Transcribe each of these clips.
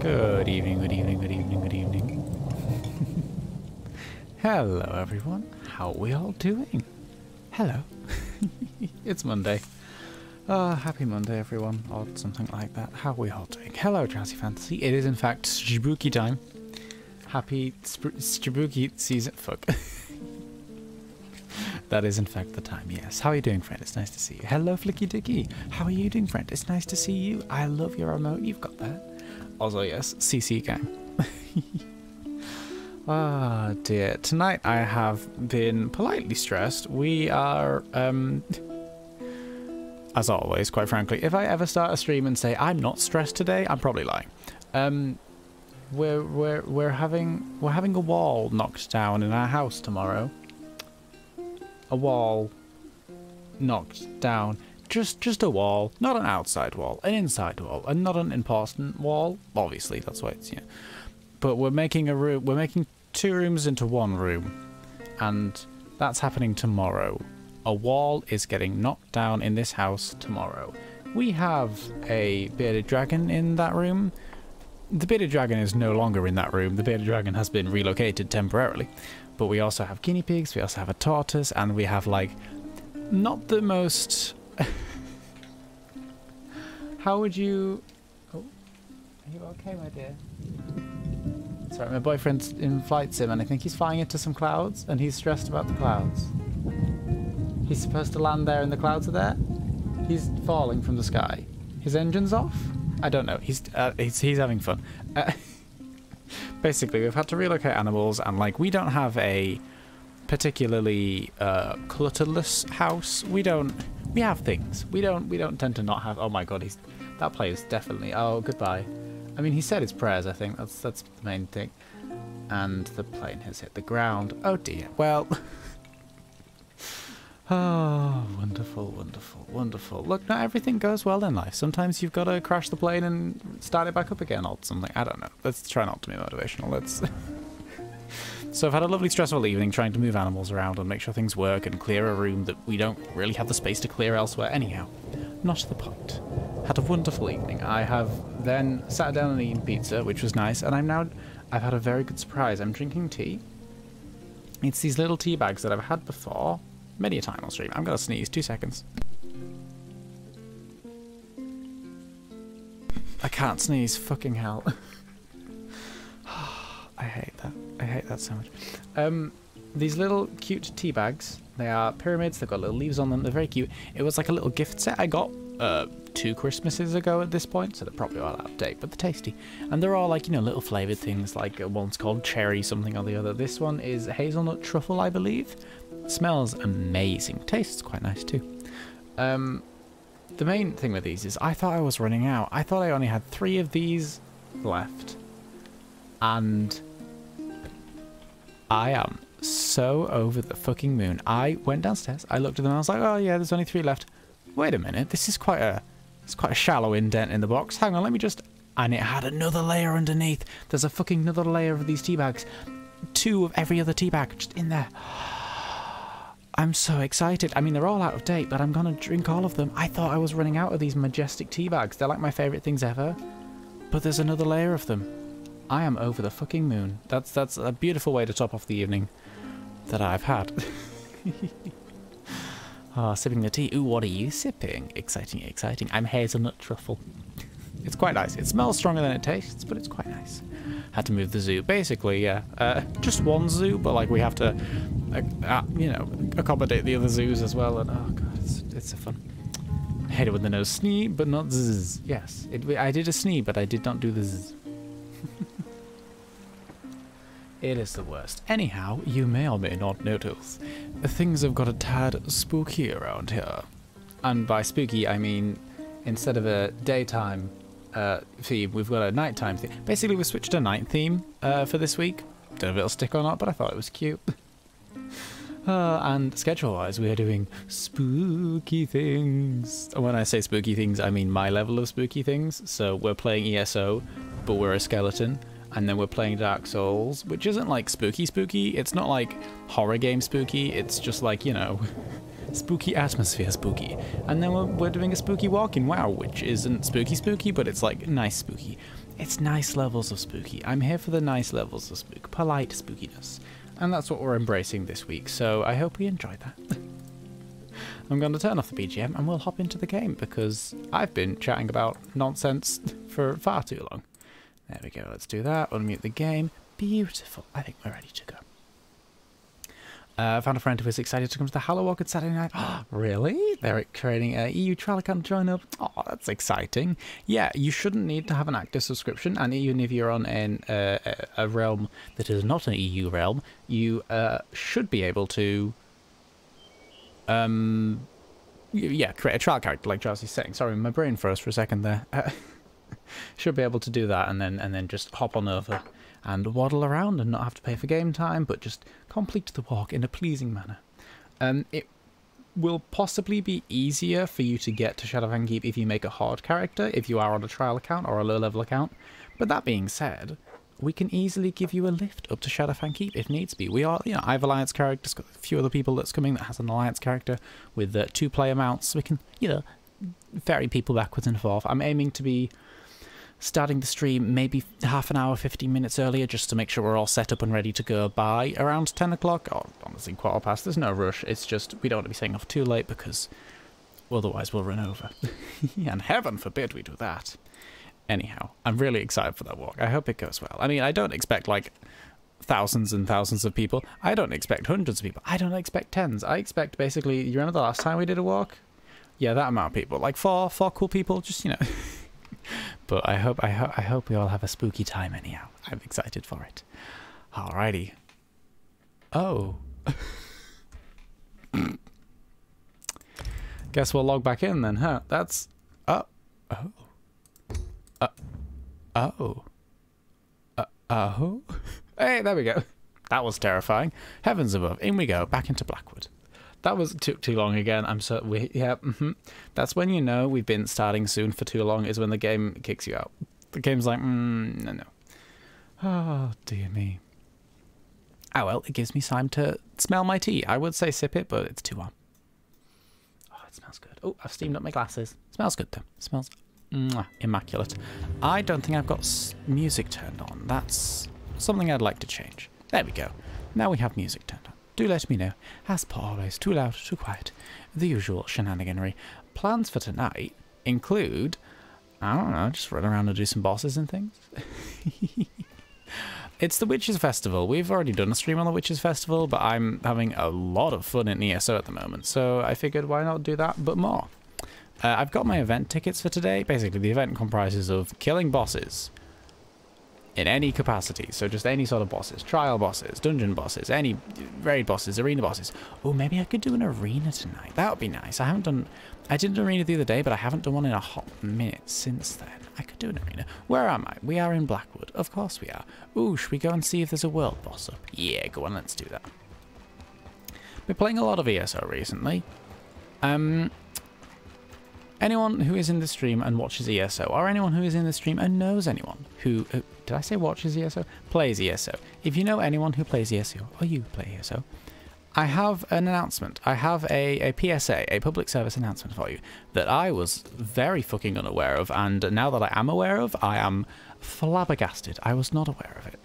Good evening, good evening, good evening, good evening. Hello everyone, how are we all doing? Hello. It's Monday. Happy Monday everyone, or something like that. How are we all doing? Hello Drowsy Fantasy, it is in fact spooky time. Happy spooky season, fuck. That is in fact the time, yes. How are you doing, friend? It's nice to see you. Hello Flicky Dicky, how are you doing, friend? It's nice to see you. I love your emote, you've got that. Also, yes, CC gang. Ah, dear. Tonight I have been politely stressed. We are, as always, quite frankly, if I ever start a stream and say I'm not stressed today, I'm probably lying. We're having a wall knocked down in our house tomorrow. A wall knocked down. Just a wall, not an outside wall, an inside wall, and not an important wall. Obviously, that's why it's, yeah. But we're making a room. We're making 2 rooms into 1 room, and that's happening tomorrow. A wall is getting knocked down in this house tomorrow. We have a bearded dragon in that room. The bearded dragon is no longer in that room. The bearded dragon has been relocated temporarily. But we also have guinea pigs. We also have a tortoise, and we have like not the most. How would you... Oh, are you okay, my dear? Sorry, my boyfriend's in flight sim and I think he's flying into some clouds and he's stressed about the clouds. He's supposed to land there and the clouds are there. He's falling from the sky. His engine's off? I don't know. He's having fun. Basically, we've had to relocate animals and like we don't have a particularly clutterless house. We have things. We don't tend to not have. Oh my god, that player's definitely. Oh, goodbye. I mean, he said his prayers. I think that's the main thing. And the plane has hit the ground. Oh dear. Well. Oh, wonderful, wonderful, wonderful. Look, not everything goes well in life. Sometimes you've got to crash the plane and start it back up again or something. I don't know. Let's try not to be motivational. Let's. So I've had a lovely stressful evening trying to move animals around and make sure things work and clear a room that we don't really have the space to clear elsewhere. Anyhow, not the point. Had a wonderful evening. I have then sat down and eaten pizza, which was nice, and I've had a very good surprise. I'm drinking tea. It's these little tea bags that I've had before, many a time on stream. I'm gonna sneeze, 2 seconds. I can't sneeze, fucking hell. I hate that. I hate that so much. These little cute tea bags. They are pyramids. They've got little leaves on them. They're very cute. It was like a little gift set I got 2 Christmases ago at this point, so they're probably all out of date, but they're tasty. And they're all like, you know, little flavoured things. Like one's called cherry something or the other. This one is hazelnut truffle, I believe. Smells amazing. Tastes quite nice too. The main thing with these is I thought I was running out. I thought I only had 3 of these left. And I am so over the fucking moon. I went downstairs, I looked at them and I was like, oh yeah, there's only 3 left. Wait a minute, this is quite a shallow indent in the box. Hang on, let me just... And it had another layer underneath. There's a fucking another layer of these tea bags. 2 of every other tea bag just in there. I'm so excited. I mean, they're all out of date, but I'm gonna drink all of them. I thought I was running out of these majestic tea bags. They're like my favourite things ever. But there's another layer of them. I am over the fucking moon. That's a beautiful way to top off the evening that I've had. Sipping the tea. Ooh, what are you sipping? Exciting, exciting. I'm hazelnut truffle. It's quite nice. It smells stronger than it tastes, but it's quite nice. Had to move the zoo. Basically, yeah. Just one zoo, but like we have to, you know, accommodate the other zoos as well. And oh god, it's a fun. I hate it when the nose snee, but not zzz. Yes, I did a snee, but I did not do the zzz. It is the worst. Anyhow, you may or may not notice, things have got a tad spooky around here. And by spooky, I mean, instead of a daytime theme, we've got a nighttime theme. Basically, we switched to a night theme for this week. Don't know if it'll stick or not, but I thought it was cute. And schedule-wise, we are doing spooky things. And when I say spooky things, I mean my level of spooky things. So we're playing ESO, but we're a skeleton. And then we're playing Dark Souls, which isn't like spooky spooky. It's not like horror game spooky. It's just like, you know, spooky atmosphere spooky. And then we're doing a spooky walk in WoW, which isn't spooky spooky, but it's like nice spooky. It's nice levels of spooky. I'm here for the nice levels of spook, polite spookiness. And that's what we're embracing this week, so I hope we enjoy that. I'm going to turn off the BGM and we'll hop into the game because I've been chatting about nonsense for far too long. There we go, let's do that. Unmute the game. Beautiful. I think we're ready to go. I found a friend who was excited to come to the Halloween on Saturday night. Oh, really? They're creating an EU trial account to join up. Oh, that's exciting. Yeah, you shouldn't need to have an active subscription, and even if you're on a realm that is not an EU realm, you should be able to yeah, create a trial character like Josie's saying. Sorry, my brain froze for a second there. Should be able to do that and then just hop on over and waddle around and not have to pay for game time, but just complete the walk in a pleasing manner. It will possibly be easier for you to get to Shadowfang Keep if you make a hard character, if you are on a trial account or a low-level account. But that being said, we can easily give you a lift up to Shadowfang Keep if needs be. We are, you know, I have Alliance characters, got a few other people that's coming that has an Alliance character with 2-player mounts, so we can, you know, ferry people backwards and forth. I'm aiming to be starting the stream maybe half an hour, 15 minutes earlier, just to make sure we're all set up and ready to go by around 10 o'clock, or honestly quarter past. There's no rush. It's just we don't want to be setting off too late because otherwise we'll run over. And heaven forbid we do that. Anyhow, I'm really excited for that walk. I hope it goes well. I mean, I don't expect like thousands and thousands of people. I don't expect hundreds of people. I don't expect tens. I expect basically, you remember the last time we did a walk? Yeah, that amount of people. Like four cool people, just, you know. But I hope we all have a spooky time anyhow. I'm excited for it. Alrighty. Oh. Guess we'll log back in then, huh? That's... Oh. Hey, there we go. That was terrifying. Heavens above. In we go. Back into Blackwood. That took too long again. That's when you know we've been starting soon for too long, is when the game kicks you out. The game's like, no. Oh, dear me. Oh, well, it gives me time to smell my tea. I would say sip it, but it's too warm. Oh, it smells good. Oh, I've steamed up my glasses. Smells good, though. Smells immaculate. I don't think I've got music turned on. That's something I'd like to change. There we go. Now we have music turned on. Do let me know. As per always, too loud, too quiet. The usual shenaniganry. Plans for tonight include, I don't know, just run around and do some bosses and things. It's the Witches Festival. We've already done a stream on the Witches Festival, but I'm having a lot of fun in ESO at the moment, so I figured why not do that, but more. I've got my event tickets for today. Basically, the event comprises of killing bosses in any capacity, so just any sort of bosses, trial bosses, dungeon bosses, any raid bosses, arena bosses. Oh, maybe I could do an arena tonight. That would be nice. I did an arena the other day, but I haven't done one in a hot minute since then. I could do an arena. Where am I? We are in Blackwood. Of course we are. Ooh, should we go and see if there's a world boss up? Yeah, go on, let's do that. Been playing a lot of ESO recently. Anyone who is in the stream and watches ESO, or anyone who is in the stream and knows anyone who did I say watches ESO? Plays ESO. If you know anyone who plays ESO, or you play ESO, I have an announcement. I have a PSA, a public service announcement for you, that I was very fucking unaware of, and now that I am aware of, I am flabbergasted. I was not aware of it.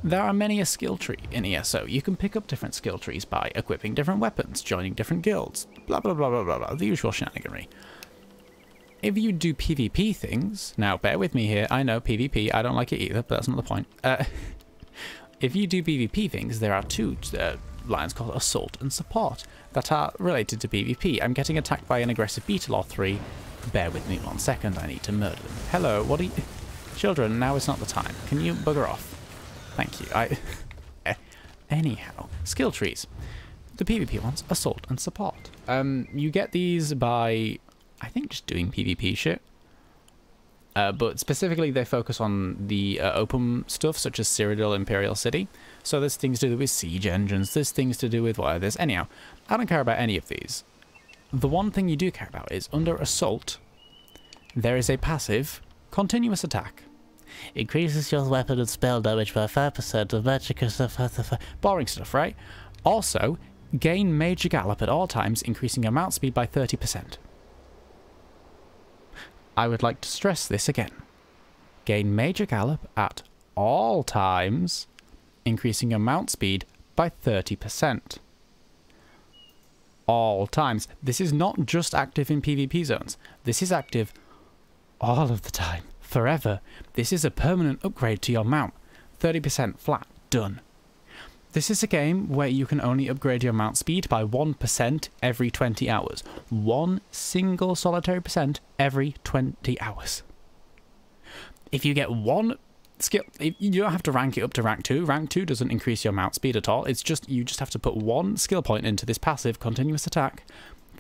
There are many a skill tree in ESO. You can pick up different skill trees by equipping different weapons, joining different guilds, blah blah blah blah blah blah, the usual shenaniganry. If you do PvP things, now bear with me here, I know PvP, I don't like it either, but that's not the point. If you do PvP things, there are two lines called Assault and Support that are related to PvP. I'm getting attacked by an aggressive beetle or three. Bear with me 1 second, I need to murder them. Hello, what are you... Children, now is not the time. Can you bugger off? Thank you. Anyhow, skill trees. The PvP ones, Assault and Support. You get these by... I think just doing PvP shit. But specifically they focus on the open stuff, such as Cyrodiil Imperial City. So there's things to do with siege engines, there's things to do with what this. Anyhow, I don't care about any of these. The one thing you do care about is under Assault, there is a passive, Continuous Attack. Increases your weapon and spell damage by 5% of magic and stuff. Boring stuff, right? Also, gain Major Gallop at all times, increasing your mount speed by 30%. I would like to stress this again. Gain major gallop at all times, increasing your mount speed by 30%. All times. This is not just active in PvP zones. This is active all of the time, forever. This is a permanent upgrade to your mount. 30% flat. Done. This is a game where you can only upgrade your mount speed by 1% every 20 hours. One single solitary percent every 20 hours. If you get one skill, you don't have to rank it up to rank 2. Rank 2 doesn't increase your mount speed at all. It's just, you just have to put one skill point into this passive continuous attack,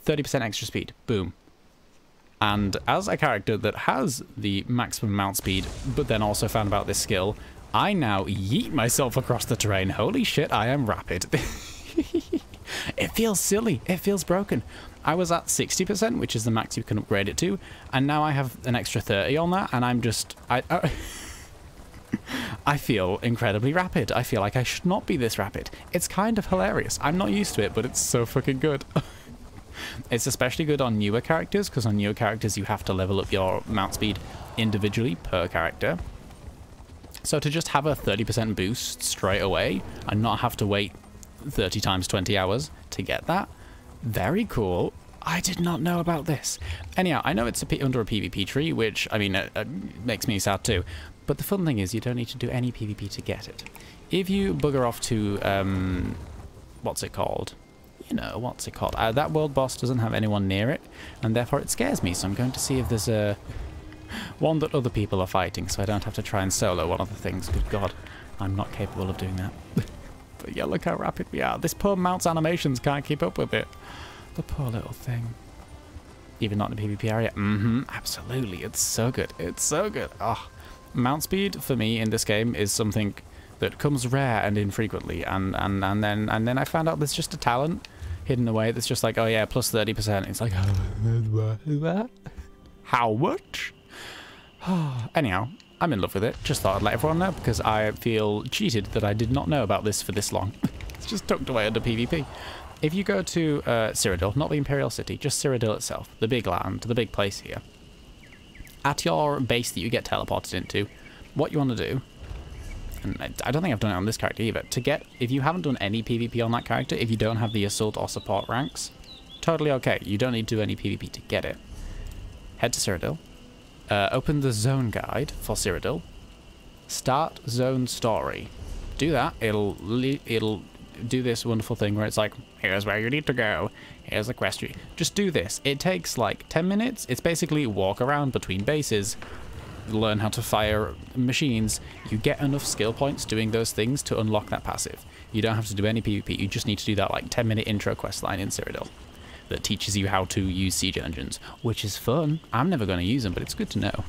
30% extra speed. Boom. And as a character that has the maximum mount speed, but then also found about this skill, I now yeet myself across the terrain. Holy shit, I am rapid. It feels silly. It feels broken. I was at 60%, which is the max you can upgrade it to, and now I have an extra 30 on that, and I'm just... I feel incredibly rapid. I feel like I should not be this rapid. It's kind of hilarious. I'm not used to it, but it's so fucking good. It's especially good on newer characters, because on newer characters you have to level up your mount speed individually per character. So to just have a 30% boost straight away and not have to wait 30 times 20 hours to get that, very cool. I did not know about this. Anyhow, I know it's under a PvP tree, which, I mean, makes me sad too. But the fun thing is you don't need to do any PvP to get it. If you bugger off to, what's it called? You know, what's it called? That world boss doesn't have anyone near it, and therefore it scares me, so I'm going to see if there's a... one that other people are fighting, so I don't have to try and solo one of the things. Good God, I'm not capable of doing that. But yeah, look how rapid we are. This poor mount's animations can't keep up with it. The poor little thing. Even not in the PvP area. Absolutely. It's so good. It's so good. Oh, mount speed for me in this game is something that comes rare and infrequently. And then I found out there's just a talent hidden away that's just like, oh yeah, plus 30%. It's like, how much? Anyhow, I'm in love with it. Just thought I'd let everyone know because I feel cheated that I did not know about this for this long. It's just tucked away under PvP. If you go to Cyrodiil, not the Imperial City, just Cyrodiil itself, the big land, the big place here, at your base that you get teleported into, what you want to do, and I don't think I've done it on this character either, to get, if you haven't done any PvP on that character, if you don't have the Assault or Support ranks, totally okay. You don't need to do any PvP to get it. Head to Cyrodiil. Open the zone guide for Cyrodiil. Start zone story. Do that. It'll do this wonderful thing where it's like, here's where you need to go. Here's the quest tree. Just do this. It takes like 10 minutes. It's basically walk around between bases, learn how to fire machines. You get enough skill points doing those things to unlock that passive. You don't have to do any PvP. You just need to do that like 10-minute intro quest line in Cyrodiil that teaches you how to use siege engines, which is fun. I'm never going to use them, but it's good to know.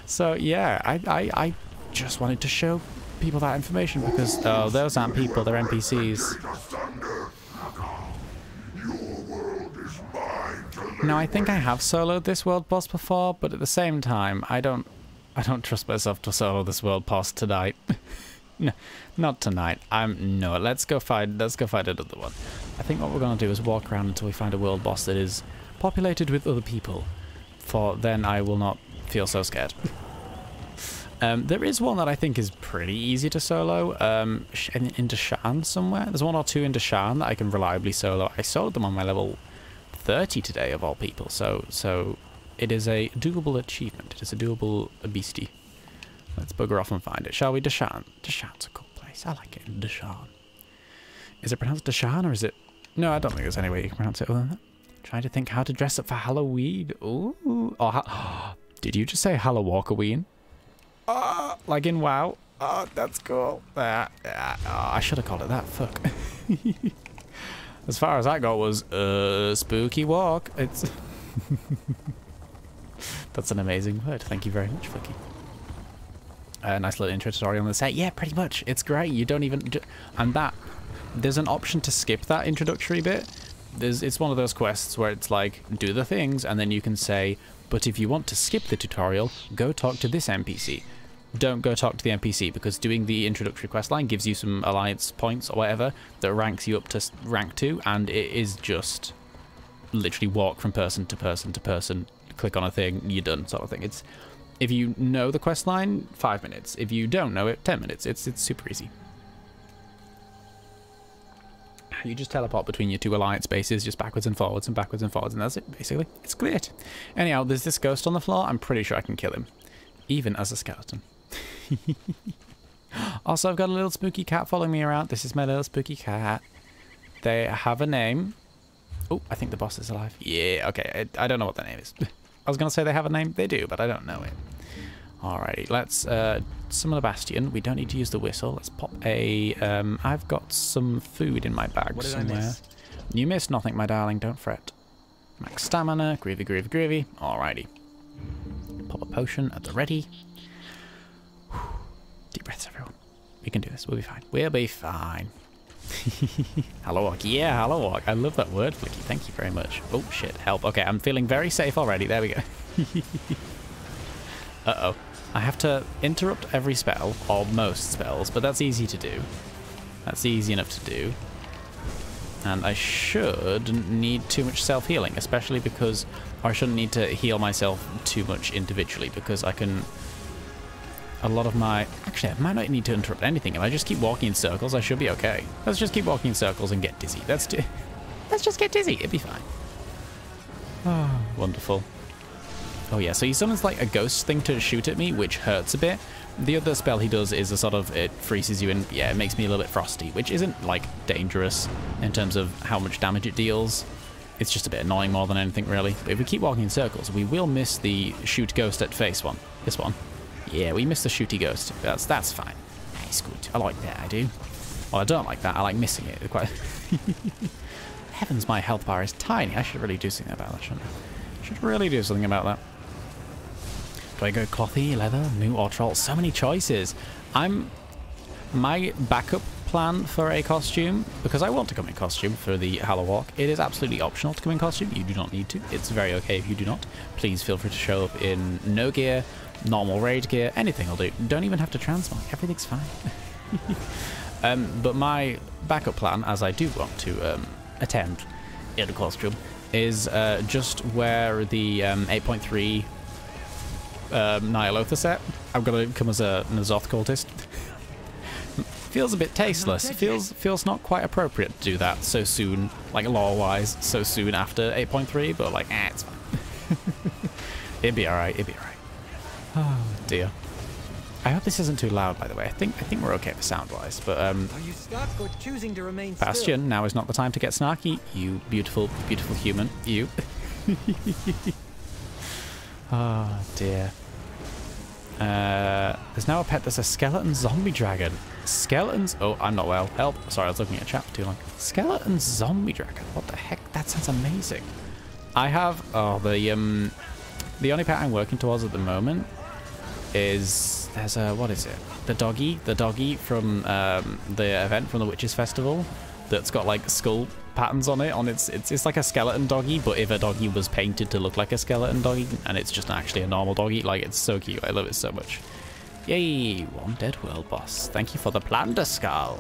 So yeah, I just wanted to show people that information because those aren't people, they're NPCs. Now I think I have soloed this world boss before, but at the same time I don't trust myself to solo this world boss tonight. No, not tonight. No, let's go find another one. I think what we're gonna do is walk around until we find a world boss that is populated with other people, for then I will not feel so scared. There is one that I think is pretty easy to solo, in Deshan somewhere. There's one or two in Deshan that I can reliably solo. I soloed them on my level 30 today, of all people, so it is a doable achievement. It is a doable beastie. Let's bugger off and find it, shall we? Deshan. Deshan's a cool place. I like it. Deshan. Is it pronounced Deshan or is it... No, I don't think there's any way you can pronounce it other than that. Trying to think how to dress up for Halloween. Ooh. Oh, did you just say Halloween? Like in WoW? Oh, that's cool. I should have called it that. Fuck. As far as I got was spooky walk. It's that's an amazing word. Thank you very much, Flicky. Nice little intro tutorial on the set. Yeah, pretty much. It's great. You don't even... And that... There's an option to skip that introductory bit. It's one of those quests where it's like, do the things, and then you can say, but if you want to skip the tutorial, go talk to this NPC. Don't go talk to the NPC, because doing the introductory quest line gives you some alliance points or whatever that ranks you up to rank 2, and it is just literally walk from person to person to person, click on a thing, you're done, sort of thing. If you know the quest line, 5 minutes. If you don't know it, 10 minutes. It's super easy. You just teleport between your 2 alliance bases, just backwards and forwards, and that's it, basically. It's great. Anyhow, there's this ghost on the floor. I'm pretty sure I can kill him, even as a skeleton. Also, I've got a little spooky cat following me around. This is my little spooky cat. They have a name. Oh, I think the boss is alive. Yeah, okay. I don't know what their name is. I was going to say they have a name. They do, but I don't know it. Alrighty, let's summon a bastion. We don't need to use the whistle. Let's pop a... I've got some food in my bag somewhere. You missed nothing, my darling. Don't fret. Max stamina. Groovy, groovy, groovy. Alrighty. Pop a potion at the ready. Whew. Deep breaths, everyone. We can do this. We'll be fine. We'll be fine. Hello, walk. Yeah, hello, walk. I love that word, Flicky. Thank you very much. Oh, shit. Help. Okay, I'm feeling very safe already. There we go. Uh-oh. I have to interrupt every spell, or most spells, but that's easy to do. That's easy enough to do. And I shouldn't need too much self-healing, especially because I shouldn't need to heal myself too much individually, because I can... A lot of my... Actually, I might not need to interrupt anything. If I just keep walking in circles, I should be okay. Let's just keep walking in circles and get dizzy. Let's just get dizzy. It'll be fine. Oh, wonderful. Oh yeah, so he summons like a ghost thing to shoot at me, which hurts a bit. The other spell he does is a sort of, it freezes you and yeah, it makes me a little bit frosty, which isn't like dangerous in terms of how much damage it deals. It's just a bit annoying more than anything really. But if we keep walking in circles, we will miss the shoot ghost at face one. This one. Yeah, we missed the shooty ghost. That's fine. It's good. I like that, I do. Well, I don't like that. I like missing it. Quite. Heavens, my health bar is tiny. I should really do something about that, shouldn't I? Should really do something about that. Do I go clothy, leather, moot, or troll? So many choices. My backup plan for a costume, because I want to come in costume for the Hallow Walk, it is absolutely optional to come in costume. You do not need to. It's very okay if you do not. Please feel free to show up in no gear, normal raid gear, anything will do. Don't even have to transmog. Everything's fine. But my backup plan, as I do want to attend in a costume, is just wear the 8.3 Nyalotha set. I'm gonna come as a Nazoth cultist. Feels a bit tasteless. Feels not quite appropriate to do that so soon, like lore-wise, so soon after 8.3. But like, it's fine. It'd be alright. It'd be alright. Oh dear. I hope this isn't too loud, by the way. I think we're okay for sound-wise. But Are you stuck or choosing to remain Bastion, still? now is not the time to get snarky. You beautiful, beautiful human. You. Oh dear. There's now a pet that's a skeleton zombie dragon. Skeletons? Oh, I'm not well. Help. Sorry, I was looking at chat for too long. Skeleton zombie dragon. What the heck? That sounds amazing. I have... Oh, the only pet I'm working towards at the moment is... There's a... What is it? The doggy. The doggy from the event from the Witches Festival that's got like skull patterns on it. It's like a skeleton doggy, but if a doggy was painted to look like a skeleton doggy and it's just actually a normal doggy, like it's so cute. I love it so much. Yay, one dead world boss. Thank you for the plunder skull.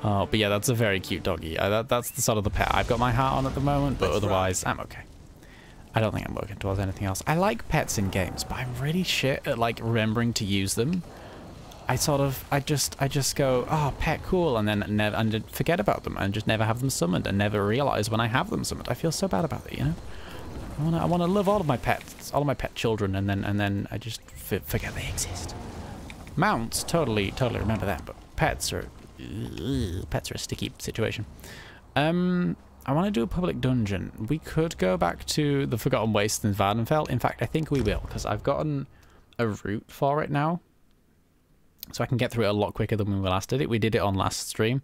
Oh, but yeah, that's a very cute doggy. That's the sort of the pet I've got my heart on at the moment, but otherwise I'm okay. I don't think I'm working towards anything else. I like pets in games, but I'm really shit at like remembering to use them. I just go, oh, pet, cool, and then forget about them and just never have them summoned and never realize when I have them summoned. I feel so bad about it, you know. I want to love all of my pets, all of my pet children, and then I just forget they exist. Mounts, totally remember that, but pets are a sticky situation. I want to do a public dungeon. We could go back to the Forgotten Wastes in Vardenfell. In fact, I think we will, because I've gotten a route for it now. So I can get through it a lot quicker than when we last did it. We did it on last stream.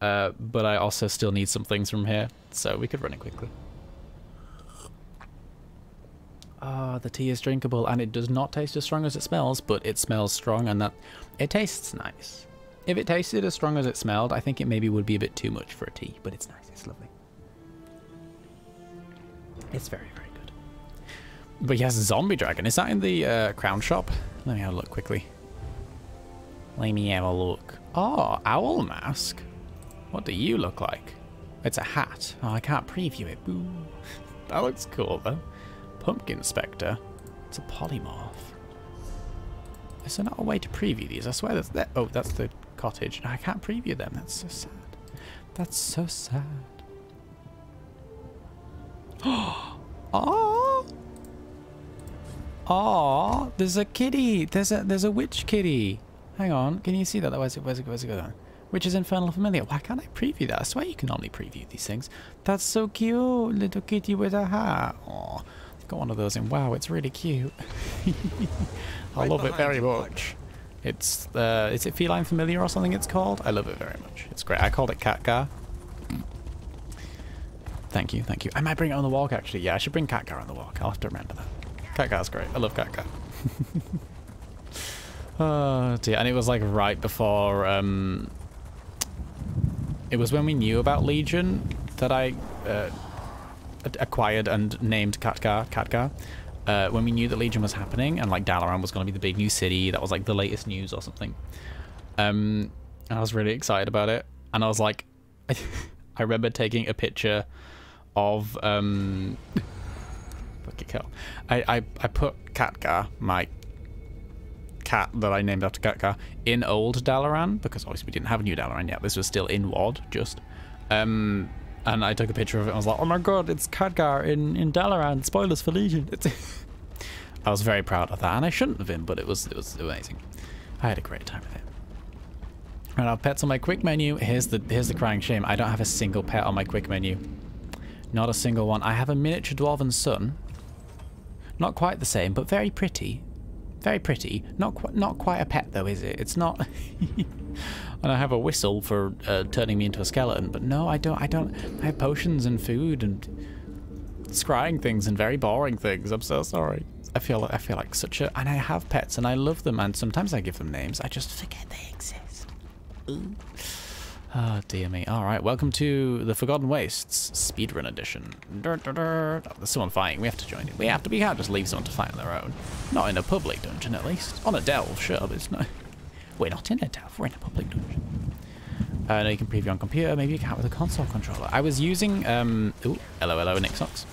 But I also still need some things from here. So we could run it quickly. Ah, the tea is drinkable. And it does not taste as strong as it smells. But it smells strong and that... It tastes nice. If it tasted as strong as it smelled, I think it maybe would be a bit too much for a tea. But it's nice. It's lovely. It's very, very good. But yes, Zombie Dragon. Is that in the crown shop? Let me have a look quickly. Let me have a look. Oh, owl mask. What do you look like? It's a hat. Oh, I can't preview it. Boo. That looks cool, though. Pumpkin Spectre. It's a polymorph. Is there not a way to preview these? I swear that's that. Oh, that's the cottage. I can't preview them. That's so sad. That's so sad. Oh, oh! There's a kitty. There's a witch kitty. Hang on. Can you see that? Where's it going? Which is Infernal Familiar. Why can't I preview that? I swear you can normally preview these things. That's so cute. Little kitty with a hat. Oh, I've got one of those in WoW. It's really cute. I love it very much. It's is it Feline Familiar or something it's called? I love it very much. It's great. I called it Catgar. Thank you, thank you. I might bring it on the walk actually. Yeah, I should bring Catgar on the walk. I'll have to remember that. Catgar's great. I love Catgar. Oh dear. And it was like right before it was when we knew about Legion that I acquired and named Catgar. When we knew that Legion was happening and like Dalaran was going to be the big new city, that was like the latest news or something. And I was really excited about it. And I was like, I remember taking a picture of fucking hell. I put Catgar, my cat that I named after Catgar, in old Dalaran because obviously we didn't have new Dalaran yet. This was still in WoD just. And I took a picture of it and I was like, oh my god, it's Catgar in Dalaran. Spoilers for Legion. I was very proud of that, and I shouldn't have been, but it was amazing. I had a great time with it. And I've pets on my quick menu. Here's the crying shame. I don't have a single pet on my quick menu. Not a single one. I have a miniature dwarven son. Not quite the same, but very pretty. Very pretty. Not quite a pet though, is it? It's not. And I have a whistle for turning me into a skeleton, but no, I don't. I have potions and food and scrying things and very boring things. I'm so sorry. I feel like such a. And I have pets and I love them, and sometimes I give them names. I just forget they exist. Ooh. Oh dear me. All right, welcome to the Forgotten Wastes speedrun edition. There's someone fighting. We have to join it. We can't just leave someone to fight on their own. Not in a public dungeon, at least. On a delve, sure, but it's not. We're not in a delve. We're in a public dungeon. No, you can preview on computer. Maybe you can with a console controller. I was using ooh, hello, Nixox.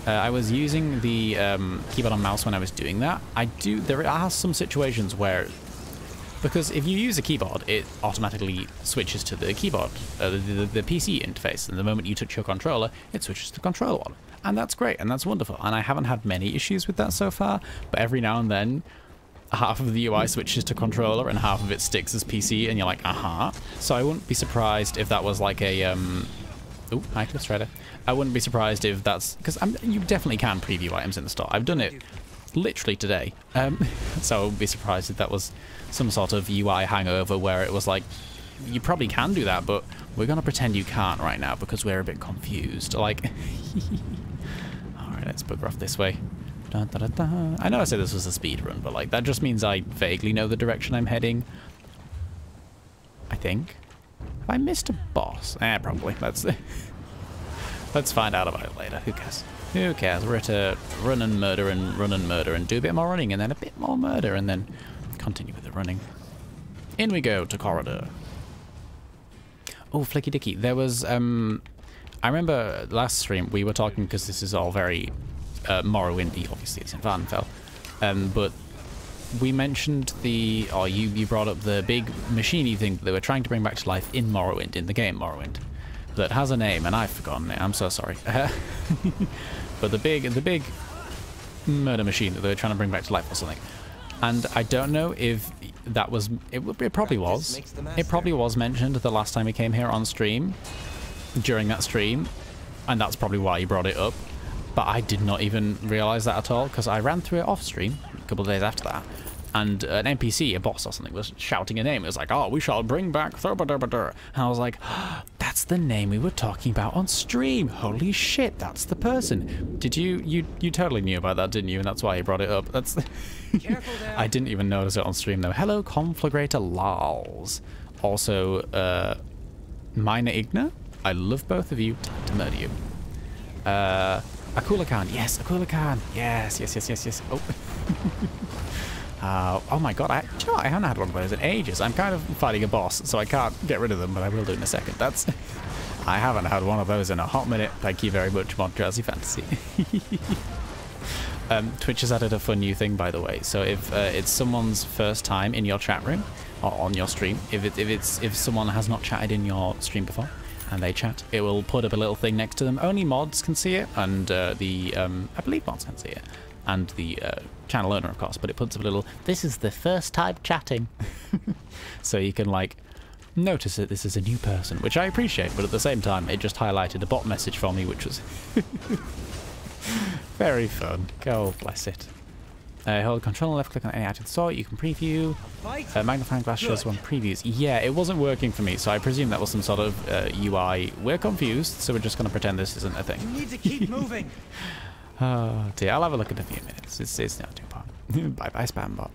I was using the keyboard and mouse when I was doing that. There are some situations where, because if you use a keyboard, it automatically switches to the keyboard, the PC interface, and the moment you touch your controller, it switches to the controller one. And that's great, and that's wonderful. And I haven't had many issues with that so far, but every now and then, half of the UI switches to controller and half of it sticks as PC, and you're like, aha. So I wouldn't be surprised if that was like a, ooh, hi, Cliff Strider. I wouldn't be surprised if that's, because you definitely can preview items in the store. I've done it literally today. So I wouldn't be surprised if that was some sort of UI hangover where it was like, you probably can do that, but we're going to pretend you can't right now because we're a bit confused. Like, alright, let's bugger off this way. Dun, dun, dun, dun. I know I said this was a speed run, but like that just means I vaguely know the direction I'm heading. I think. Have I missed a boss? Probably. Let's find out about it later. Who cares? Who cares? We're to run and murder and do a bit more running and then a bit more murder and then continue with the running. In we go to corridor. Oh, Flicky Dicky. There was, I remember last stream we were talking, because this is all very Morrowindy, obviously it's in Varnfell, but we mentioned you brought up the big machine-y thing that they were trying to bring back to life in Morrowind, in the game Morrowind, that has a name and I've forgotten it. I'm so sorry. But the big murder machine that they were trying to bring back to life or something. And I don't know if that was... It probably was. It probably was mentioned the last time we came here on stream, during that stream, and that's probably why you brought it up. But I did not even realise that at all, because I ran through it off stream a couple of days after that, and an NPC, a boss or something, was shouting a name. It was like, oh, we shall bring back... And I was like, oh, that's the name we were talking about on stream. Holy shit, that's the person. Did you totally knew about that, didn't you? And that's why you brought it up. That's... Careful there. I didn't even notice it on stream, though. Hello, Conflagrator Lals. Also, Minor Igna. I love both of you. Time to murder you. Akula Khan. Yes, Akula Khan. Yes. Oh. Oh my god, do you know what? I haven't had one of those in ages. I'm kind of fighting a boss, so I can't get rid of them, but I will do in a second. I haven't had one of those in a hot minute. Thank you very much, Mod Jazzy Fantasy. Twitch has added a fun new thing, by the way. So if it's someone's first time in your chat room or on your stream, if someone has not chatted in your stream before and they chat, it will put up a little thing next to them. Only mods can see it, and I believe mods can see it, and the channel owner, of course. But it puts up a little, "This is the first time chatting," so you can like notice that this is a new person, which I appreciate. But at the same time, it just highlighted a bot message for me, which was very fun. God bless it. Hold Control and left click on any active sort. You can preview. Magnifying glass shows one previews. Yeah, it wasn't working for me, so I presume that was some sort of UI. We're confused, so we're just going to pretend this isn't a thing. You need to keep moving. Oh dear, I'll have a look in a few minutes. It's not too bad. Bye bye, spam bot.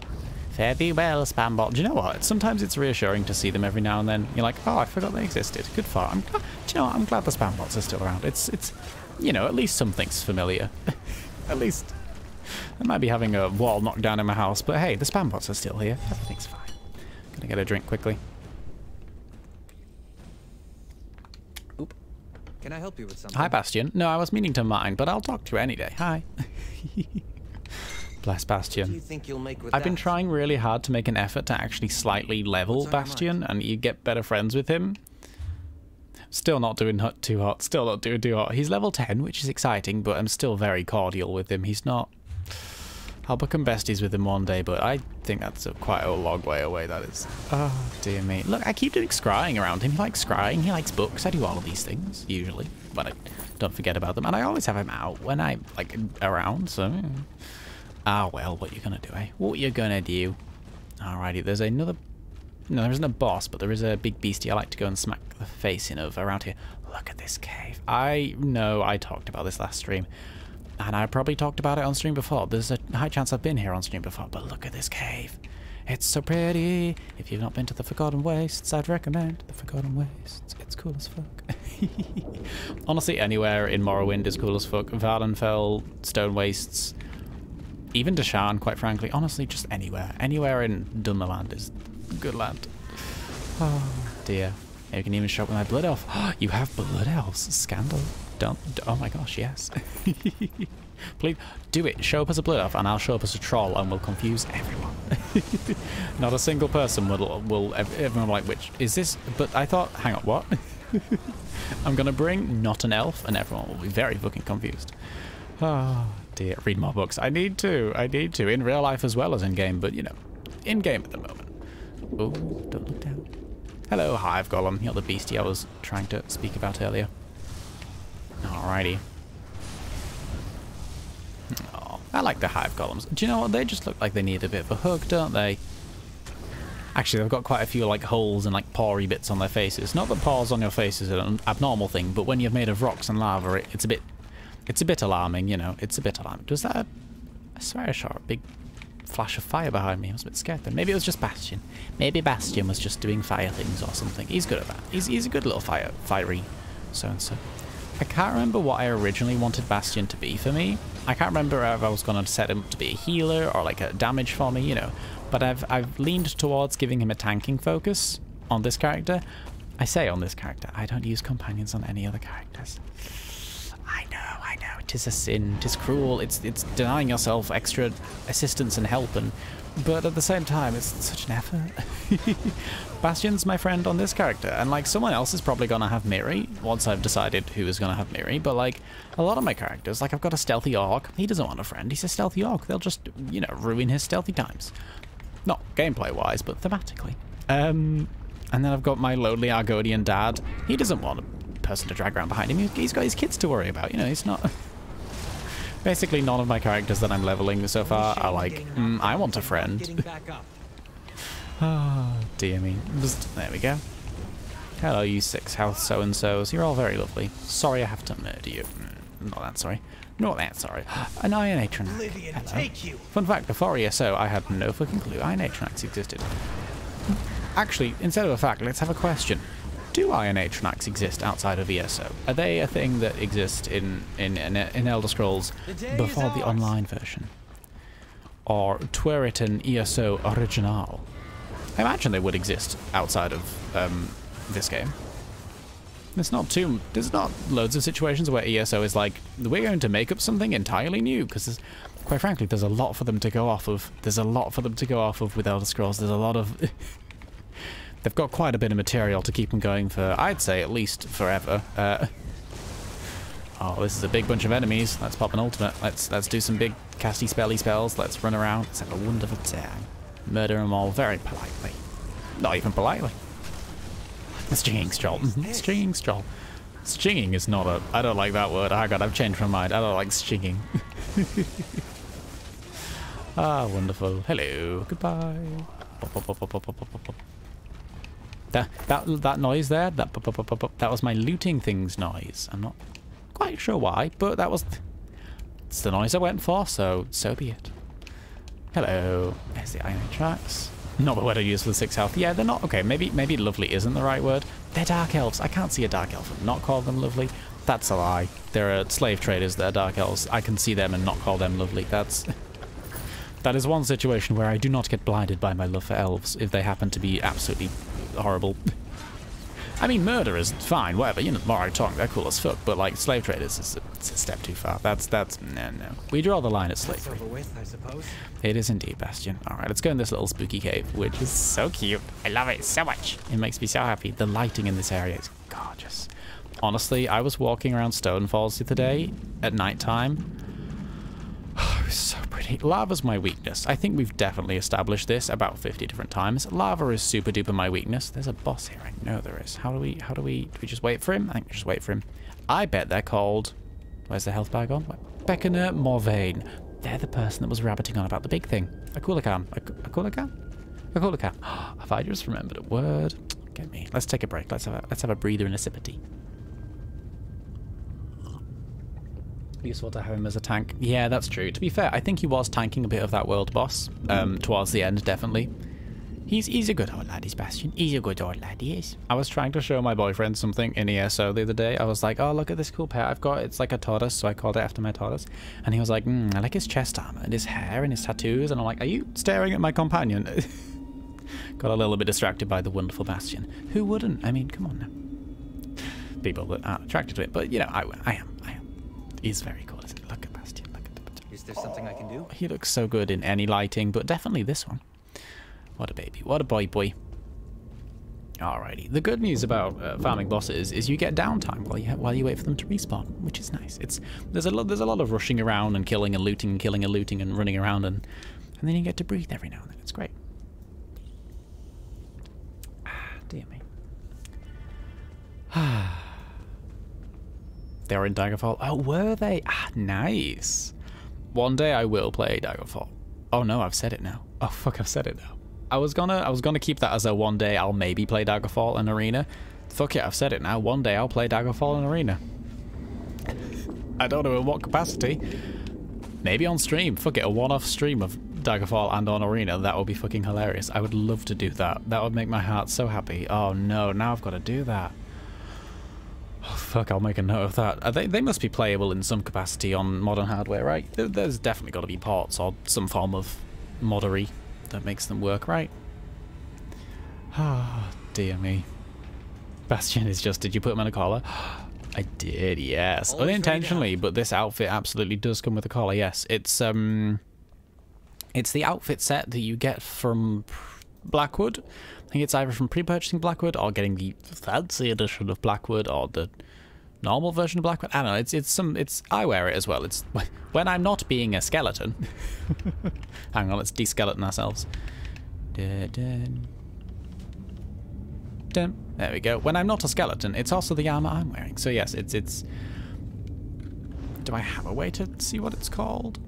Fare thee well, spam bot. Do you know what? Sometimes it's reassuring to see them every now and then. You're like, oh, I forgot they existed. Good for. Do you know what? I'm glad the spam bots are still around. It's you know, at least something's familiar. At least I might be having a wall knocked down in my house, but hey, the spam bots are still here. Everything's fine. Gonna get a drink quickly. Oop. Can I help you with something? Hi, Bastion. No, I was meaning to mine, but I'll talk to you any day. Hi. Bless Bastion. What do you think you'll make with I've been that? trying really hard to make an effort to actually slightly level What's on your Bastion, and you get better friends with him. Still not doing too hot. Still not doing too hot. He's level 10, which is exciting, but I'm still very cordial with him. He's not... I'll become besties with him one day, but I think that's quite a long way away, that is. Oh, dear me. Look, I keep doing scrying around him. He likes scrying. He likes books. I do all of these things, usually, but I don't forget about them. And I always have him out when I'm, like, around, so... Ah, well, what you gonna do, eh? What you gonna do? Alrighty, there's another... No, there isn't a boss, but there is a big beastie I like to go and smack the face in of around here. Look at this cave. I know I talked about this last stream, and I probably talked about it on stream before. There's a high chance I've been here on stream before, but look at this cave. It's so pretty. If you've not been to the Forgotten Wastes, I'd recommend the Forgotten Wastes. It's cool as fuck. Honestly, anywhere in Morrowind is cool as fuck. Valenfell, Stone Wastes, even Deshaan, quite frankly. Honestly, just anywhere. Anywhere in Dunmerland is good land. Oh dear. You can even show up with my blood elf. You have blood elves. Scandal. Don't. Oh my gosh, yes. Please do it. Show up as a blood elf, and I'll show up as a troll, and we'll confuse everyone. Not a single person will everyone like, which is this? But I thought, hang on, what? I'm gonna bring not an elf, and everyone will be very fucking confused. Oh dear. Read more books. I need to. In real life as well as in game, but you know, in game at the moment. Oh, don't look down. Hello, Hive Golem. You're the beastie I was trying to speak about earlier. Alrighty. Oh, I like the Hive Golems. Do you know what? They just look like they need a bit of a hug, don't they? Actually, they've got quite a few like holes and like pory bits on their faces. Not that pores on your face is an abnormal thing, but when you're made of rocks and lava, it's a bit alarming, you know. It's a bit alarming. Was that I swear I saw a big flash of fire behind me. I was a bit scared then. Maybe it was just Bastion. Maybe Bastion was just doing fire things or something. He's good at that. He's a good little fiery so-and-so. I can't remember what I originally wanted Bastion to be for me. I can't remember if I was going to set him to be a healer or like a damage for me, you know. But I've leaned towards giving him a tanking focus on this character. I say on this character. I don't use companions on any other characters. I know. Tis a sin, tis cruel, it's denying yourself extra assistance and help, but at the same time, it's such an effort. Bastion's my friend on this character, and like someone else is probably gonna have Miri once I've decided who is gonna have Miri, but like a lot of my characters, like I've got a stealthy orc, he doesn't want a friend, he's a stealthy orc, they'll just, you know, ruin his stealthy times. Not gameplay-wise, but thematically. And then I've got my lonely Argonian dad, he doesn't want a person to drag around behind him, he's got his kids to worry about, you know, he's not... Basically, none of my characters that I'm leveling so far are like, I want a friend. Oh, dear me. There we go. Hello, you 6 health so-and-sos. You're all very lovely. Sorry I have to murder you. Not that sorry. Not that sorry. An Iron Atronac. Hello. Fun fact, before ESO, I had no fucking clue Iron Atronacs existed. Actually, instead of a fact, let's have a question. Do Iron Atronacs exist outside of ESO? Are they a thing that exist in Elder Scrolls before the online version? Or were it an ESO original? I imagine they would exist outside of this game. There's not loads of situations where ESO is like, we're going to make up something entirely new, because there's Quite frankly, there's a lot for them to go off of. There's a lot for them to go off of with Elder Scrolls. There's a lot of... They've got quite a bit of material to keep them going for, I'd say, at least forever. Oh, this is a big bunch of enemies. Let's pop an ultimate. Let's do some big casty spelly spells. Let's run around. Let's have a wonderful time. Murder them all very politely. Not even politely. Stinging Sjoll. Stinging Sjoll. Stinging is not a... I don't like that word. Oh god, I've changed my mind. I don't like stinging. Ah, wonderful. Hello. Goodbye. That noise there, that was my looting things noise. I'm not quite sure why, but it's the noise I went for, so be it. Hello. There's the iron tracks. Not the word I use for the 6 health. Yeah, they're not... Okay, maybe lovely isn't the right word. They're dark elves. I can't see a dark elf and not call them lovely. That's a lie. There are slave traders that are dark elves. I can see them and not call them lovely. That is one situation where I do not get blinded by my love for elves if they happen to be absolutely horrible. I mean, murder is fine, whatever, you know, Morag Tong, they're cool as fuck, but like slave traders is it's a step too far. That's no. We draw the line at slavery. Over with, I suppose. It is indeed, Bastion. Alright, let's go in this little spooky cave, which is so cute. I love it so much. It makes me so happy. The lighting in this area is gorgeous. Honestly, I was walking around Stone Falls the other day at night time. Oh, it was so pretty. Lava's my weakness. I think we've definitely established this about 50 different times. Lava is super duper my weakness. There's a boss here. I know there is. Do we just wait for him? I think we just wait for him. I bet they're called... Where's the health bag on? Beckoner Morvain. They're the person that was rabbiting on about the big thing. A Coolacan. A Coolacan? A Coolacan. Have I just remembered a word? Get me. Let's take a break. Let's have a breather and a sip of tea. Useful to have him as a tank. Yeah, that's true. To be fair, I think he was tanking a bit of that world boss towards the end, definitely. He's a good old lad, he's Bastion. He's a good old lad, he is. I was trying to show my boyfriend something in ESO the other day. I was like, oh, look at this cool pet I've got. It's like a tortoise, so I called it after my tortoise. And he was like, I like his chest armor and his hair and his tattoos. And I'm like, are you staring at my companion? Got a little bit distracted by the wonderful Bastion. Who wouldn't? I mean, come on now. People that aren't attracted to it, but you know, I am. He's very cool, isn't he? Look at Bastion. Look at the... Is there something I can do? He looks so good in any lighting, but definitely this one. What a baby. What a boy. Alrighty. The good news about farming bosses is you get downtime while you wait for them to respawn, which is nice. There's a lot of rushing around and killing and looting and killing and looting and running around and then you get to breathe every now and then. It's great. Dear me. They were in Daggerfall. Oh, were they? Nice. One day I will play Daggerfall. Oh no, I've said it now. Oh fuck, I've said it now. I was gonna keep that as a one day I'll maybe play Daggerfall in Arena. Fuck it, I've said it now. One day I'll play Daggerfall in Arena. I don't know in what capacity. Maybe on stream. Fuck it, a one-off stream of Daggerfall and on Arena. That would be fucking hilarious. I would love to do that. That would make my heart so happy. Oh no, now I've got to do that. Oh, fuck, I'll make a note of that. They must be playable in some capacity on modern hardware, right? There's definitely got to be ports or some form of moddery that makes them work, right? Ah, dear me. Bastion is just, did you put him in a collar? I did, yes. Unintentionally, but this outfit absolutely does come with a collar, yes. It's the outfit set that you get from Blackwood. I think it's either from pre-purchasing Blackwood or getting the fancy edition of Blackwood or the normal version of Blackwood. I don't know. I wear it as well. It's when I'm not being a skeleton. Hang on, let's de-skeleton ourselves. There we go. When I'm not a skeleton, it's also the armor I'm wearing. So yes, it's. Do I have a way to see what it's called?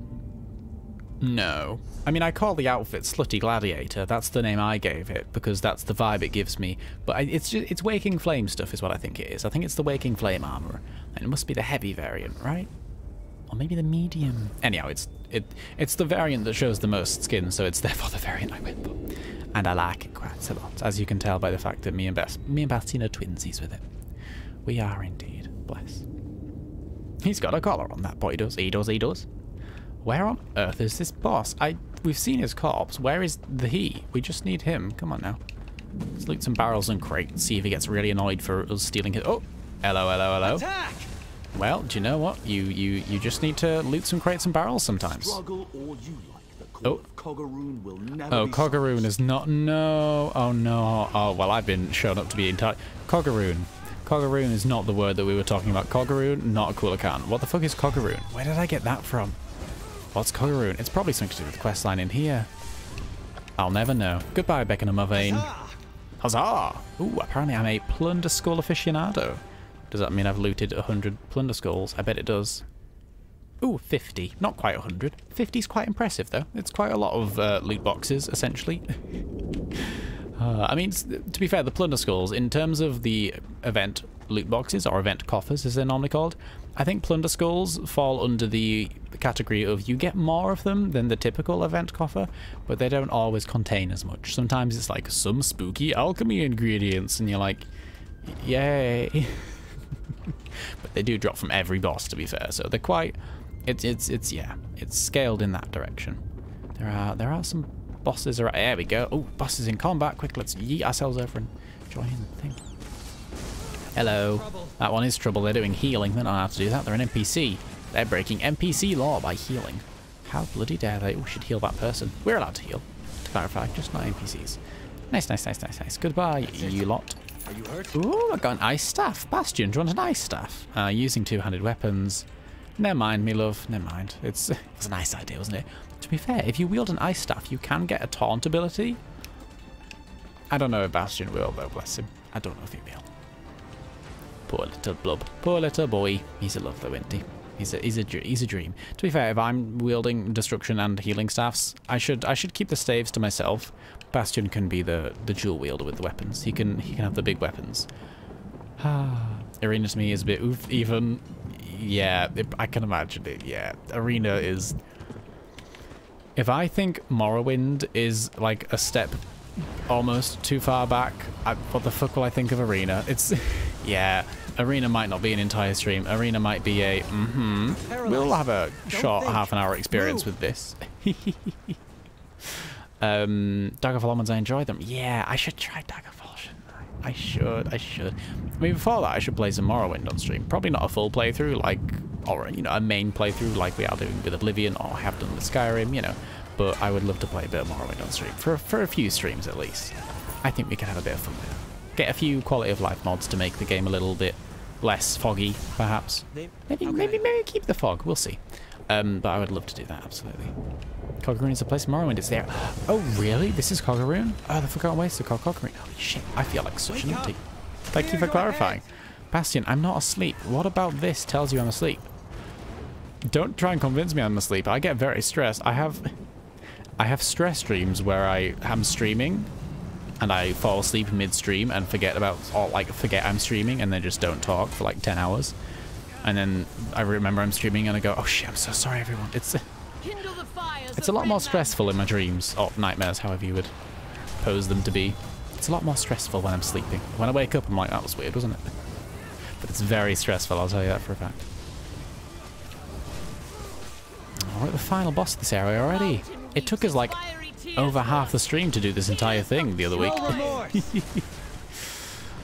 No. I mean, I call the outfit Slutty Gladiator. That's the name I gave it because that's the vibe it gives me. But it's Waking Flame stuff is what I think it is. I think it's the Waking Flame armor. And it must be the heavy variant, right? Or maybe the medium. Anyhow, it's the variant that shows the most skin, so it's therefore the variant I went for. And I like it quite a lot, as you can tell by the fact that me and Bastion are twinsies with it. We are indeed. Bless. He's got a collar on, that boy does. He does. Where on earth is this boss? We've seen his corpse. Where is the he? We just need him. Come on now. Let's loot some barrels and crates. See if he gets really annoyed for us stealing his... Oh! Hello. Attack! Well, do you know what? You just need to loot some crates and barrels sometimes. Struggle all you like. The call of Coggeroon will never Oh, be Coggeroon is not... No. Oh, no. Oh, well, I've been shown up to be entirely... Coggeroon. Coggeroon is not the word that we were talking about. Coggeroon, not a cool account. What the fuck is Coggeroon? Where did I get that from? What's Coggeroon? It's probably something to do with the quest line in here. I'll never know. Goodbye, Beckenham Vane. Huzzah! Ooh, apparently I'm a plunder skull aficionado. Does that mean I've looted 100 plunder skulls? I bet it does. Ooh, 50. Not quite 100. 50 is quite impressive, though. It's quite a lot of loot boxes, essentially. I mean, to be fair, the plunder skulls, in terms of the event loot boxes, or event coffers, as they're normally called, I think plunder skulls fall under the category of you get more of them than the typical event coffer, but they don't always contain as much. Sometimes it's like some spooky alchemy ingredients, and you're like, yay. But they do drop from every boss, to be fair, so they're quite... It's scaled in that direction. There are some bosses around. There we go. Oh, bosses in combat. Quick, let's yeet ourselves over and join the thing. Hello. Trouble. That one is trouble. They're doing healing. They don't know how to do that. They're an NPC. They're breaking NPC law by healing. How bloody dare they? We should heal that person. We're allowed to heal, to clarify, just not NPCs. Nice. Goodbye, you lot. Are you hurt? Ooh, I got an ice staff. Bastion, do you want an ice staff? Using two-handed weapons. Never mind, me love. Never mind. It was a nice idea, wasn't it? To be fair, if you wield an ice staff, you can get a taunt ability. I don't know if Bastion will, though, bless him. I don't know if he will. Poor little blub. Poor little boy. He's a love, though, isn't he? He's a dream. To be fair, if I'm wielding destruction and healing staffs, I should keep the staves to myself. Bastion can be the dual wielder with the weapons. He can have the big weapons. Arena to me is a bit oof even. Yeah, I can imagine it. Yeah, Arena is... If I think Morrowind is like a step almost too far back, what the fuck will I think of Arena? It's... Yeah, Arena might not be an entire stream. Arena might be a... We'll have a short half-an-hour experience with this. Daggerfall onwards, I enjoy them. Yeah, I should try Daggerfall, shouldn't I? I should. I mean, before that, I should play some Morrowind on stream. Probably not a full playthrough, like, or, you know, a main playthrough like we are doing with Oblivion, or have done with Skyrim, you know. But I would love to play a bit of Morrowind on stream, for a few streams at least. I think we could have a bit of fun with it. Get a few quality of life mods to make the game a little bit less foggy, perhaps. Maybe keep the fog, we'll see. But I would love to do that, absolutely. Coggeroon is the place Morrowind is there. Oh, really? This is Coggeroon? Oh, the Forgotten Waste are called Coggeroon. Holy shit, I feel like such an idiot. Thank you for clarifying. Bastion, I'm not asleep. What about this tells you I'm asleep? Don't try and convince me I'm asleep. I get very stressed. I have stress dreams where I am streaming and I fall asleep mid-stream and forget I'm streaming and then just don't talk for like 10 hours. And then I remember I'm streaming and I go, oh shit, I'm so sorry everyone. It's a lot more stressful in my dreams, or nightmares, however you would pose them to be. It's a lot more stressful when I'm sleeping. When I wake up, I'm like, that was weird, wasn't it? But it's very stressful, I'll tell you that for a fact. Oh, we're at the final boss of this area already. It took us like over half the stream to do this entire thing the other week.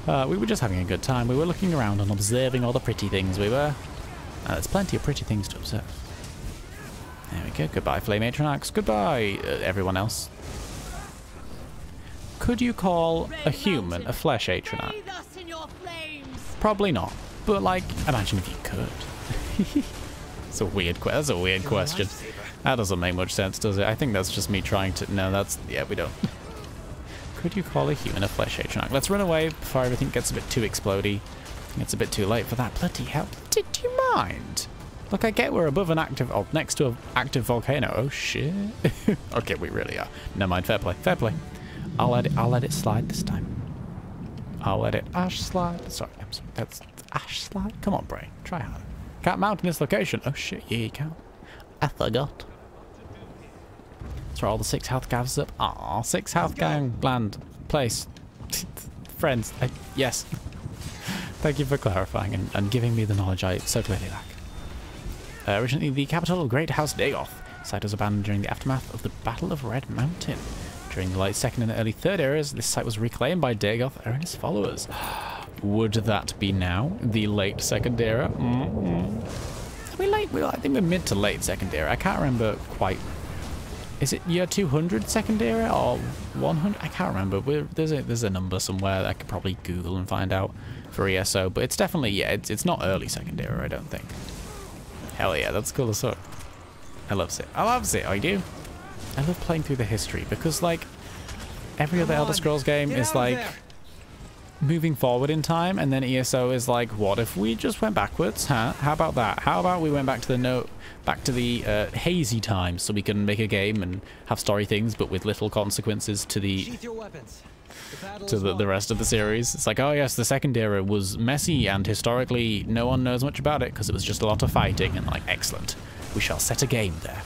We were just having a good time. We were looking around and observing all the pretty things. We were. There's plenty of pretty things to observe. There we go. Goodbye, Flame Atronax. Goodbye, everyone else. Could you call a human a flesh Atronax? Probably not. But, like, imagine if you could. That's a weird question. That doesn't make much sense, does it? I think that's just me trying to... No, that's... Yeah, we don't. Could you call a human a flesh Atronax? Let's run away before everything gets a bit too explodey. I think it's a bit too late for that. Bloody hell. Did you mind? Look, I get we're above an active... Oh, next to an active volcano. Oh, shit. Okay, we really are. Never mind. Fair play. Fair play. I'll let it slide this time. I'll let it ash slide. Sorry, I'm sorry. That's ash slide? Come on, brain. Try hard. Can't mount in this location. Oh, shit. Yeah, you can. I forgot. Throw all the 6 health gavs up. Aw, 6 health gang land place. Friends. Yes. Thank you for clarifying and giving me the knowledge I so clearly lack. Originally the capital of Great House Dagoth, the site was abandoned during the aftermath of the Battle of Red Mountain. During the late 2nd and early 3rd eras, this site was reclaimed by Dagoth and his followers. Would that be now? The late second era? Are we late? I think we're mid to late second era. I can't remember quite. Is it year 200 second era or 100? I can't remember. There's a number somewhere that I could probably Google and find out for ESO, but it's definitely, yeah, it's not early second era, I don't think. Hell yeah, that's cool as fuck. I love it. I love it, I do. I love playing through the history because, like, every other Elder Scrolls game is like moving forward in time, and then ESO is like, what if we just went backwards, huh? How about that? How about we went back to the hazy times so we can make a game and have story things, but with little consequences to the rest of the series. It's like, oh yes, the second era was messy and historically no one knows much about it because it was just a lot of fighting, and like, excellent. We shall set a game there.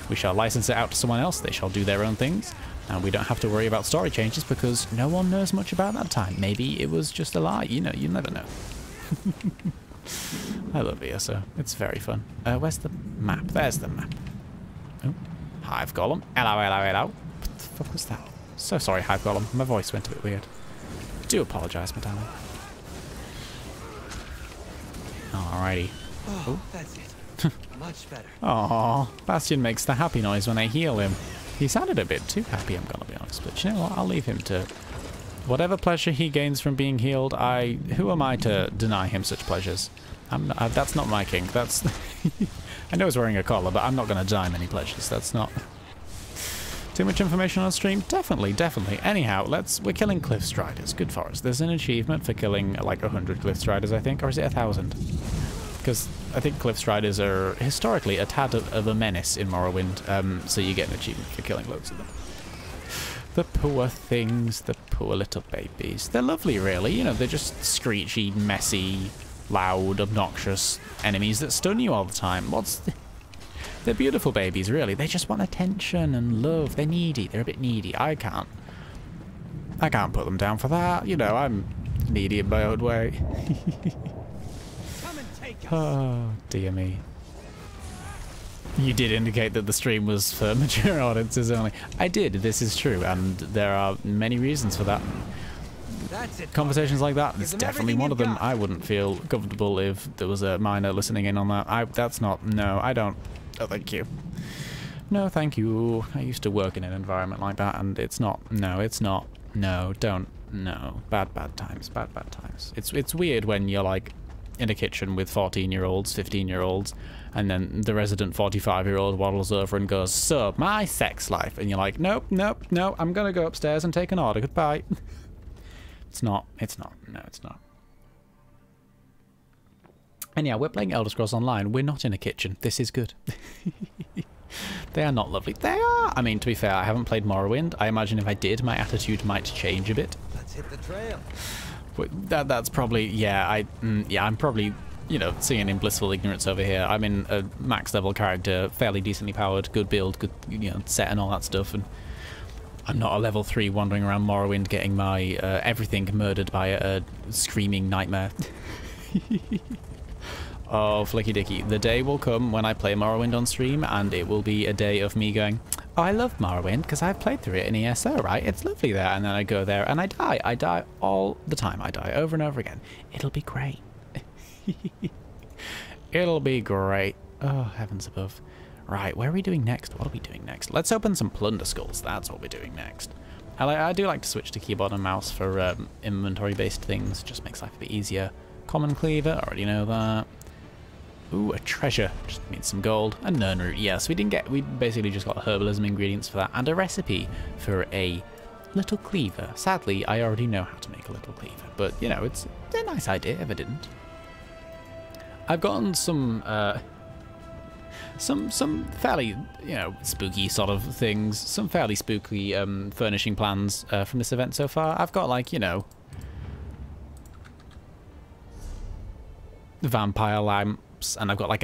We shall license it out to someone else. They shall do their own things. And we don't have to worry about story changes because no one knows much about that time. Maybe it was just a lie. You know, you never know. I love ESO. It's very fun. Where's the map? There's the map. Oh, Hive Golem. Hello, hello, hello. What the fuck was that? So sorry, Hive Golem. My voice went a bit weird. I do apologise, my darling. Alrighty. Oh, that's it. Much better. Aww, Bastion makes the happy noise when I heal him. He sounded a bit too happy, I'm gonna be honest, but you know what, I'll leave him to whatever pleasure he gains from being healed. Who am I to deny him such pleasures? That's not my kink. That's I know he's wearing a collar, but I'm not gonna deny him any pleasures. That's not too much information on stream. Definitely. Anyhow, we're killing Cliff Striders. Good for us. There's an achievement for killing like 100 Cliff Striders, I think, or is it 1,000? Because I think Cliff Striders are historically a tad of a menace in Morrowind, so you get an achievement for killing loads of them. The poor things, the poor little babies. They're lovely, really. You know, they're just screechy, messy, loud, obnoxious enemies that stun you all the time. They're beautiful babies, really. They just want attention and love. They're needy. They're a bit needy. I can't put them down for that. You know, I'm needy in my own way. Oh, dear me. You did indicate that the stream was for mature audiences only. I did, this is true, and there are many reasons for that. That's it. Conversations like that is definitely one of them. I wouldn't feel comfortable if there was a minor listening in on that. That's not, no, I don't. Oh, thank you. No, thank you. I used to work in an environment like that, and it's not, no, it's not, no, don't, no. Bad times, bad times. It's weird when you're like, in a kitchen with 14-year-olds, 15-year-olds, and then the resident 45-year-old waddles over and goes, so, my sex life. And you're like, nope, I'm gonna go upstairs and take an order, goodbye. It's not. And yeah, we're playing Elder Scrolls Online. We're not in a kitchen. This is good. They are not lovely. They are! I mean, to be fair, I haven't played Morrowind. I imagine if I did, my attitude might change a bit. Let's hit the trail. That's probably, yeah, I'm probably, you know, singing in blissful ignorance over here. I'm in a max level character, fairly decently powered, good build, good, you know, set and all that stuff, and I'm not a level 3 wandering around Morrowind getting my everything murdered by a screaming nightmare. Oh, flicky dicky. The day will come when I play Morrowind on stream, and it will be a day of me going, oh, I love Morrowind because I've played through it in ESO, right? It's lovely there. And then I go there and I die. I die all the time. I die over and over again. It'll be great. It'll be great. Oh, heavens above. Right, where are we doing next? What are we doing next? Let's open some plunder skulls. That's what we're doing next. I do like to switch to keyboard and mouse for inventory-based things. Just makes life a bit easier. Common cleaver, already know that. Ooh, a treasure. Just means some gold. A nern root. Yes, we basically just got herbalism ingredients for that and a recipe for a little cleaver. Sadly, I already know how to make a little cleaver, but you know, it's a nice idea if I didn't. I've gotten some fairly, you know, spooky sort of things, some fairly spooky furnishing plans from this event so far. I've got, like, you know, vampire lamps, and I've got like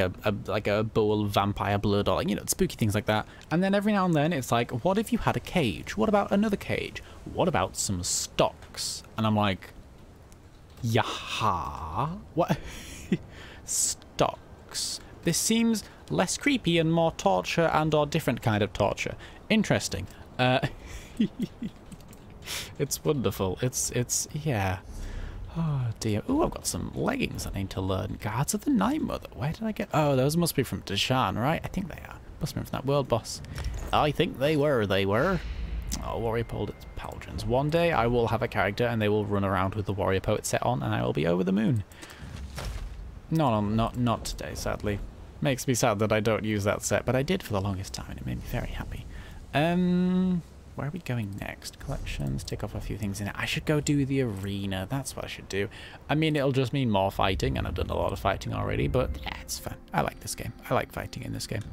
a bowl of vampire blood, or, like, you know, spooky things like that. And then every now and then it's like, what if you had a cage? What about another cage? What about some stocks? And I'm like, yaha, what? Stocks. This seems less creepy and more torture and or different kind of torture. Interesting. It's wonderful. It's yeah. Oh dear. Oh, I've got some leggings I need to learn. Guards of the Night Mother. Where did I get? Oh, those must be from Deshan, right? I think they are. Must have been from that world boss. I think they were. Oh, Warrior Poet's Pauldrons. One day I will have a character and they will run around with the Warrior Poet set on and I will be over the moon. No, not today, sadly. Makes me sad that I don't use that set, but I did for the longest time and it made me very happy. Where are we going next? Collections, tick off a few things in it. I should go do the arena. That's what I should do. I mean, it'll just mean more fighting, and I've done a lot of fighting already, but yeah, it's fun. I like this game. I like fighting in this game.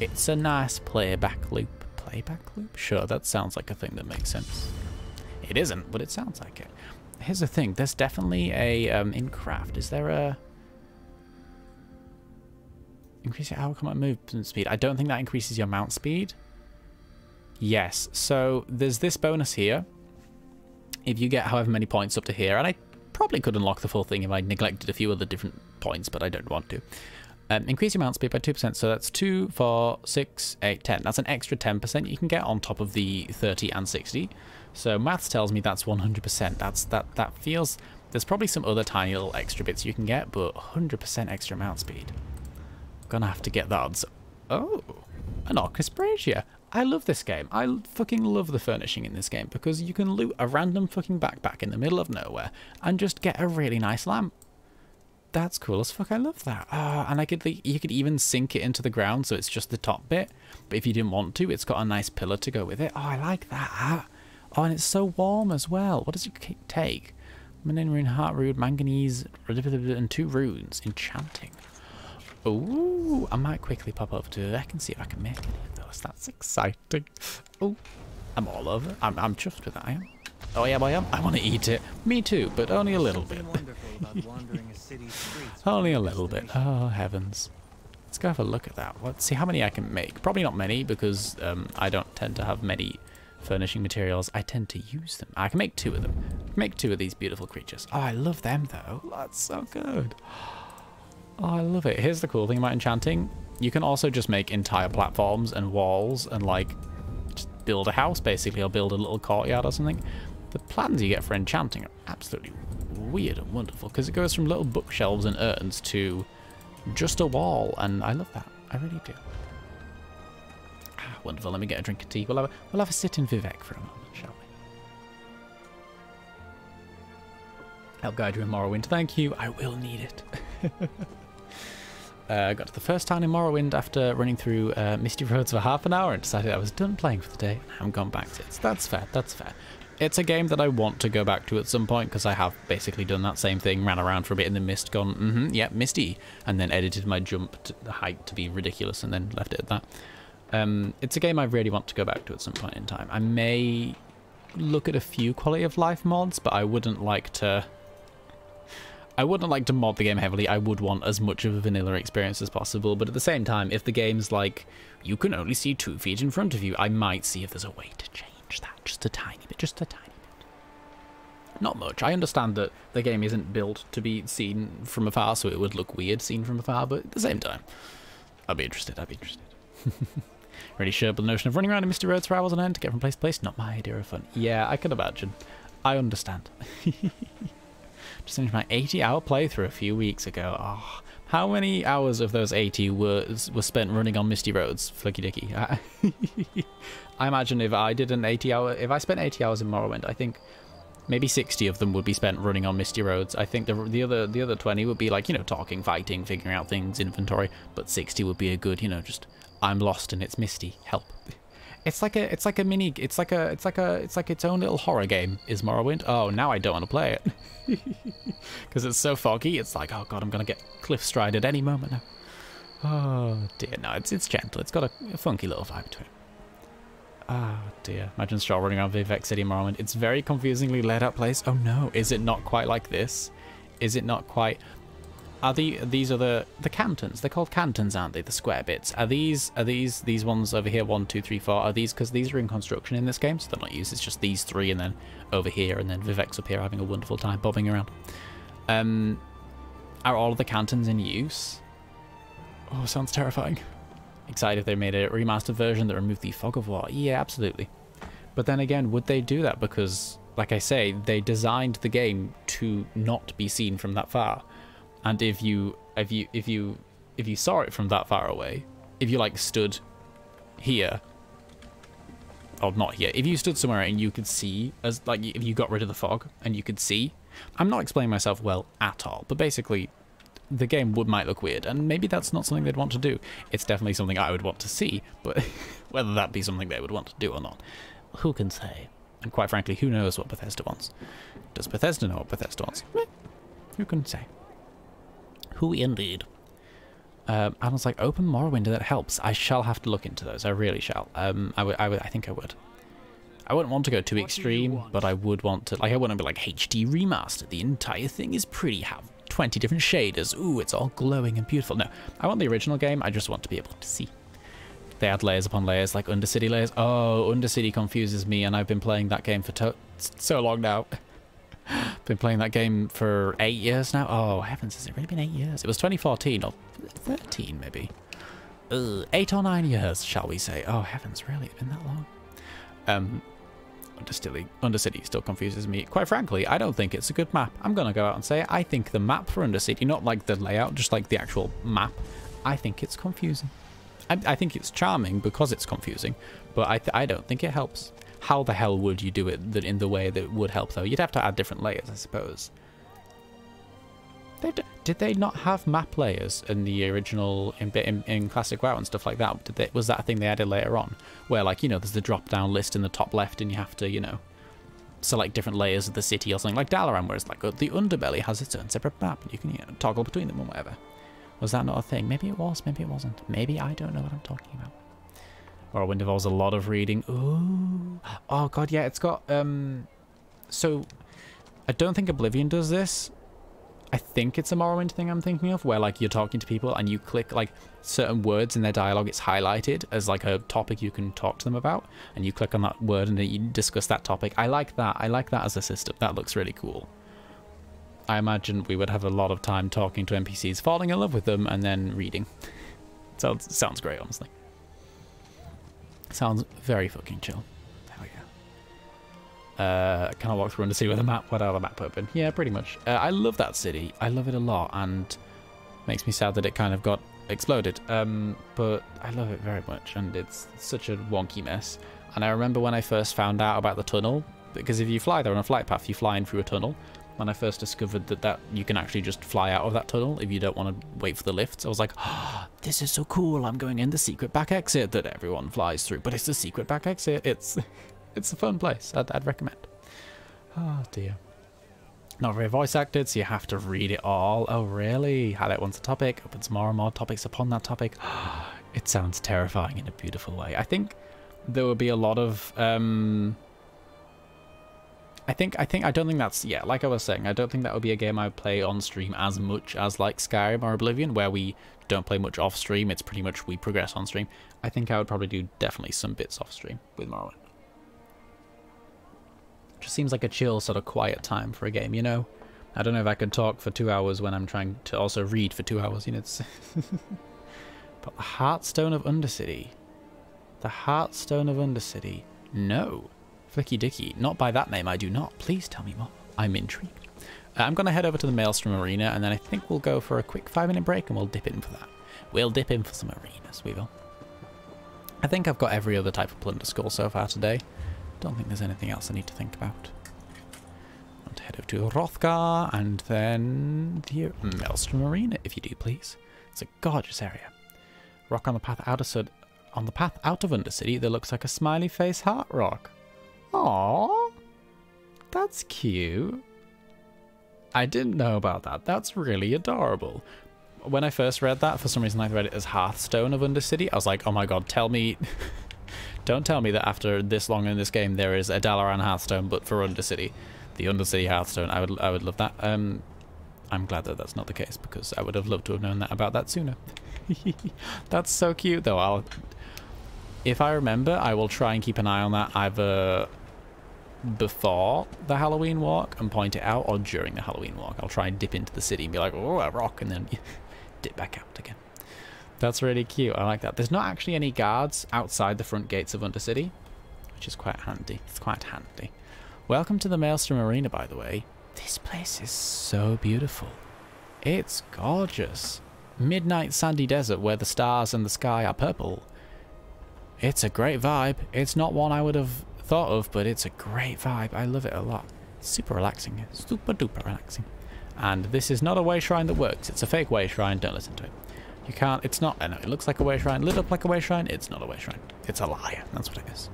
It's a nice playback loop. Playback loop? Sure, that sounds like a thing that makes sense. It isn't, but it sounds like it. Here's the thing. There's definitely a, in craft, is there a... Increase your hour combat movement speed. I don't think that increases your mount speed. Yes, so there's this bonus here. If you get however many points up to here, and I probably could unlock the full thing if I neglected a few other different points, but I don't want to. Increase your mount speed by 2%, so that's 2, 4, 6, 8, 10. That's an extra 10% you can get on top of the 30 and 60. So maths tells me that's 100%. That feels... There's probably some other tiny little extra bits you can get, but 100% extra mount speed. Gonna have to get that. So, oh, an Orcus Brazier. I love this game. I fucking love the furnishing in this game because you can loot a random fucking backpack in the middle of nowhere and just get a really nice lamp. That's cool as fuck. I love that. And you could even sink it into the ground so it's just the top bit. But if you didn't want to, it's got a nice pillar to go with it. Oh, I like that. Oh, and it's so warm as well. What does it take? Manin rune, heart rune, manganese, and 2 runes. Enchanting. Ooh, I might quickly pop over to I can see if I can make any of those. That's exciting. Oh, I'm all over. I'm chuffed with that. I am. Oh yeah, I am. I want to eat it. Me too, but only a little bit. Only a little bit. Oh heavens. Let's go have a look at that. Let's see how many I can make. Probably not many because I don't tend to have many furnishing materials. I tend to use them. I can make 2 of them. Make 2 of these beautiful creatures. Oh, I love them though. That's so good. Oh, I love it. Here's the cool thing about enchanting. You can also just make entire platforms and walls and, like, just build a house, basically, or build a little courtyard or something. The plans you get for enchanting are absolutely weird and wonderful because it goes from little bookshelves and urns to just a wall, and I love that. I really do. Ah, wonderful. Let me get a drink of tea. We'll have a sit in Vivek for a moment, shall we? Help guide you in Morrowind. Thank you. I will need it. Got to the first town in Morrowind after running through Misty Roads for half an hour and decided I was done playing for the day and I haven't gone back to it. So that's fair, that's fair. It's a game that I want to go back to at some point because I have basically done that same thing, ran around for a bit in the mist, gone, yeah, Misty, and then edited my jump to the height to be ridiculous and then left it at that. It's a game I really want to go back to at some point in time. I may look at a few quality of life mods, but I wouldn't like to mod the game heavily. I would want as much of a vanilla experience as possible, but at the same time, if the game's like, you can only see 2 feet in front of you, I might see if there's a way to change that just a tiny bit, Not much. I understand that the game isn't built to be seen from afar, so it would look weird seen from afar, but at the same time, I'd be interested. Really sure, but the notion of running around in Misty Roads for hours on end to get from place to place, not my idea of fun. Yeah, I can imagine. I understand. Just finished my 80-hour playthrough a few weeks ago. Oh, how many hours of those 80 were spent running on Misty Roads, Flicky Dicky? I imagine if I spent 80 hours in Morrowind, I think maybe 60 of them would be spent running on Misty Roads. I think the other 20 would be like, you know, talking, fighting, figuring out things, inventory. But 60 would be a good, you know, just I'm lost and it's misty. Help. It's like its own little horror game is Morrowind. Oh, now I don't want to play it because it's so foggy. It's like, oh god, I'm gonna get cliff stride at any moment now. Oh dear, no, it's gentle. It's got a funky little vibe to it. Oh dear, imagine Sjoll running around Vivek City, Morrowind. It's very confusingly laid out place. Oh no, is it not quite like this? Is it not quite? These are the cantons? They're called cantons, aren't they? The square bits. Are these ones over here? 1, 2, 3, 4. Are these because these are in construction in this game, so they're not used. It's just these 3, and then over here, and then Vivek's up here having a wonderful time bobbing around. Are all of the cantons in use? Oh, sounds terrifying. Excited if they made a remastered version that removed the fog of war. Yeah, absolutely. But then again, would they do that because like I say, they designed the game to not be seen from that far. And if you saw it from that far away, if you like stood here, or not here, if you stood somewhere and you could see, as like if you got rid of the fog and you could see, I'm not explaining myself well at all, but basically the game might look weird, and maybe that's not something they'd want to do. It's definitely something I would want to see, but whether that be something they would want to do or not, who can say? And quite frankly, who knows what Bethesda wants? Does Bethesda know what Bethesda wants? Who can say? Who indeed? I was like, open Morrowind, that helps. I shall have to look into those. I really shall. I think I would. I wouldn't want to go too extreme, but I would want to, like, I wouldn't be like HD remastered. The entire thing is pretty. Have 20 different shaders. Ooh, it's all glowing and beautiful. No, I want the original game. I just want to be able to see. They add layers upon layers, like Undercity layers. Oh, Undercity confuses me, and I've been playing that game for so long now. Been playing that game for 8 years now. Oh, heavens, has it really been 8 years? It was 2014 or 13, maybe. 8 or 9 years, shall we say. Oh, heavens, really? It's been that long? Undercity still confuses me. Quite frankly, I don't think it's a good map. I'm going to go out and say it. I think the map for Undercity, not like the layout, just like the actual map, I think it's confusing. I think it's charming because it's confusing, but I don't think it helps. How the hell would you do it in the way that would help, though? You'd have to add different layers, I suppose. Did they not have map layers in the original, in Classic WoW and stuff like that? Was that a thing they added later on? Where, like, you know, there's the drop-down list in the top left and you have to, you know, select different layers of the city or something like Dalaran, whereas, like, the Underbelly has its own separate map and you can, you know, toggle between them or whatever. Was that not a thing? Maybe it was, maybe it wasn't. Maybe I don't know what I'm talking about. Morrowind involves a lot of reading. Ooh. Oh, God, yeah, it's got... So, I don't think Oblivion does this. I think it's a Morrowind thing I'm thinking of, where, like, you're talking to people and you click, like, certain words in their dialogue. It's highlighted as, like, a topic you can talk to them about. And you click on that word and then you discuss that topic. I like that. I like that as a system. That looks really cool. I imagine we would have a lot of time talking to NPCs, falling in love with them, and then reading. Sounds great, honestly. Sounds very fucking chill. Hell yeah. Can I walk through Undercity with a map? Without a map open? Yeah, pretty much. I love that city. I love it a lot, and makes me sad that it kind of got exploded. But I love it very much, and it's such a wonky mess. And I remember when I first found out about the tunnel, because if you fly there on a flight path, you fly in through a tunnel. When I first discovered that you can actually just fly out of that tunnel if you don't want to wait for the lifts, I was like, oh, this is so cool. I'm going in the secret back exit that everyone flies through, but it's the secret back exit. It's a fun place. I'd recommend. Oh, dear. Not very voice acted, so you have to read it all. Oh, really? Highlight once a topic, opens more and more topics upon that topic. It sounds terrifying in a beautiful way. I think there will be a lot of... I don't think that's, yeah, like I was saying, I don't think that would be a game I would play on stream as much as like Skyrim or Oblivion, where we don't play much off stream. It's pretty much we progress on stream. I think I would probably do definitely some bits off stream with Morrowind. Just seems like a chill sort of quiet time for a game, you know? I don't know if I could talk for 2 hours when I'm trying to also read for 2 hours, you know? It's but the Heartstone of Undercity. The Heartstone of Undercity. No. Flicky Dicky. Not by that name, I do not. Please tell me more. I'm intrigued. I'm going to head over to the Maelstrom Arena, and then I think we'll go for a quick 5-minute break, and we'll dip in for that. We'll dip in for some arenas, we will. I think I've got every other type of Plunder Skull so far today. Don't think there's anything else I need to think about. I want to head over to Hrothgar, and then the Maelstrom Arena, if you do, please. It's a gorgeous area. Rock on the path out of Undercity that looks like a smiley face heart rock. Aww, that's cute. I didn't know about that. That's really adorable. When I first read that, for some reason I read it as Hearthstone of Undercity. I was like, oh my god, tell me... Don't tell me that after this long in this game there is a Dalaran Hearthstone, but for Undercity. The Undercity Hearthstone. I would love that. I'm glad that that's not the case, because I would have loved to have known that about that sooner. That's so cute, though. If I remember, I will try and keep an eye on that either before the Halloween walk and point it out, or during the Halloween walk. I'll try and dip into the city and be like, oh, a rock, and then dip back out again. That's really cute. I like that. There's not actually any guards outside the front gates of Undercity, which is quite handy. It's quite handy. Welcome to the Maelstrom Arena, by the way. This place is so beautiful. It's gorgeous. Midnight sandy desert where the stars and the sky are purple. It's a great vibe. It's not one I would have thought of, but it's a great vibe. I love it a lot. Super relaxing. Super duper relaxing. And this is not a way shrine that works. It's a fake way shrine. Don't listen to it. You can't. It's not. I know it looks like a way shrine. Lit up like a way shrine. It's not a way shrine. It's a liar. That's what it is.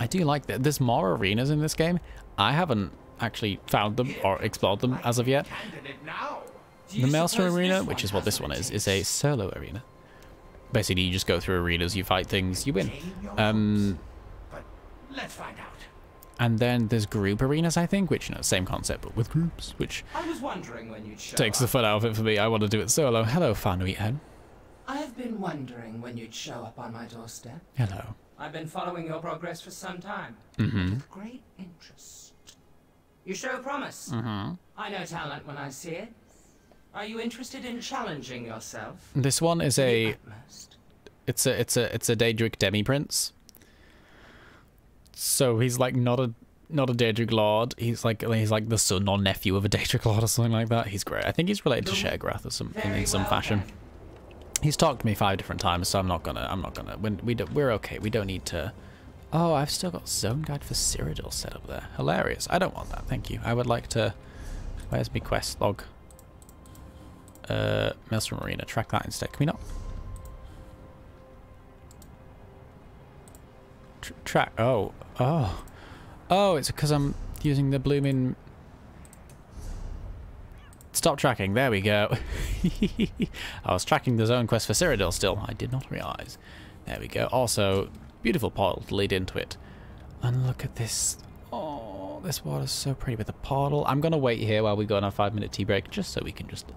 I do like that. There's more arenas in this game. I haven't actually found them or explored them as of yet. The Maelstrom Arena, which is what this one is a solo arena. Basically, you just go through arenas, you fight things, you win. Let's find out. And then there's group arenas, I think, which, you know, same concept, but with groups, which I was wondering when you'd show takes the fun out of it for me. I want to do it solo. Hello, Fanui Hen. I've been wondering when you'd show up on my doorstep. Hello. I've been following your progress for some time. Mm-hmm. With great interest. You show promise. Mm-hmm. I know talent when I see it. Are you interested in challenging yourself? This one is a it's a Daedric demi-prince. So he's like not a Daedric lord. He's like the son or nephew of a Daedric lord or something like that. He's great. I think he's related to Sheograth or some in some fashion. He's talked to me 5 different times, so I'm not gonna. We're okay. We don't need to. Oh, I've still got Zone Guide for Cyrodiil set up there. Hilarious. I don't want that. Thank you. I would like to. Where's my quest log? Maelstrom Arena. Track that instead. Can we not? Track. Oh. It's because I'm using the blooming. Stop tracking. There we go. I was tracking the zone quest for Cyrodiil still. I did not realise. There we go. Also, beautiful portal to lead into it. And look at this. Oh, this water's so pretty with the portal. I'm going to wait here while we go on our 5-minute tea break just so we can just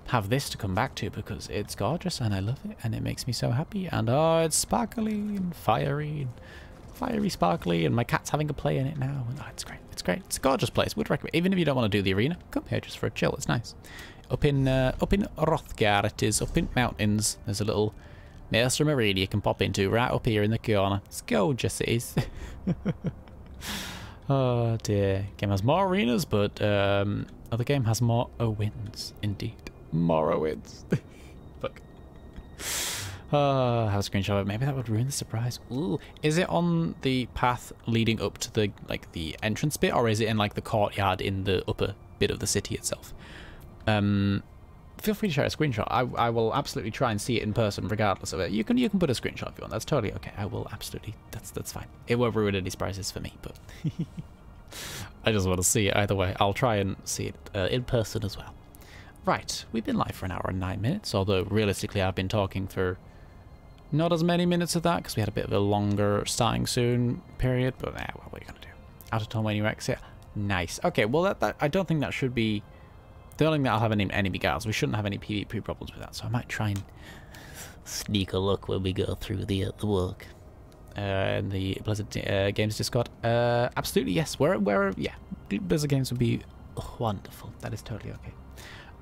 have this to come back to because it's gorgeous and I love it and it makes me so happy. And oh, it's sparkly and fiery sparkly, and my cat's having a play in it now. And, oh, it's great. It's great. It's a gorgeous place. Would recommend. Even if you don't want to do the arena, come here just for a chill. It's nice. Up in Hrothgar it is. Up in mountains. There's a little Maelstrom Arena you can pop into right up here in the corner. It's gorgeous. It is. Oh dear. Game has more arenas, but other game has more wins. Indeed, more wins. Fuck. Have a screenshot of it. Maybe that would ruin the surprise. Ooh, is it on the path leading up to the the entrance bit, or is it in like the courtyard in the upper bit of the city itself? Feel free to share a screenshot. I will absolutely try and see it in person, regardless of it. You can put a screenshot if you want. That's totally okay. I will absolutely. That's fine. It won't ruin any surprises for me, but I just want to see it either way. I'll try and see it in person as well. Right, we've been live for 1 hour and 9 minutes. Although realistically, I've been talking for not as many minutes of that because we had a bit of a longer starting soon period. But what are you gonna do? Out of time when you exit. Nice. Okay, well that I don't think that should be. The only thing that I'll have any enemy guards. We shouldn't have any PvP problems with that, so I might try and sneak a look when we go through the walk. In the Blizzard Games Discord. Absolutely, yes. Yeah, Blizzard Games would be wonderful. That is totally okay.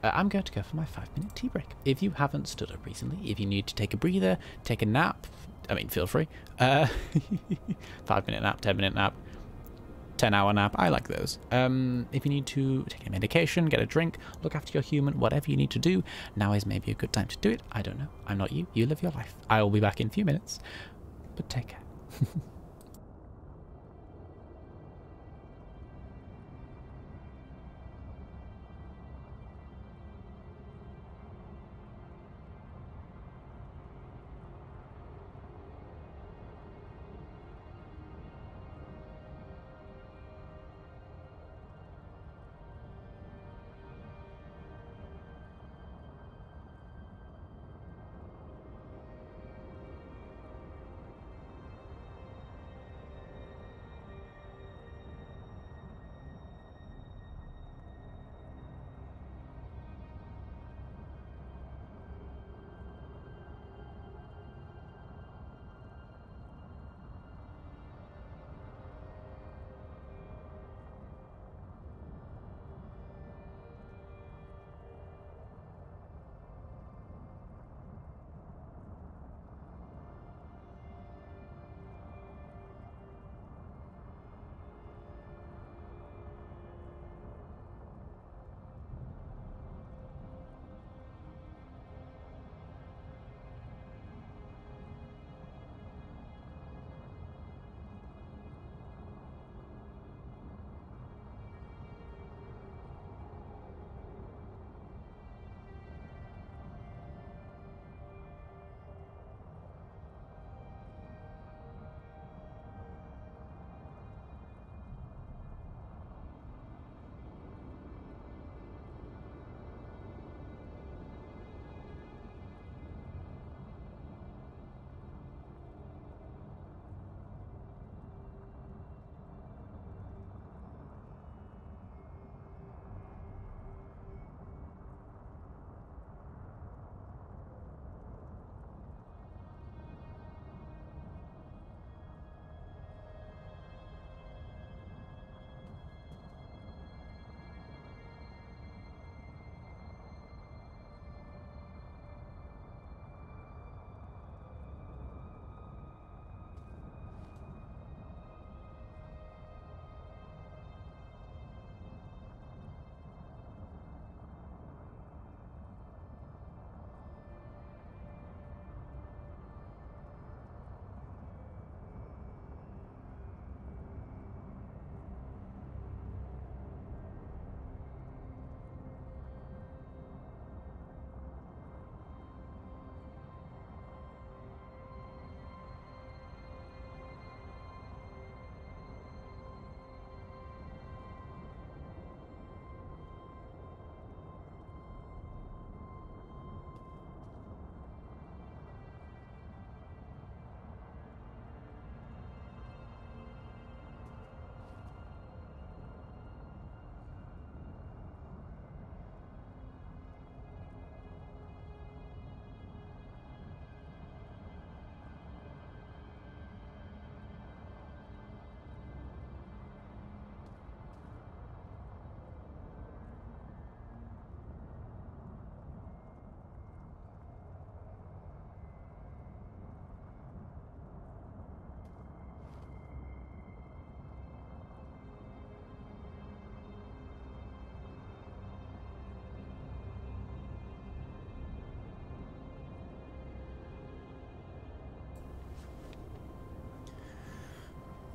I'm going to go for my 5-minute tea break. If you haven't stood up recently, if you need to take a breather, take a nap, I mean, feel free. 5-minute nap, 10-minute nap. 10-hour nap. I like those. If you need to take a medication, get a drink, look after your human, whatever you need to do, now is maybe a good time to do it. I don't know. I'm not you. You live your life. I will be back in a few minutes. But take care.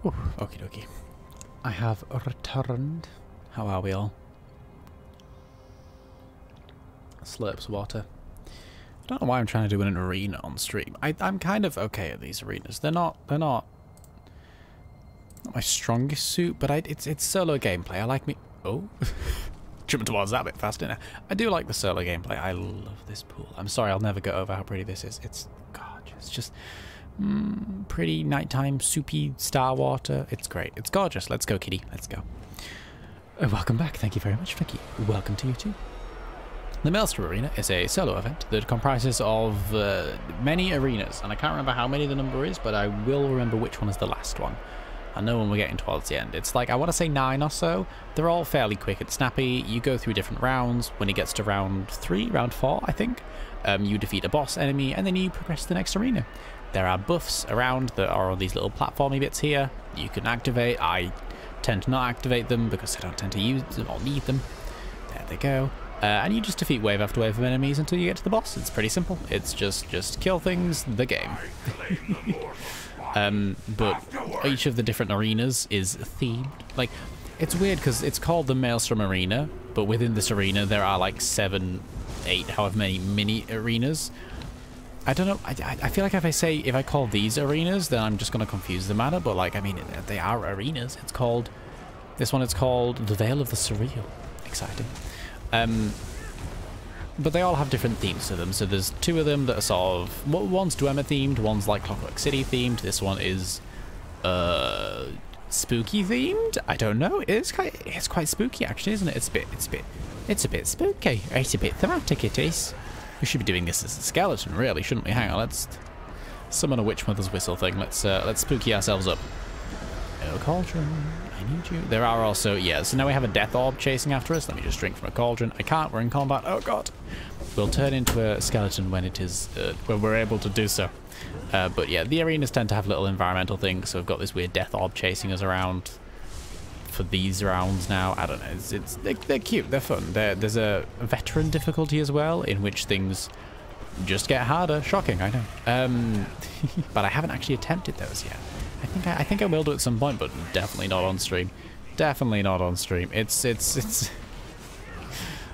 Whew, okie dokie. I have returned. How are we all? Slurps water. I don't know why I'm trying to do an arena on stream. I'm kind of okay at these arenas. They're not my strongest suit, but it's solo gameplay. I like me. Oh, jumping towards that a bit fast, didn't I? I do like the solo gameplay. I love this pool. I'm sorry, I'll never get over how pretty this is. It's gorgeous. Just pretty nighttime soupy star water. It's great. It's gorgeous. Let's go, kitty. Let's go. Welcome back. Thank you very much, Vicky. Welcome to you too. The Maelstrom Arena is a solo event that comprises of many arenas, and I can't remember how many the number is, but I will remember which one is the last one. I know when we're getting towards the end. It's like, I want to say 9 or so. They're all fairly quick and snappy. You go through different rounds. When it gets to round 3, round 4, I think, you defeat a boss enemy, and then you progress to the next arena. There are buffs around that are on these little platformy bits here. You can activate. I tend to not activate them because I don't tend to use them or need them. There they go. And you just defeat wave after wave of enemies until you get to the boss. It's pretty simple. It's just kill things, the game. But each of the different arenas is themed. Like, it's weird because it's called the Maelstrom Arena, but within this arena there are like 7, 8, however many mini arenas. I don't know. I feel like if I call these arenas, then I'm just going to confuse the matter. But like, I mean, they are arenas. It's called, this one, it's called the Veil of the Surreal. Exciting. But they all have different themes to them. So there's 2 of them that are sort of, one's Dwemer themed, one's like Clockwork City themed. This one is spooky themed. I don't know. It's quite spooky actually, isn't it? It's a bit spooky. It's a bit thematic. It is. We should be doing this as a skeleton, really, shouldn't we? Hang on, let's summon a witch mother's whistle thing. Let's spooky ourselves up. Oh, cauldron. I need you. There are also, yeah, so now we have a death orb chasing after us. Let me just drink from a cauldron. I can't, we're in combat. Oh god. We'll turn into a skeleton when it is, when we're able to do so. But yeah, the arenas tend to have little environmental things, so we've got this weird death orb chasing us around for these rounds now. I don't know, they're cute, they're fun. There's a veteran difficulty as well, in which things just get harder. Shocking, I know. But I haven't actually attempted those yet. I think I will do at some point, but definitely not on stream. Definitely not on stream. It's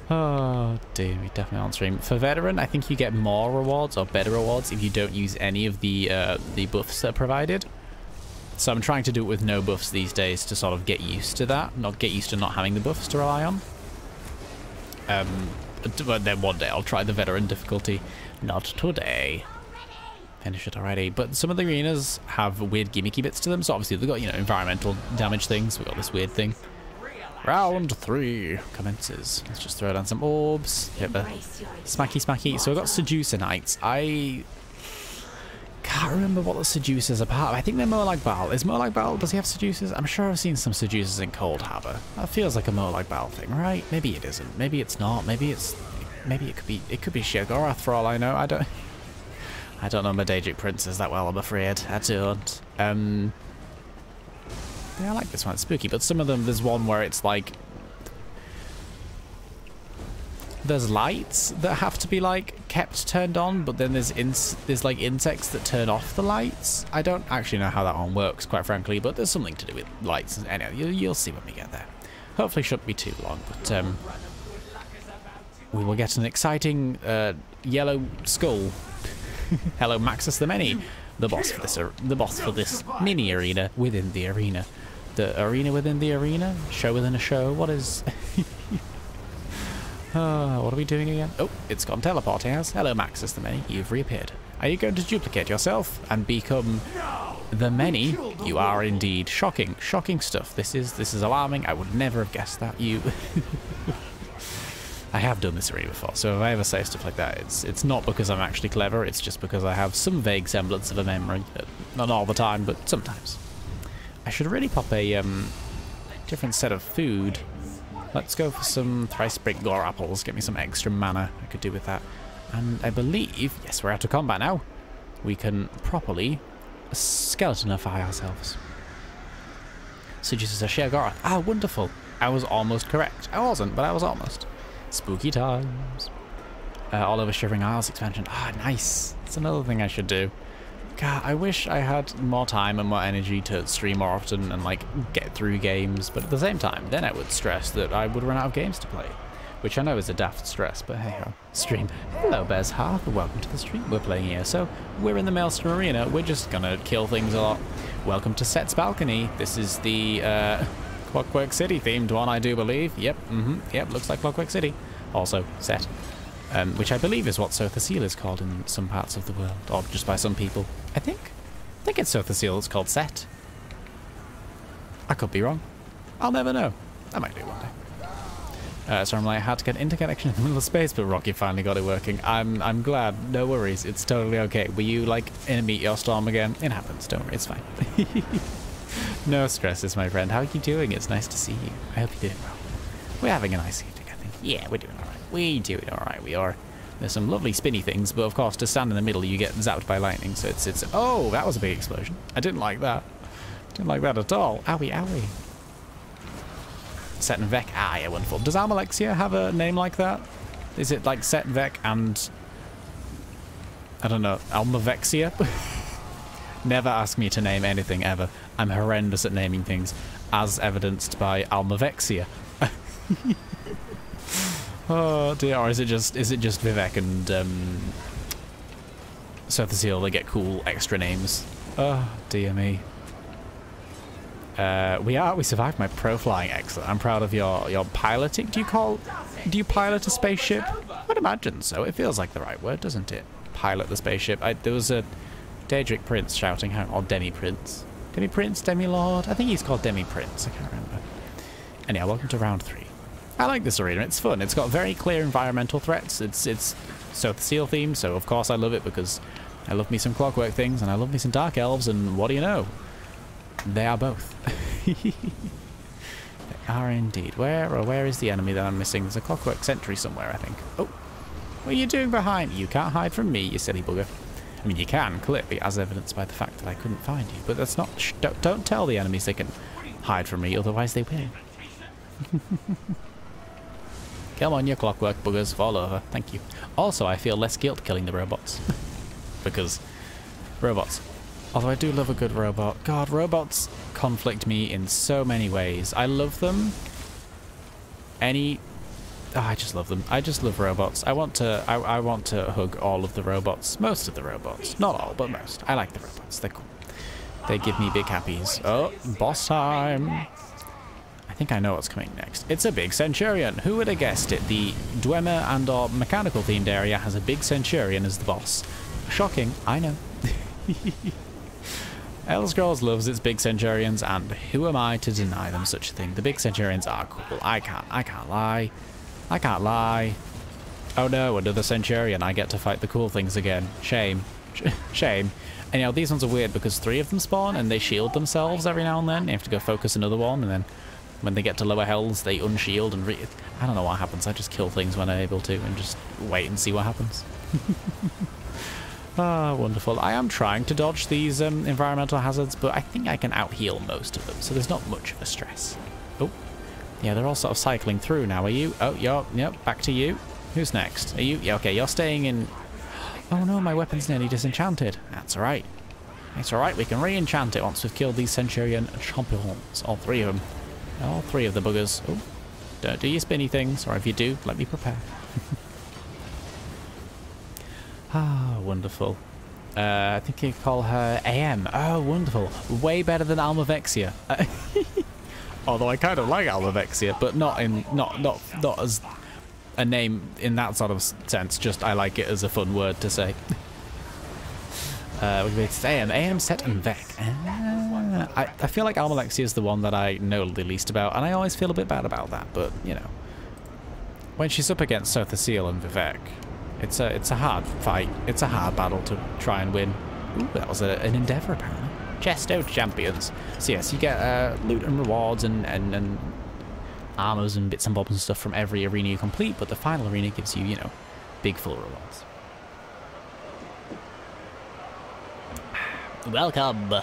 oh dear me, definitely on stream. For veteran, I think you get more rewards or better rewards if you don't use any of the buffs that are provided. So I'm trying to do it with no buffs these days to sort of get used to that, not get used to not having the buffs to rely on. But then one day I'll try the veteran difficulty. Not today. Finish it already. But some of the arenas have weird gimmicky bits to them. So obviously they've got, you know, environmental damage things. We've got this weird thing. Round 3 commences. Let's just throw down some orbs. Hit the smacky. So we've got Seducer Knights. I can't remember what the Seducers are part of. I think they're more like Battle. Is more like Battle? Does he have Seducers? I'm sure I've seen some Seducers in Cold Harbor. That feels like a more like Battle thing, right? Maybe it isn't. Maybe it's not. Maybe it could be Sheogorath for all I know. I don't know my Daedric princes that well, I'm afraid. I don't. Yeah, I like this one. It's spooky, but some of them, there's one where it's like, there's lights that have to be like kept turned on, but then there's like insects that turn off the lights. I don't actually know how that one works, quite frankly, but there's something to do with lights. Anyway, you'll see when we get there. Hopefully, shouldn't be too long, but we will get an exciting yellow skull. Hello, Maxus the Many, the boss for this mini arena within the arena. The arena within the arena? Show within a show? What is... what are we doing again? Oh, it's gone teleporting us. Hello, Maxus the Many. You've reappeared. Are you going to duplicate yourself and become the Many? You are indeed. Shocking. Shocking stuff. This is alarming. I would never have guessed that. You... I have done this arena before, so if I ever say stuff like that, it's not because I'm actually clever, it's just because I have some vague semblance of a memory. Not all the time, but sometimes. I should really pop a different set of food. Let's go for some thrice-baked gore apples, get me some extra mana I could do with that. And I believe, yes, we're out of combat now, we can properly skeletonify ourselves. So just a Sheogorath. Ah, wonderful. I was almost correct. I wasn't, but I was almost. Spooky times. All over Shivering Isles expansion. Ah, nice. That's another thing I should do. God, I wish I had more time and more energy to stream more often and like get through games, but at the same time, then I would stress that I would run out of games to play, which I know is a daft stress, but hey ho. Stream. Hello, Bez Hearth, welcome to the stream we're playing here. So, we're in the Maelstrom Arena, we're just gonna kill things a lot. Welcome to Set's Balcony. This is the Clockwork City themed one, I do believe. Yep, yep, looks like Clockwork City. Also, Set. Which I believe is what Sotha Seal is called in some parts of the world, or just by some people. I think it's Sotha Seal that's called Set. I could be wrong. I'll never know. I might do one day. So I'm like, I had to get interconnection in the middle of space, but Rocky finally got it working. I'm glad. No worries. It's totally okay. Were you like in a meteor storm again? It happens. Don't worry. It's fine. No stresses, my friend. How are you doing? It's nice to see you. I hope you're doing well. We're having a nice evening, I think. Yeah, we're doing all right. We doing all right. We are. There's some lovely spinny things, but of course, to stand in the middle, you get zapped by lightning. So it's. Oh, that was a big explosion. I didn't like that. Didn't like that at all. Owie, owie. Set and Vec. Ah, yeah, wonderful. Does Almalexia have a name like that? Is it like Set, Vec, and I don't know, Almavexia? Never ask me to name anything ever. I'm horrendous at naming things, as evidenced by Almavexia. Oh dear, or is it just Vivek and Sotha Seal? They get cool extra names. Oh dear me. We survived my pro flying. Excellent. I'm proud of your piloting. Do you pilot a spaceship? I'd imagine so. It feels like the right word, doesn't it? Pilot the spaceship. There was a Daedric Prince shouting, or Demi Prince. Demi Prince, Demi Lord. I think he's called Demi Prince. I can't remember. Anyhow, welcome to round 3. I like this arena. It's fun. It's got very clear environmental threats. It's Sotha Seal themed, so of course I love it because I love me some clockwork things and I love me some dark elves, and what do you know? They are both. They are indeed. Where is the enemy that I'm missing? There's a clockwork sentry somewhere, I think. Oh, what are you doing behind? You can't hide from me, you silly bugger. I mean, you can, clearly, as evidenced by the fact that I couldn't find you. But that's not... Don't tell the enemies they can hide from me, otherwise they will. Come on, you clockwork buggers, fall over. Thank you. Also, I feel less guilt killing the robots. Because robots... Although I do love a good robot. God, robots conflict me in so many ways. I love them. I just love them. I just love robots. I want to hug all of the robots. Most of the robots. Not all, but most. I like the robots. They're cool. They give me big happies. Oh, boss time. I think I know what's coming next. It's a big Centurion. Who would have guessed it? The Dwemer and or mechanical themed area has a big Centurion as the boss. Shocking, I know. Elder Scrolls loves its big Centurions, and who am I to deny them such a thing? The big Centurions are cool. I can't lie. I can't lie. Oh no, another Centurion. I get to fight the cool things again. Shame. Shame. And you know, these ones are weird because 3 of them spawn and they shield themselves every now and then. You have to go focus another one, and then when they get to lower hells, they unshield and I don't know what happens. I just kill things when I'm able to and just wait and see what happens. Ah, wonderful. I am trying to dodge these environmental hazards, but I think I can out-heal most of them, so there's not much of a stress. Oh, yeah, they're all sort of cycling through now. Are you? Oh, yep, back to you. Who's next? Are you? Yeah, okay, you're staying in... Oh no, my weapon's nearly disenchanted. That's alright. It's alright, we can re-enchant it once we've killed these Centurion champions. All 3 of them. All 3 of the buggers. Oh, don't do your spinny things, or if you do, let me prepare. Ah, wonderful. I think you call her AM. Oh, wonderful. Way better than Almavexia. Although I kind of like Almavexia, but not as a name in that sort of sense. Just I like it as a fun word to say. It's AM. AM, Set, and Vec. I feel like Almalexia is the one that I know the least about, and I always feel a bit bad about that. But you know, when she's up against Sotha Seal and Vivek. It's a hard fight. It's a hard battle to try and win. Ooh, that was an endeavour apparently. Chesto champions. So yes, you get loot and rewards and armors and bits and bobs and stuff from every arena you complete, but the final arena gives you, you know, big full rewards. Welcome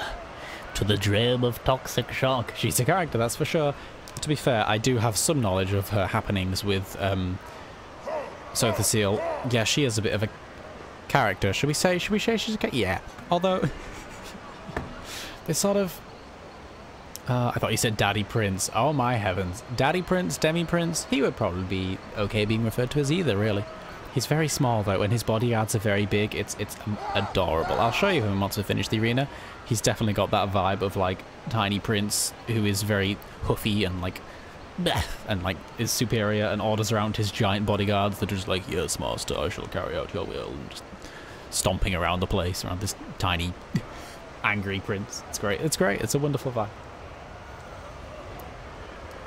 to the dream of Toxic Shock. She's a character, that's for sure. To be fair, I do have some knowledge of her happenings with Sotha Seal. Yeah, she is a bit of a character. Should we say she's a yeah. Although, it's sort of... I thought you said Daddy Prince. Oh my heavens. Daddy Prince, Demi Prince, he would probably be okay being referred to as either, really. He's very small though, and his bodyguards are very big. It's adorable. I'll show you him once we finish the arena. He's definitely got that vibe of like Tiny Prince, who is very huffy and like bleh, and like is superior and orders around his giant bodyguards that are just like, yes, master, I shall carry out your will, and just stomping around the place around this tiny angry prince. It's great. It's great. It's a wonderful vibe.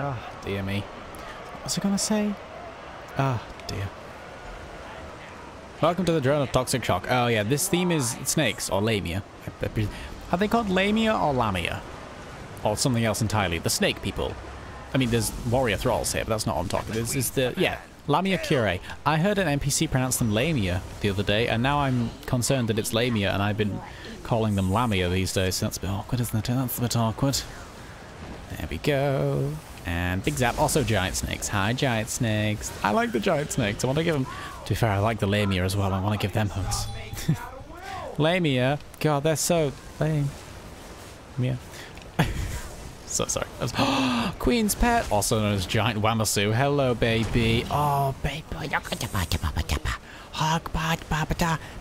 Ah, oh, dear me. What was I gonna say? Ah, oh, dear. Welcome to the drone of Toxic Shock. Oh yeah, this theme is snakes, or lamia. Are they called lamia or lamia? Or something else entirely? The snake people. I mean, there's warrior thralls here, but that's not what I'm talking. This is the, yeah, lamia cure. I heard an NPC pronounce them lamia the other day, and now I'm concerned that it's lamia, and I've been calling them lamia these days, so that's a bit awkward, isn't it? That's a bit awkward. There we go. And big zap, also giant snakes. Hi, giant snakes. I like the giant snakes. I want to give them... To be fair, I like the lamia as well. I want to give them hugs. Lamia. God, they're so lame. Mia. So sorry. Queen's pet, also known as giant Wamasu. Hello, baby. Oh, baby.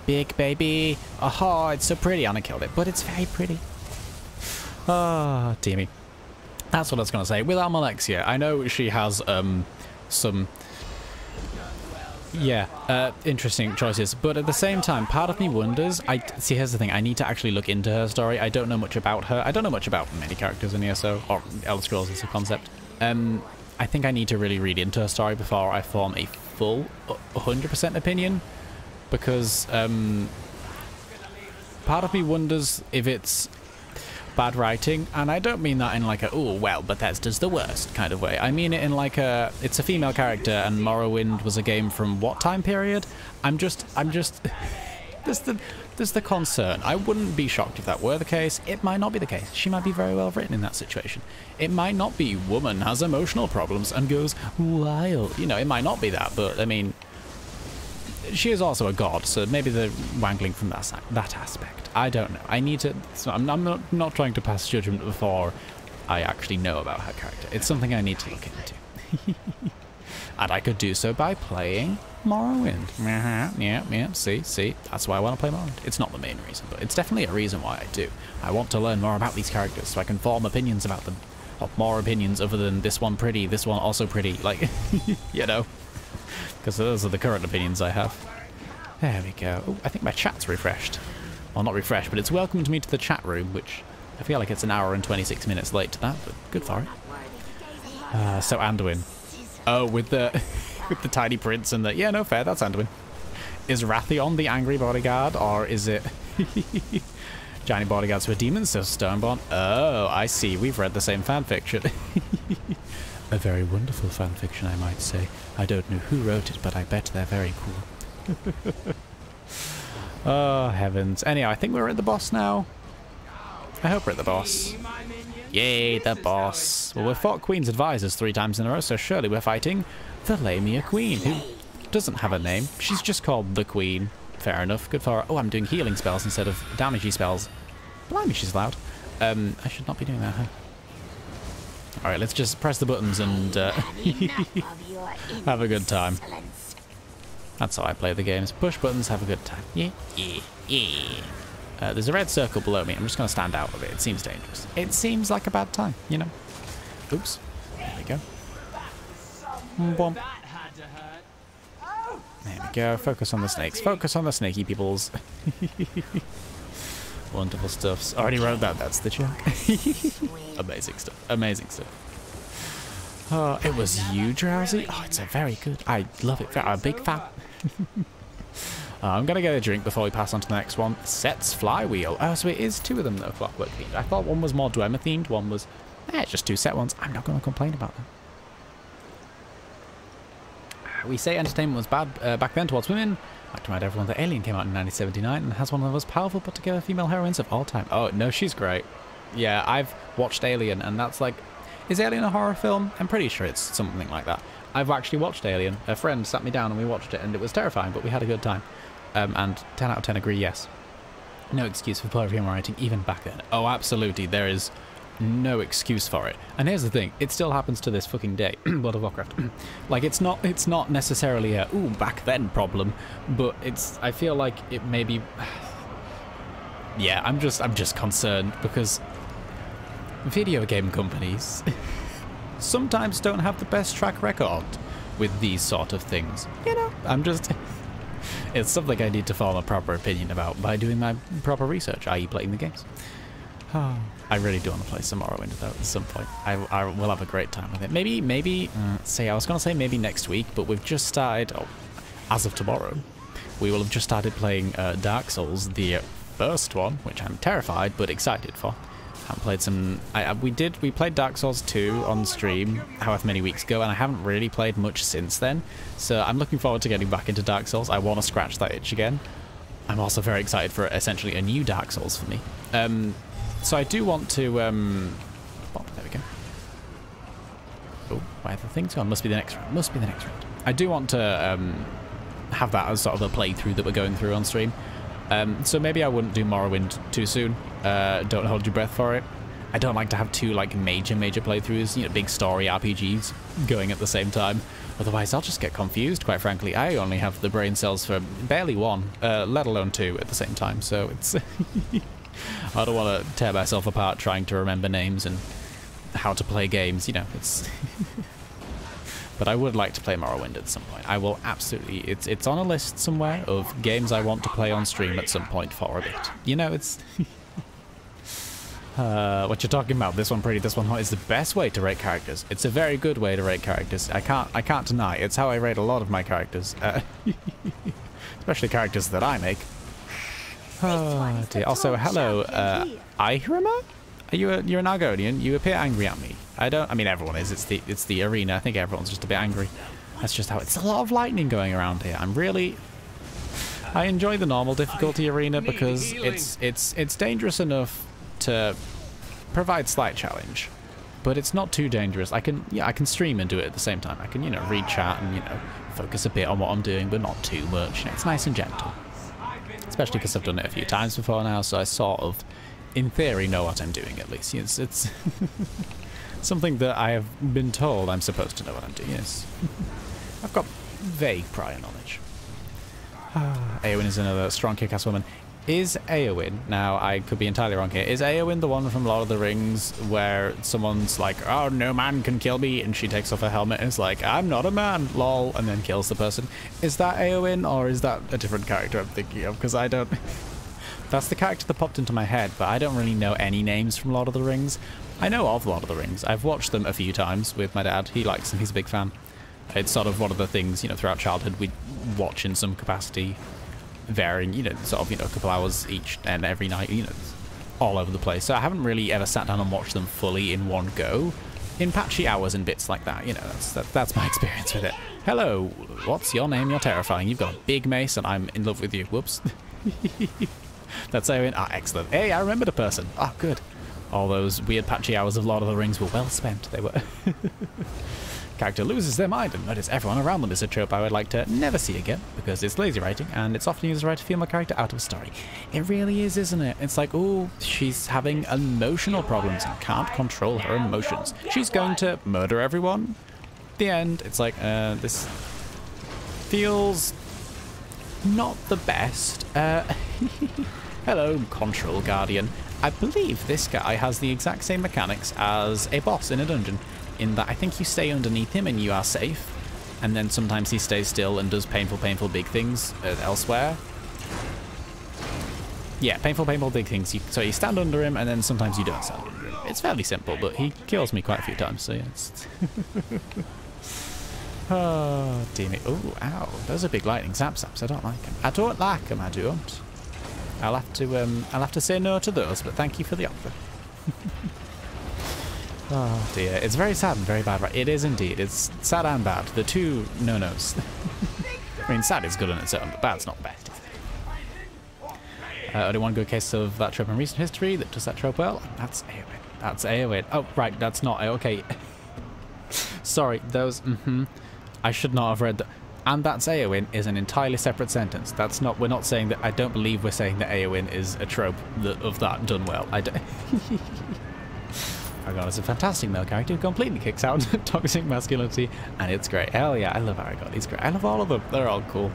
Big baby. Oh, it's so pretty. Anna killed it, but it's very pretty. Oh, dear me. That's what I was going to say. With Almalexia, I know she has some... Yeah, interesting choices. But at the same time, part of me wonders... See, here's the thing. I need to actually look into her story. I don't know much about her. I don't know much about many characters in ESO, or Elder Scrolls as a concept. I think I need to really read into her story before I form a full 100% opinion. Because part of me wonders if it's bad writing, and I don't mean that in like a, oh, well, Bethesda's the worst kind of way. I mean it in like a, it's a female character, and Morrowind was a game from what time period? I'm just, there's the concern. I wouldn't be shocked if that were the case. It might not be the case. She might be very well written in that situation. It might not be woman has emotional problems and goes wild. You know, it might not be that, but I mean, she is also a god, so maybe they're wangling from that aspect. I don't know. I need to... So I'm not trying to pass judgment before I actually know about her character. It's something I need to look into. And I could do so by playing Morrowind. Yeah, see. That's why I want to play Morrowind. It's not the main reason, but it's definitely a reason why I do. I want to learn more about these characters so I can form opinions about them. Or more opinions other than this one pretty, this one also pretty. Like, you know. Because those are the current opinions I have. There we go. Oh, I think my chat's refreshed. Well, not refreshed, but it's welcomed me to the chat room, which I feel like it's an hour and 26 minutes late to that, but good for it. So Anduin. Oh, with the with the tiny prince and the... Yeah, no, fair, that's Anduin. Is Rathion the angry bodyguard, or is it... Giant bodyguards for demons, so Stoneborn? Oh, I see. We've read the same fanfiction. A very wonderful fanfiction, I might say. I don't know who wrote it, but I bet they're very cool. Oh, heavens. Anyhow, I think we're at the boss now. I hope we're at the boss. Yay, the boss. Well, we've fought Queen's advisors 3 times in a row, so surely we're fighting the Lamia Queen, who doesn't have a name. She's just called the Queen. Fair enough. Good for her. Oh, I'm doing healing spells instead of damagey spells. Blimey, she's loud. I should not be doing that, huh? Alright, let's just press the buttons and have a good time. That's how I play the games. Push buttons, have a good time. Yeah. There's a red circle below me. I'm just going to stand out of it. It seems dangerous. It seems like a bad time, you know. Oops. There we go. Boom. There we go. Focus on the snakes. Focus on the snaky peoples. Wonderful stuff. Already wrote that. That's the joke. Amazing stuff. Amazing stuff. Oh, it was you, Drowsy? Oh, it's a very good. I love it. I'm a big fan. I'm going to get a drink before we pass on to the next one. Set's Flywheel. Oh, so it is 2 of them, though, Clockwork themed. I thought one was more Dwemer themed. One was... just 2 set ones. I'm not going to complain about them. We say entertainment was bad back then towards women. I like to remind everyone that Alien came out in 1979 and has one of the most powerful put together female heroines of all time. Oh, no, she's great. Yeah, I've watched Alien, and that's like... Is Alien a horror film? I'm pretty sure it's something like that. I've actually watched Alien. A friend sat me down and we watched it, and it was terrifying, but we had a good time. And 10 out of 10 agree, yes. No excuse for poor human writing, even back then. Oh, absolutely, there is no excuse for it. And here's the thing, it still happens to this fucking day. World of Warcraft. Like, it's not necessarily a, ooh, back then problem, but I feel like it may be... Yeah, I'm just concerned because video game companies sometimes don't have the best track record with these sort of things. You know, it's something I need to form a proper opinion about by doing my proper research, i.e. playing the games. Oh, I really do want to play some Morrowind though at some point. I will have a great time with it. Maybe, I was going to say maybe next week, but we've just started, as of tomorrow, we will have just started playing Dark Souls, the first one, which I'm terrified but excited for. Haven't played some... We played Dark Souls 2 on stream however many weeks ago, and I haven't really played much since then. So I'm looking forward to getting back into Dark Souls. I want to scratch that itch again. I'm also very excited for essentially a new Dark Souls for me. So I do want to... there we go. Oh, where have the things gone? Must be the next round. Must be the next round. I do want to have that as sort of a playthrough that we're going through on stream. So maybe I wouldn't do Morrowind too soon. Don't hold your breath for it. I don't like to have two like major playthroughs, you know, big story RPGs going at the same time. Otherwise, I'll just get confused, quite frankly. I only have the brain cells for barely one, let alone two at the same time. So it's... I don't want to tear myself apart trying to remember names and how to play games, you know, it's... But I would like to play Morrowind at some point. I will absolutely... It's on a list somewhere of games I want to play on stream at some point for a bit. You know, it's... what you're talking about, this one pretty, this one hot, is the best way to rate characters. It's a very good way to rate characters. I can't deny. It's how I rate a lot of my characters. Especially characters that I make. Oh dear. Also, hello, Ihirima? You're an Argonian. You appear angry at me. I mean, everyone is. It's the arena. I think everyone's just a bit angry. That's just how it's a lot of lightning going around here. I enjoy the normal difficulty arena because it's dangerous enough to provide slight challenge, but it's not too dangerous. I can stream and do it at the same time. I can, you know, read chat and, you know, focus a bit on what I'm doing, but not too much. You know, it's nice and gentle. Especially because I've done it a few times before now, so I sort of, in theory, know what I'm doing at least. It's something that I have been told I'm supposed to know what I'm doing. Yes, I've got vague prior knowledge. Eowyn is another strong kick-ass woman. Is Eowyn, now I could be entirely wrong here, is Eowyn the one from Lord of the Rings where someone's like, oh, no man can kill me, and she takes off her helmet and is like, I'm not a man, lol, and then kills the person? Is that Eowyn, or is that a different character I'm thinking of? Because I don't... That's the character that popped into my head, but I don't really know any names from Lord of the Rings. I know of Lord of the Rings. I've watched them a few times with my dad. He likes them. He's a big fan. It's sort of one of the things, you know, throughout childhood we'd watch in some capacity, varying, you know, sort of, you know, a couple hours each and every night, you know, all over the place. So I haven't really ever sat down and watched them fully in one go, in patchy hours and bits like that. You know, that's my experience with it. Hello, what's your name? You're terrifying. You've got a big mace and I'm in love with you. Whoops. That's Eowyn. Ah, excellent. Hey, I remembered a person. Ah, good. All those weird patchy hours of Lord of the Rings were well spent. They were... Character loses their mind and notice everyone around them is a trope I would like to never see again, because it's lazy writing and it's often used to write a female character out of a story. It really is, isn't it? It's like, oh, she's having emotional problems and can't control her emotions. She's going to murder everyone. The end. It's like, this feels not the best. Hello, Control Guardian. I believe this guy has the exact same mechanics as a boss in a dungeon, in that I think you stay underneath him and you are safe, and then sometimes he stays still and does painful big things elsewhere. Yeah, painful big things. So you stand under him and then sometimes you don't stand under him. It's fairly simple, but he kills me quite a few times, so yeah, it's... Oh, dear me. Oh, ow. Those are big lightning zaps. I don't like them. I don't like them, I don't. I'll have to say no to those, but thank you for the offer. Oh dear, it's very sad and very bad, right? It is indeed. It's sad and bad. The two no-nos. I mean, sad is good on its own, but bad's not best. Only one good case of that trope in recent history that does that trope well. That's Eowyn. That's Eowyn. Oh, right, that's not... Okay. Sorry, those... I should not have read that. And that's Eowyn is an entirely separate sentence. That's not, we're not saying that, I don't believe we're saying that Eowyn is a trope of that done well. I don't. Aragorn is a fantastic male character who completely kicks out toxic masculinity, and it's great. Hell yeah, I love Aragorn. He's great. I love all of them. They're all cool.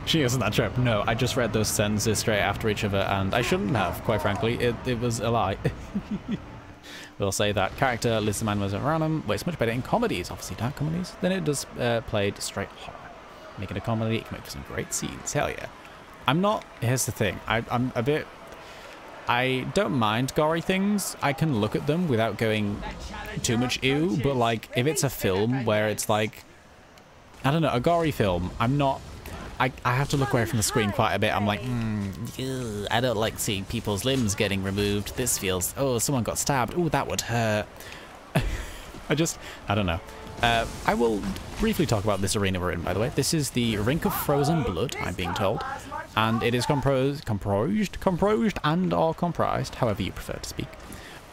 She isn't that trope. No, I just read those sentences straight after each other, and I shouldn't have, quite frankly. It was a lie. We'll say that character lives the man was around him, but it's much better in comedies, obviously dark comedies, than it does played straight horror. Making a comedy, it can make for some great scenes. Hell yeah. I'm not, here's the thing, I'm a bit, I don't mind gory things. I can look at them without going too much ew, but like, if it's a film where it's like, I don't know, a gory film, I'm not, I have to look away from the screen quite a bit. I'm like, I don't like seeing people's limbs getting removed. This feels, oh, someone got stabbed. Oh, that would hurt. I don't know. I will briefly talk about this arena we're in, by the way. This is the Rink of Frozen Blood, I'm being told. And it is composed and or comprised, however you prefer to speak,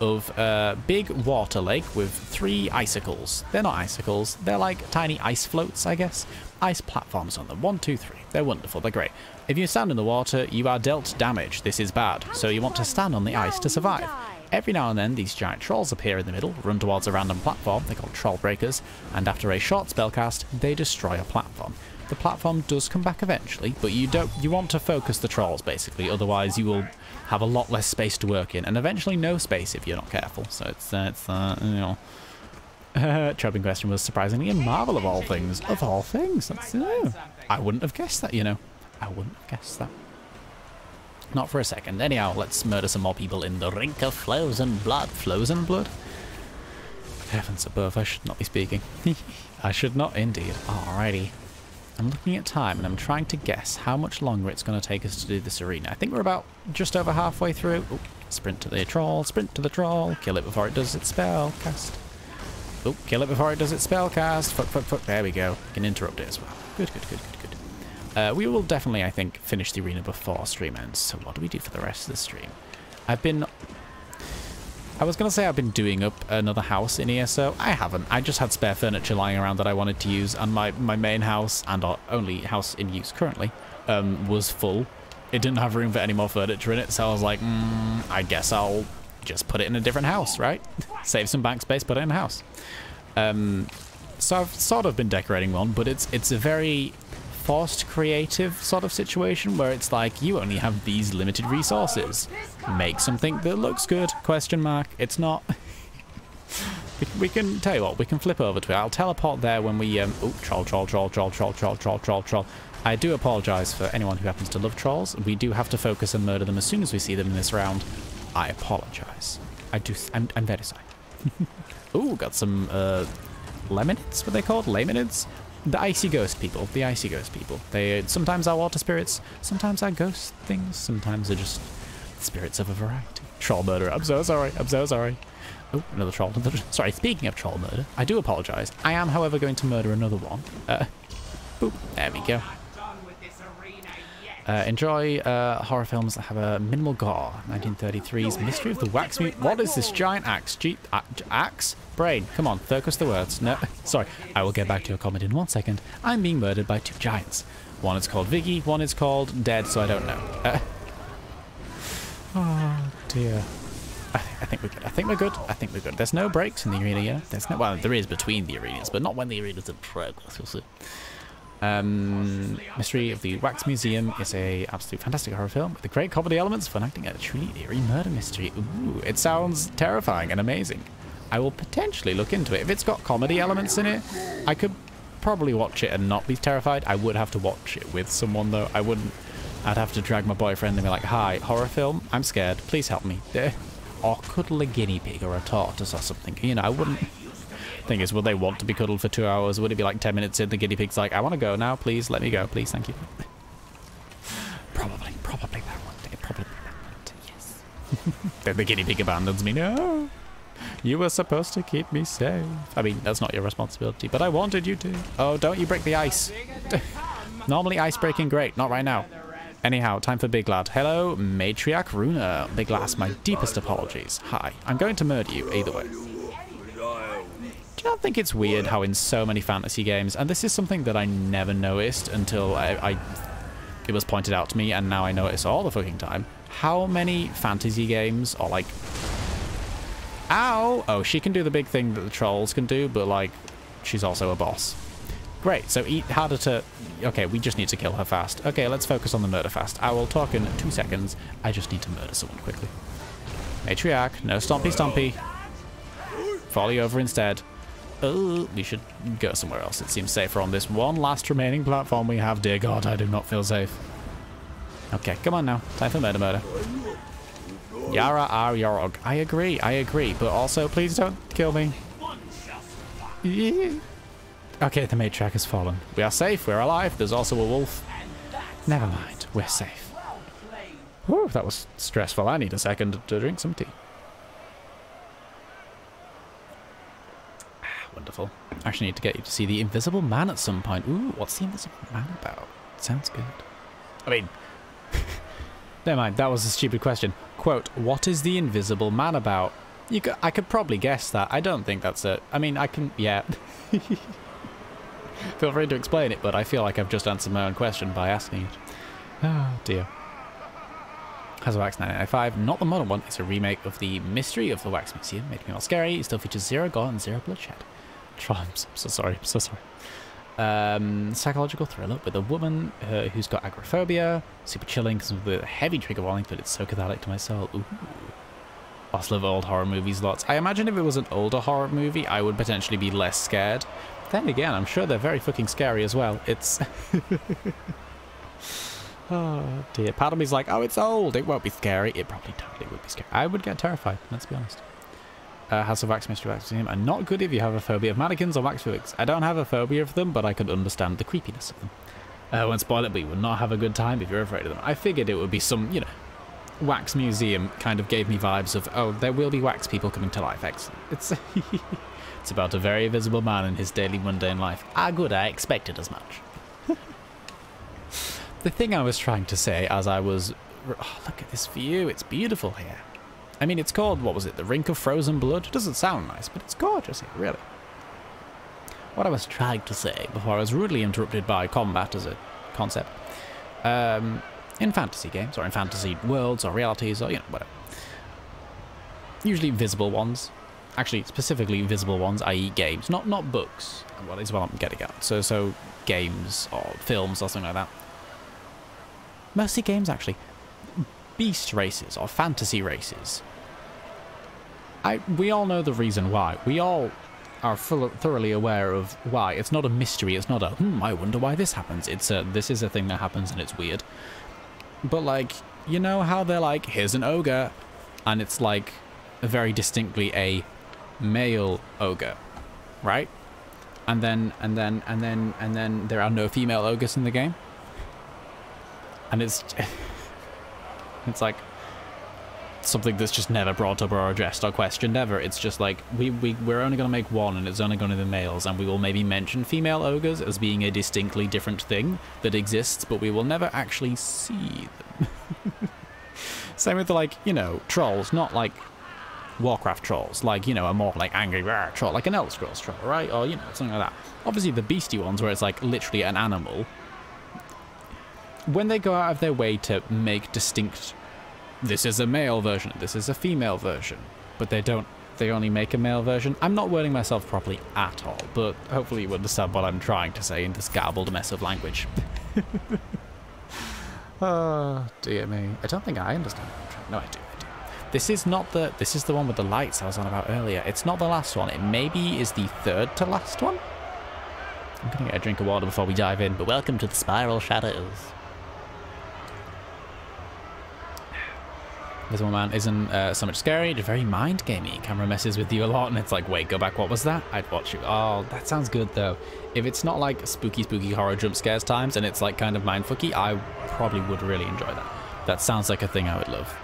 of a big water lake with 3 icicles. They're not icicles, they're like tiny ice floats, I guess. Ice platforms on them. 1, 2, 3. They're wonderful, they're great. If you stand in the water, you are dealt damage. This is bad, so you want to stand on the ice to survive. Every now and then, these giant trolls appear in the middle, run towards a random platform, they're called troll breakers, and after a short spell cast, they destroy a platform. The platform does come back eventually, but you want to focus the trolls, basically, otherwise you will have a lot less space to work in, and eventually no space if you're not careful, so it's you know. Troping question was surprisingly in Marvel of all things. Of all things, that's, I wouldn't have guessed that, you know. I wouldn't have guessed that. Not for a second. Anyhow, let's murder some more people in the Rink of Frozen Blood. Frozen Blood? Heavens above, I should not be speaking. I should not indeed. Alrighty. I'm looking at time and I'm trying to guess how much longer it's going to take us to do this arena. I think we're about just over halfway through. Ooh, sprint to the troll, kill it before it does its spell cast. Oh, kill it before it does its spell cast. Fuck. There we go. We can interrupt it as well. Good. We will definitely, I think, finish the arena before stream ends. So what do we do for the rest of the stream? I was going to say I've been doing up another house in here, so I haven't. I just had spare furniture lying around that I wanted to use, and my main house, and our only house in use currently, was full. It didn't have room for any more furniture in it, so I was like, I guess I'll just put it in a different house, right? Save some bank space, put it in a house. So I've sort of been decorating one, but it's a very forced creative sort of situation where it's like you only have these limited resources. Make something that looks good, question mark. It's not. we can tell you what, we can flip over to it. I'll teleport there when we oh, troll. I do apologize for anyone who happens to love trolls. We do have to focus and murder them as soon as we see them in this round. I apologize. I'm very sorry. Ooh, got some lemonids, what are they called? Laminids? The icy ghost people. The icy ghost people. They sometimes are water spirits, sometimes are ghost things, sometimes they're just spirits of a variety. Troll murder. I'm so sorry. Oh, another troll. Sorry, speaking of troll murder, I do apologize. I am, however, going to murder another one. Boop. There we go. Enjoy horror films that have a minimal gore. 1933's Mystery of the Wax Mute. What is this giant axe? Axe? Brain. Come on, focus the words. No, sorry. I will get back to your comment in 1 second. I'm being murdered by 2 giants. One is called Viggy, one is called Dead, so I don't know. Oh, dear. I think we're good. There's no breaks in the arena, yeah? There's no, well, there is between the arenas, but not when the arena's in progress, you'll see. Mystery of the Wax Museum is a absolutely fantastic horror film with the great comedy elements, fun acting, and a truly eerie murder mystery. Ooh, it sounds terrifying and amazing. I will potentially look into it. If it's got comedy elements in it, I could probably watch it and not be terrified. I would have to watch it with someone though. I wouldn't. I'd have to drag my boyfriend and be like, hi, horror film, I'm scared, please help me. Or cuddle a guinea pig or a tortoise or something. You know, I wouldn't. Thing is, would they want to be cuddled for 2 hours? Would it be like 10 minutes in? The guinea pig's like, I want to go now, please let me go, please, thank you. Probably that one day, probably that one day, yes. Then the guinea pig abandons me. No, you were supposed to keep me safe. I mean, that's not your responsibility, but I wanted you to. Oh, don't you break the ice. Normally ice breaking, great, not right now. Anyhow, time for Big Lad. Hello, Matriarch Runa. Big Lass, my deepest apologies. Hi, I'm going to murder you either way. don't think it's weird how in so many fantasy games, and this is something that I never noticed until it was pointed out to me, and now I notice all the fucking time, how many fantasy games are like, ow! Oh, she can do the big thing that the trolls can do, but like, she's also a boss. Great, so harder to... Okay, we just need to kill her fast. Okay, let's focus on the murder fast. I will talk in 2 seconds. I just need to murder someone quickly. Matriarch, no stompy stompy. Volley over instead. Oh, we should go somewhere else. It seems safer on this one last remaining platform we have. Dear God, I do not feel safe. Okay, come on now. Time for murder. Yara ar Yorog. I agree. But also, please don't kill me. Yeah. Okay, the matriarch has fallen. We are safe, we're alive. There's also a wolf. Never mind, we're safe. Whew, that was stressful. I need a second to drink some tea. Wonderful. I actually need to get you to see the Invisible Man at some point. Ooh, what's the Invisible Man about? Sounds good. I mean, never mind, that was a stupid question. Quote, what is the Invisible Man about? I could probably guess that. I don't think that's it. I mean, I can, yeah. Feel free to explain it, but I feel like I've just answered my own question by asking it. Oh, dear. Has a Wax 995, not the modern one. It's a remake of the Mystery of the Wax Museum. Making it all scary. It still features 0 gore and 0 bloodshed. I'm so sorry. Psychological thriller with a woman who's got agoraphobia. Super chilling because of the heavy trigger warning, but it's so cathartic to my soul. Ooh. I love old horror movies lots. I imagine if it was an older horror movie, I would potentially be less scared. Then again, I'm sure they're very fucking scary as well. It's... oh dear. Part of me's like, oh, it's old. It won't be scary. It probably totally would be scary. I would get terrified, let's be honest. House of Wax, Mystery Wax Museum, and not good if you have a phobia of mannequins or wax figures. I don't have a phobia of them, but I could understand the creepiness of them. I won't spoil it, but you would not have a good time if you're afraid of them. I figured it would be some, you know, wax museum kind of gave me vibes of, oh, there will be wax people coming to life. Excellent. It's... It's about a very visible man in his daily mundane life. Ah, good, I expected as much. The thing I was trying to say as I was... Oh, look at this view, it's beautiful here. I mean, it's called, what was it, the Rink of Frozen Blood? It doesn't sound nice, but it's gorgeous here, really. What I was trying to say before I was rudely interrupted by combat as a concept. In fantasy games, or in fantasy worlds, or realities, or, you know, whatever. Usually visible ones. Actually, specifically visible ones, i.e. games, not books. What is what I'm getting at. So games or films or something like that. Mostly games, actually. Beast races or fantasy races. We all know the reason why. We all are thoroughly aware of why. It's not a mystery. It's not a, I wonder why this happens. It's a, this is a thing that happens and it's weird. But like, you know how they're like, here's an ogre, and it's like very distinctly a male ogre, right? And then there are no female ogres in the game, and it's like something that's just never brought up or addressed or questioned ever. It's just like we're only going to make one, and it's only going to be males, and we will maybe mention female ogres as being a distinctly different thing that exists, but we will never actually see them. Same with, like, you know, trolls, not like Warcraft trolls, like, you know, a more like angry troll, like an Elder Scrolls troll, right? Or, you know, something like that. Obviously the beastie ones where it's like literally an animal, when they go out of their way to make distinct, this is a male version, this is a female version, but they only make a male version. I'm not wording myself properly at all, but hopefully you understand what I'm trying to say in this garbled mess of language. Oh dear me. I don't think I understand what I'm trying. No, I do. This is not the... This is the one with the lights I was on about earlier. It's not the last one. It maybe is the third to last one. I'm gonna get a drink of water before we dive in, but welcome to the Spiral Shadows. Visible Man isn't so much scary, it's very mind-gamey. Camera messes with you a lot, and it's like, wait, go back, what was that? I'd watch you. Oh, that sounds good, though. If it's not like spooky horror jump scares times, and it's like kind of mindfucky, I probably would really enjoy that. That sounds like a thing I would love.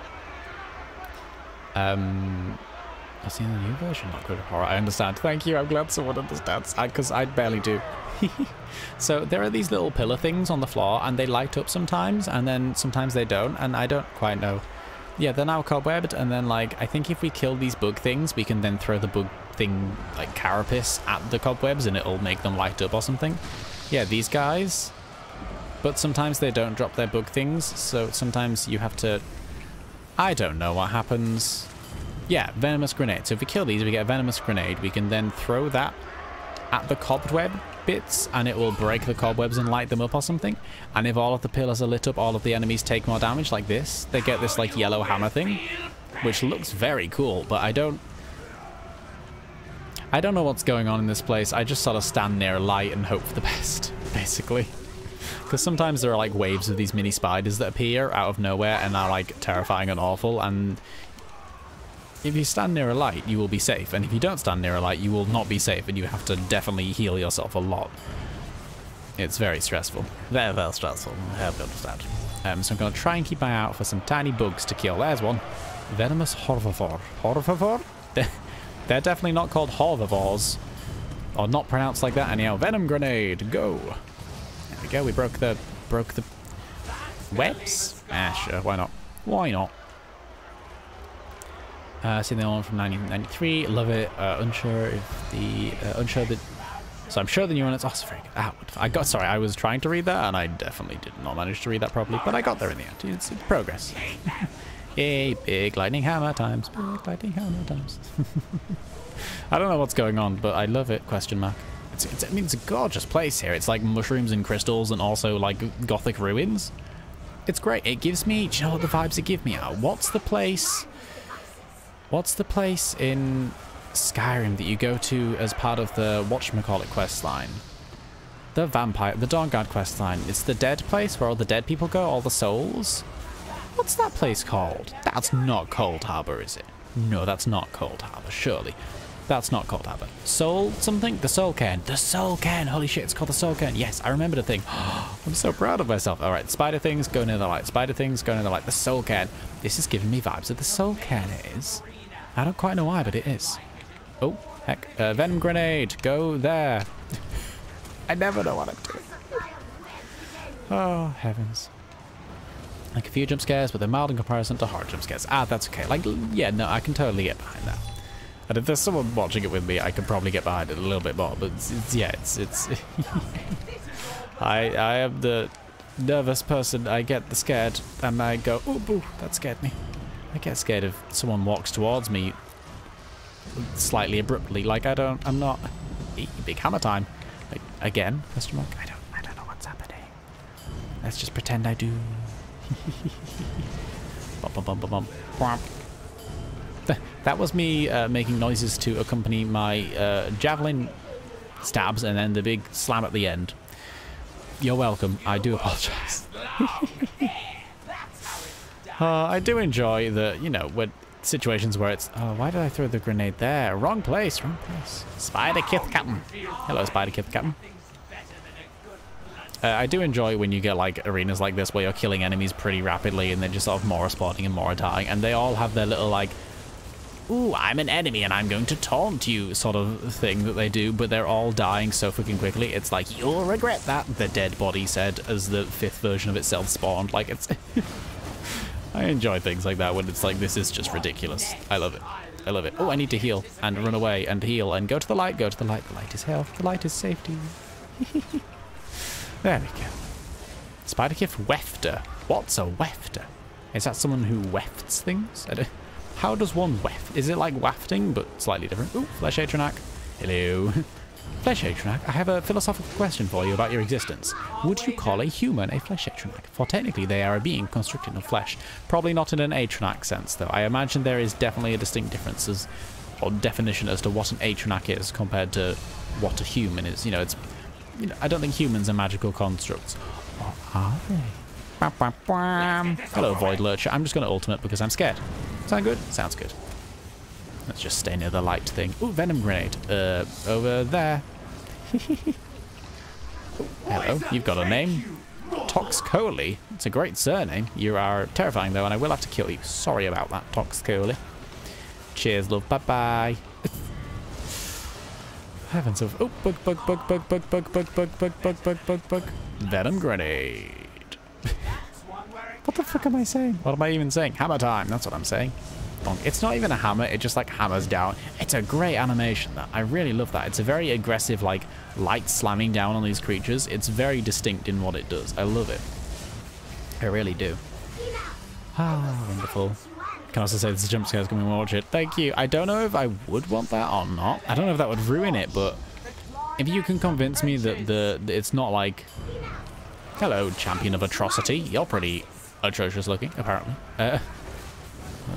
I've seen the new version, not good at horror. I understand. Thank you, I'm glad someone understands, because I barely do. So there are these little pillar things on the floor, and they light up sometimes, and then sometimes they don't, and I don't quite know Yeah, they're now cobwebbed, and then, like, I think if we kill these bug things, we can then throw the bug thing, like, carapace at the cobwebs, and it'll make them light up or something. Yeah, these guys. But sometimes they don't drop their bug things, so sometimes you have to... I don't know what happens. Yeah, venomous grenade. So if we kill these, we get a venomous grenade. We can then throw that at the cobweb bits, and it will break the cobwebs and light them up or something. And if all of the pillars are lit up, all of the enemies take more damage like this. They get this, like, yellow hammer thing, which looks very cool, but I don't know what's going on in this place. I just sort of stand near a light and hope for the best, basically. Because sometimes there are, like, waves of these mini spiders that appear out of nowhere and are, like, terrifying and awful, and if you stand near a light, you will be safe, and if you don't stand near a light, you will not be safe, and you have to definitely heal yourself a lot. It's very stressful. Very, very stressful. I have to understand. So I'm going to try and keep my eye out for some tiny bugs to kill. There's one. Venomous herbivore. Herbivore? They're definitely not called herbivores. Or not pronounced like that anyhow. Venom grenade, go! There we go, we broke the webs? Ah, sure, why not? Why not? Seen the one from 1993. Love it. Unsure if the so I'm sure the new one is also very good. Sorry, I was trying to read that and I definitely did not manage to read that properly, but I got there in the end. It's progress. Yay, big lightning hammer times. Big lightning hammer times. I don't know what's going on, but I love it. Question mark. I mean, it's a gorgeous place here. It's like mushrooms and crystals and also like gothic ruins. It's great. It gives me, do you know what the vibes it give me out? What's the place in Skyrim that you go to as part of the whatchamacallit quest line? The Dawnguard quest line. It's the dead place where all the dead people go, all the souls. What's that place called? That's not Cold Harbor, is it? No, that's not Cold Harbor, surely. That's not Cold Harbor. Soul something? The Soul Cairn. The Soul Cairn. Holy shit, it's called the Soul Cairn. Yes, I remember the thing. I'm so proud of myself. All right, spider things, go near the light. Spider things, go near the light. The Soul Cairn. This is giving me vibes of the Soul Cairn, it is. I don't quite know why, but it is. Oh, heck. Venom grenade. Go there. I never know what I'm doing. Oh, heavens. Like a few jump scares, but they're mild in comparison to hard jump scares. Ah, that's okay. Like, yeah, no, I can totally get behind that. And if there's someone watching it with me, I could probably get behind it a little bit more. But it's I am the nervous person. I get the scared, and I go, ooh, boo, that scared me. I get scared if someone walks towards me slightly abruptly. Like I'm not. Big hammer time. Like, again? Question mark. I don't know what's happening. Let's just pretend I do. Bum, bum, bum, bum, bum. That was me making noises to accompany my javelin stabs and then the big slam at the end. You're welcome. I do apologize. I do enjoy the, you know, when situations where it's, oh, why did I throw the grenade there? Wrong place, wrong place. Spider Kith Captain. Hello, Spider Kith Captain. I do enjoy when you get like arenas like this where you're killing enemies pretty rapidly and they're just sort of more spawning and more dying, and they all have their little like, ooh, I'm an enemy and I'm going to taunt you sort of thing that they do, but they're all dying so freaking quickly. It's like, you'll regret that, the dead body said as the 5th version of itself spawned. Like, it's... I enjoy things like that when it's like, this is just ridiculous. I love it. I love it. Oh, I need to heal and run away and heal and go to the light, go to the light. The light is health, the light is safety. There we go. Spiderkith Wefter. What's a Wefter? Is that someone who wefts things? I don't... How does one weft? Is it like wafting, but slightly different? Ooh, Flesh Atronak. Hello. Flesh Atronak, I have a philosophical question for you about your existence. Would you call a human a Flesh Atronak? For technically they are a being constructed of flesh. Probably not in an Atronak sense, though. I imagine there is definitely a distinct difference or definition as to what an Atronak is compared to what a human is. You know, it's... You know, I don't think humans are magical constructs. Or are they? Bam, bam, bam. Hello, Void Lurcher. I'm just going to ultimate because I'm scared. Sound good? Sounds good. Let's just stay near the light thing. Ooh, Venom Grenade. Over there. Hello, you've got a name. Toxcoli. It's a great surname. You are terrifying, though, and I will have to kill you. Sorry about that, Toxcoli. Cheers, love. Bye-bye. Heavens of... Oh, bug. Venom Grenade. What What the fuck am I saying? What am I even saying? Hammer time. That's what I'm saying. Bonk. It's not even a hammer. It just like hammers down. It's a great animation. That I really love that. It's a very aggressive like light slamming down on these creatures. It's very distinct in what it does. I love it. I really do. Ah, wonderful. Can also say there's a jump scares coming. Watch it. Thank you. I don't know if I would want that or not. I don't know if that would ruin it, but if you can convince me that it's not like, hello, champion of atrocity. You're pretty atrocious looking, apparently. I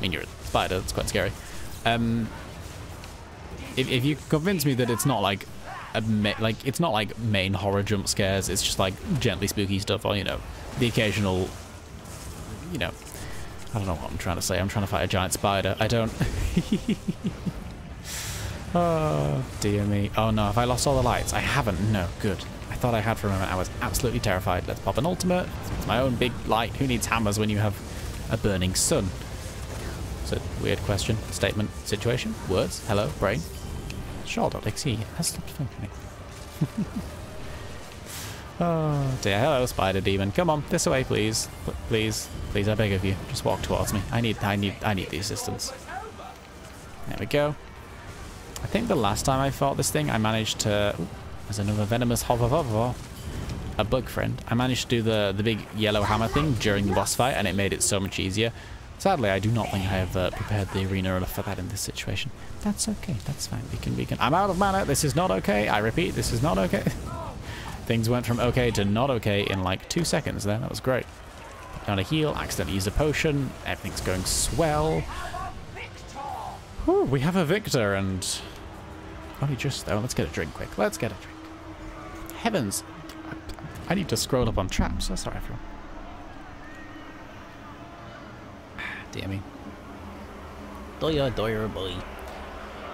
mean, you're a spider. It's quite scary. If you convince me that it's not like it's not like main horror jump scares. It's just like gently spooky stuff, or you know, the occasional, you know. I don't know what I'm trying to say. I'm trying to fight a giant spider. I don't... Oh, dear me. Oh, no. Have I lost all the lights? I haven't. No. Good. I thought I had for a moment. I was absolutely terrified. Let's pop an ultimate. It's my own big light. Who needs hammers when you have a burning sun? It's a weird question, statement, situation, words. Hello, brain. Sjoll.exe has stopped functioning. Oh dear, hello spider demon. Come on, this way please. Please, please, I beg of you. Just walk towards me. I need the assistance. There we go. I think the last time I fought this thing I managed to... Ooh, there's another venomous hover. A bug friend. I managed to do the big yellow hammer thing during the boss fight and it made it so much easier. Sadly, I do not think I have prepared the arena enough for that in this situation. That's okay, that's fine. We can... I'm out of mana. This is not okay. I repeat, this is not okay. Things went from okay to not okay in like 2 seconds there. That was great. Down a heal, accidentally use a potion. Everything's going swell. Whew, we have a victor and... Only just though. Let's get a drink quick. Let's get a drink. Heavens. I need to scroll up on traps. That's sorry, everyone. Dear me. Doyer boy.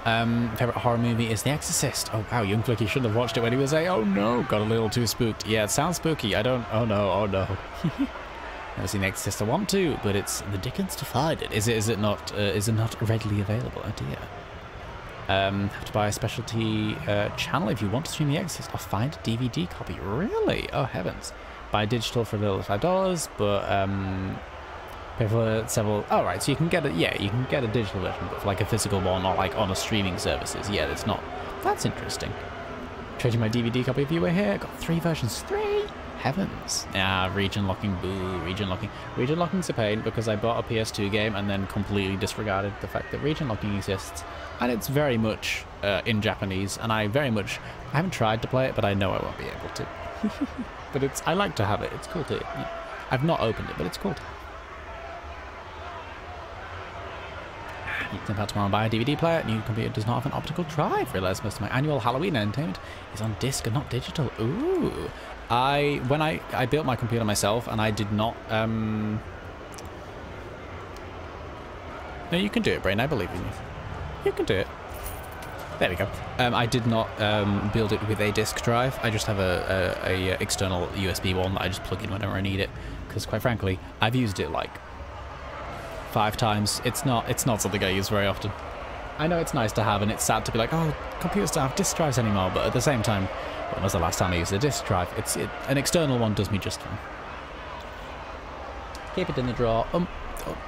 Favorite horror movie is The Exorcist. Oh wow, young Flicky shouldn't have watched it when he was 8. Oh no, got a little too spooked. Yeah, it sounds spooky. I don't. Oh no. Never seen The Exorcist. I want to, but it's the Dickens to find it. Is it not readily available? Oh dear. Have to buy a specialty channel if you want to stream The Exorcist or find a DVD copy. Really? Oh heavens. Buy digital for a little $5, but pay for several. Oh right, so you can get it. Yeah, you can get a digital version, but for like a physical one or like on a streaming services. Yeah, it's not. That's interesting. Trading my DVD copy if you were here. Got 3 versions. 3. Heavens. Ah, region locking. Boo. Region locking. Region locking's a pain because I bought a PS2 game and then completely disregarded the fact that region locking exists, and it's very much in Japanese. And I haven't tried to play it, but I know I won't be able to. But I like to have it. It's cool to. Yeah. I've not opened it, but it's cool to have. You can about tomorrow and buy a DVD player. New computer does not have an optical drive. Realize most of my annual Halloween entertainment is on disc and not digital. Ooh. When I built my computer myself and I did not no, you can do it, Brain. I believe in you. You can do it. There we go. I did not build it with a disc drive. I just have a external USB one that I just plug in whenever I need it. Because quite frankly, I've used it like 5 times. It's not something I use very often. I know it's nice to have, and it's sad to be like, oh, computers don't have disk drives anymore. But at the same time, when was the last time I used a disk drive? An external one does me just fine. Keep it in the drawer.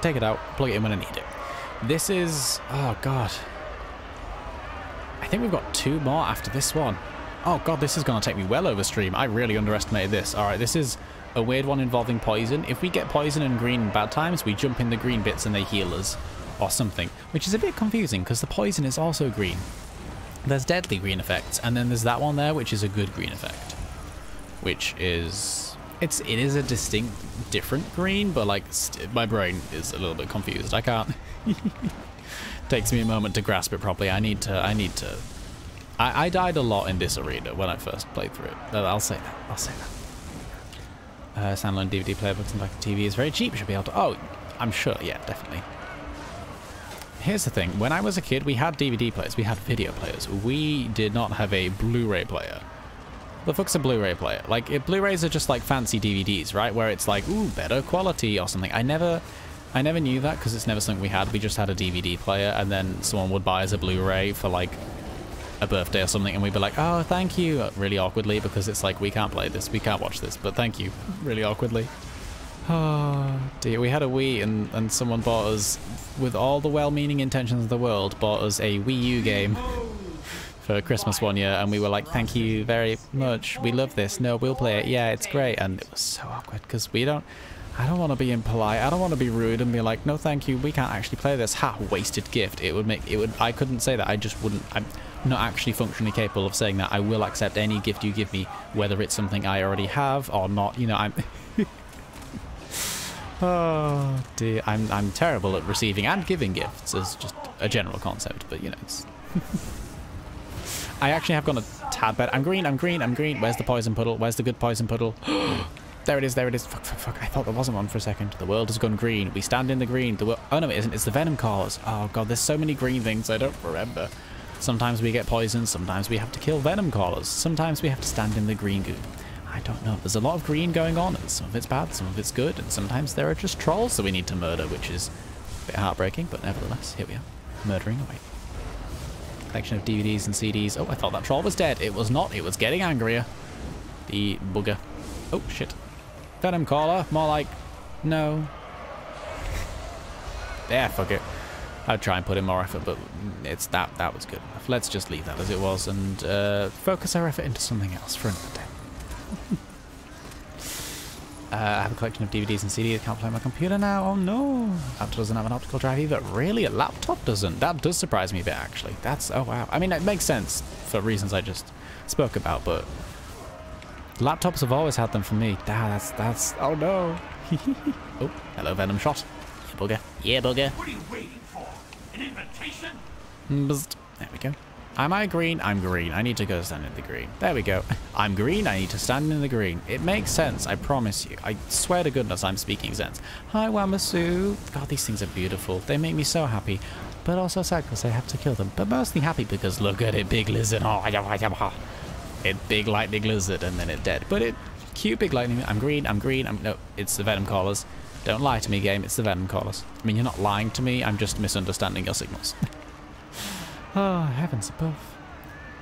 Take it out. Plug it in when I need it. This is... Oh god. I think we've got 2 more after this one. Oh god, this is going to take me well over stream. I really underestimated this. All right, this is a weird one involving poison. If we get poison and green bad times, we jump in the green bits and they heal us or something, which is a bit confusing because the poison is also green. There's deadly green effects, and then there's that one there, which is a good green effect, which is it is a distinct different green, but like my brain is a little bit confused. I can't. Takes me a moment to grasp it properly. I died a lot in this arena when I first played through it. I'll say that. Standalone DVD player, but like the TV is very cheap. Should be able to. Oh, I'm sure. Yeah, definitely. Here's the thing. When I was a kid, we had DVD players. We had video players. We did not have a Blu-ray player. The fuck's a Blu-ray player? Like, Blu-rays are just like fancy DVDs, right? Where it's like, ooh, better quality or something. I never knew that because it's never something we had. We just had a DVD player, and then someone would buy us a Blu-ray for like a birthday or something, and we'd be like, oh, thank you, really awkwardly, because it's like, we can't play this, we can't watch this, but thank you, really awkwardly. Oh dear, we had a Wii and someone bought us, with all the well-meaning intentions of the world, bought us a Wii U game for Christmas one year, and we were like, thank you very much, we love this, no, we'll play it, yeah, it's great. And it was so awkward because I don't want to be impolite, I don't want to be rude and be like, no thank you, we can't actually play this, ha, wasted gift. I couldn't say that, I just wouldn't. I'm not actually functionally capable of saying that. I will accept any gift you give me, whether it's something I already have or not, you know. I'm oh dear, I'm terrible at receiving and giving gifts as just a general concept, but you know, it's I actually have gone a tad better. I'm green. Where's the poison puddle? Where's the good poison puddle? There it is. Fuck. I thought there wasn't one for a second. The world has gone green. We stand in the green. Oh no, it isn't. It's the venom cores. Oh god, there's so many green things I don't remember. Sometimes we get poisoned. Sometimes we have to kill venom callers. Sometimes we have to stand in the green goop. I don't know. There's a lot of green going on, and some of it's bad, some of it's good, and sometimes there are just trolls that we need to murder, which is a bit heartbreaking, but nevertheless, here we are, murdering away. Collection of DVDs and CDs. Oh, I thought that troll was dead. It was not. It was getting angrier. The bugger. Oh, shit. Venom caller. More like... No. Yeah, fuck it. I'd try and put in more effort, but it's that was good enough. Let's just leave that as it was and focus our effort into something else for another day. I have a collection of DVDs and CDs. I can't play on my computer now. Oh no. Laptop doesn't have an optical drive either. Really? A laptop doesn't? That does surprise me a bit, actually. That's... Oh wow. I mean, it makes sense for reasons I just spoke about, but laptops have always had them for me. That's... Oh no. Oh, hello, Venom Shot. Yeah, bugger. Yeah, bugger. What are you waiting for? An invitation? Bzzt. There we go. Am I green? I'm green. I need to go stand in the green. There we go. I'm green. I need to stand in the green. It makes sense. I promise you. I swear to goodness I'm speaking sense. Hi, Wamasu. God, these things are beautiful. They make me so happy. But also sad because I have to kill them. But mostly happy because look at it, big lizard. Oh, it big lightning lizard and then it dead. But it cute big lightning. I'm green. No, it's the venom callers. Don't lie to me, game. It's the venom callers. I mean, you're not lying to me. I'm just misunderstanding your signals. Oh, heavens above.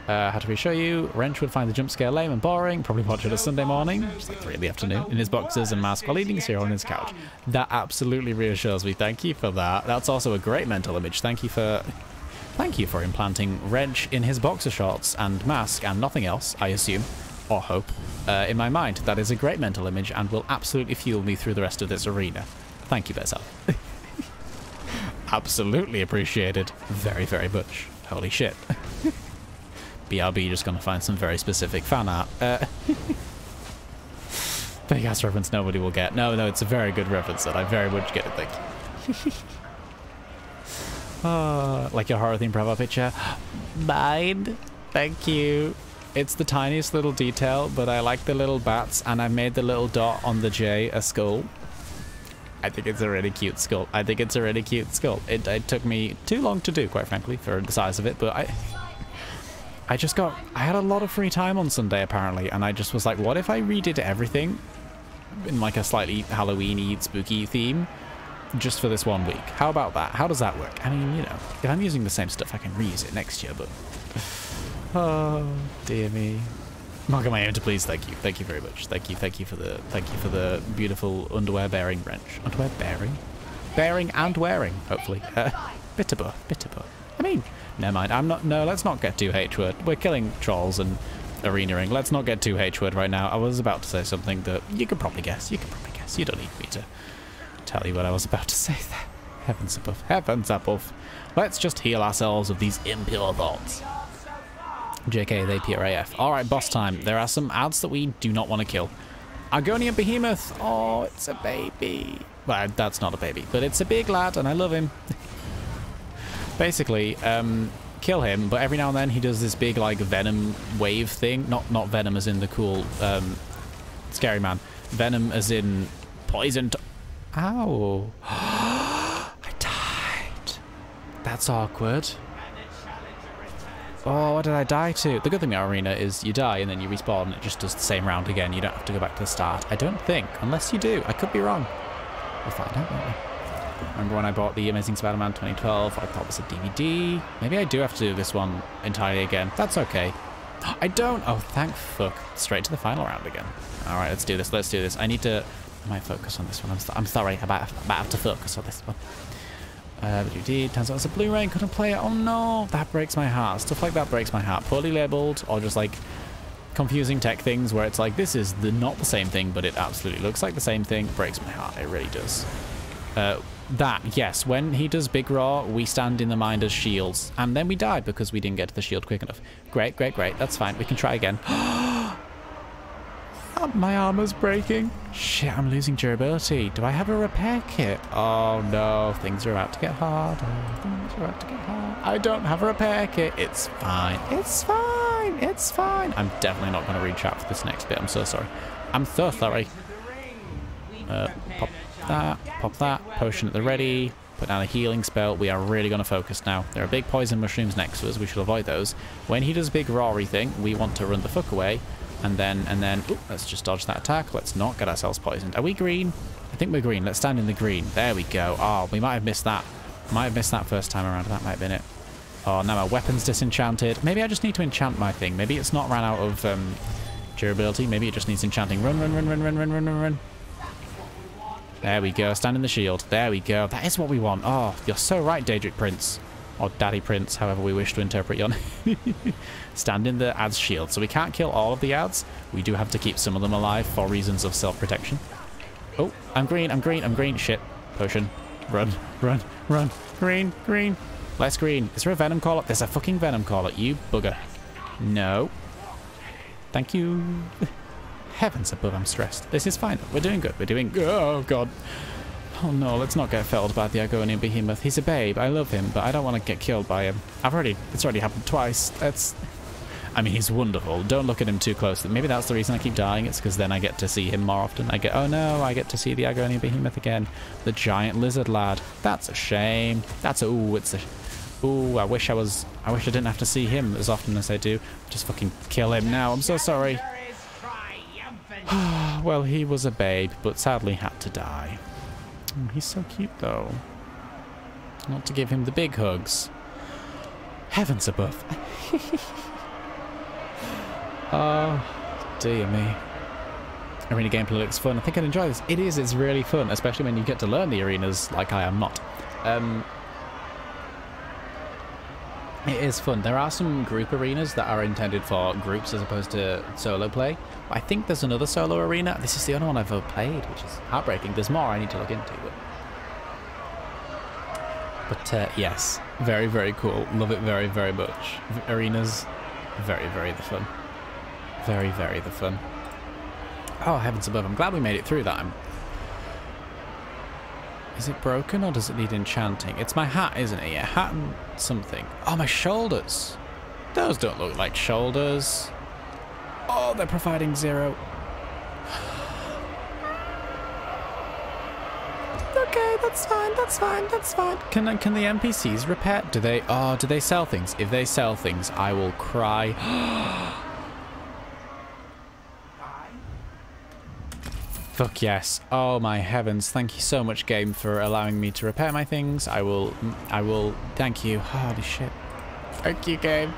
How to reassure you, Wrench would find the jump scare lame and boring, probably watch it a Sunday morning, just like 3 in the afternoon, in his boxers and mask while eating cereal on his couch. That absolutely reassures me. Thank you for that. That's also a great mental image. Thank you for implanting Wrench in his boxer shorts and mask and nothing else, I assume, or hope, in my mind. That is a great mental image and will absolutely fuel me through the rest of this arena. Thank you, Bessel. Absolutely appreciated. Very, very much. Holy shit. BRB just gonna find some very specific fan art. Big ass reference nobody will get. No, it's a very good reference that I very much get it, thank you. Like your horror theme profile picture. Mine. Thank you. It's the tiniest little detail, but I like the little bats and I made the little dot on the J a skull. I think it's a really cute skull. It took me too long to do, quite frankly, for the size of it, but I had a lot of free time on Sunday, apparently, and I just was like, what if I redid everything in like a slightly Halloween-y, spooky theme just for this 1 week? How about that? How does that work? I mean, you know, if I'm using the same stuff, I can reuse it next year, but... Oh, dear me. Mark my aim to please, thank you. Thank you very much. Thank you for the beautiful underwear bearing wrench. Underwear bearing? Bearing and wearing, hopefully. Bitterbuh. I mean, never mind. Let's not get too H-word. We're killing trolls and arena-ing. Let's not get too H-word right now. I was about to say something that you could probably guess. You don't need me to tell you what I was about to say there. Heavens above. Let's just heal ourselves of these impure thoughts. JK, they pure AF. Alright, boss time. There are some ads that we do not want to kill. Argonian Behemoth. Oh, it's a baby. Well, that's not a baby, but it's a big lad and I love him. Basically, kill him, but every now and then he does this big, like, venom wave thing. Not venom as in the cool, scary man. Venom as in poison. Ow. I died. That's awkward. Oh, what did I die to? The good thing about Arena is you die and then you respawn and it just does the same round again. You don't have to go back to the start. I don't think, unless you do. I could be wrong. We'll find out, won't we? Remember when I bought the Amazing Spider-Man 2012? I thought it was a DVD. Maybe I do have to do this one entirely again. That's okay. I don't. Oh, thank fuck. Straight to the final round again. All right, let's do this. I need to I might focus on this one. I'm sorry. I might have to focus on this one. Turns out it's a Blu-ray. Couldn't play it. Oh no, that breaks my heart. Stuff like that breaks my heart. Poorly labeled, or just like confusing tech things where it's like this is not the same thing, but it absolutely looks like the same thing. Breaks my heart. It really does. Yes, when he does Big Raw, we stand in the mind as shields, and then we die because we didn't get to the shield quick enough. Great. That's fine. We can try again. My armor's breaking. Shit, I'm losing durability. Do I have a repair kit? Oh no, things are about to get hard. I don't have a repair kit. It's fine. It's fine. I'm definitely not going to read chat for this next bit. I'm so sorry. I'm so sorry. Pop that. Potion at the ready. Put down a healing spell. We are really going to focus now. There are big poison mushrooms next to us. We should avoid those. When he does big Rory thing, we want to run the fuck away. And then, ooh, let's just dodge that attack. Let's not get ourselves poisoned. Are we green? I think we're green. Let's stand in the green. There we go. Oh, we might have missed that. Might have missed that first time around. That might have been it. Oh, now my weapon's disenchanted. Maybe I just need to enchant my thing. Maybe it's not ran out of durability. Maybe it just needs enchanting. Run. There we go. Stand in the shield. There we go. That is what we want. Oh, you're so right, Daedric Prince. Or Daddy Prince, however we wish to interpret your name. Stand in the ads shield. So we can't kill all of the ads. We do have to keep some of them alive for reasons of self-protection. Oh, I'm green. Shit. Potion. Run. Green. Less green. Is there a venom caller? There's a fucking venom caller. You bugger. No. Thank you. Heavens above, I'm stressed. This is fine. We're doing good. Oh, God. Oh, no. Let's not get felled by the Argonian behemoth. He's a babe. I love him, but I don't want to get killed by him. It's already happened twice. I mean, he's wonderful. Don't look at him too closely. Maybe that's the reason I keep dying. It's because then I get to see him more often. I get to see the Argonian behemoth again. The giant lizard lad. That's a shame. Ooh, I wish I didn't have to see him as often as I do. Just fucking kill him now. I'm so sorry. Well, he was a babe, but sadly had to die. Oh, he's so cute, though. Not to give him the big hugs. Heavens above. Oh, dear me. Arena gameplay looks fun. I think I'd enjoy this. It is. It's really fun, especially when you get to learn the arenas like I am not. It is fun. There are some group arenas that are intended for groups as opposed to solo play. I think there's another solo arena. This is the only one I've ever played, which is heartbreaking. There's more I need to look into. But yes, very, very cool. Love it very, very much. Arenas, very, very the fun. Very, very the fun. Oh, heavens above. I'm glad we made it through that. Is it broken or does it need enchanting? It's my hat, isn't it? Yeah, hat and something. Oh, my shoulders. Those don't look like shoulders. Oh, they're providing 0. Okay, that's fine. Can the NPCs repair? Do they sell things? If they sell things, I will cry. Fuck yes. Oh my heavens. Thank you so much, game, for allowing me to repair my things. I will thank you. Holy shit. Thank you, game.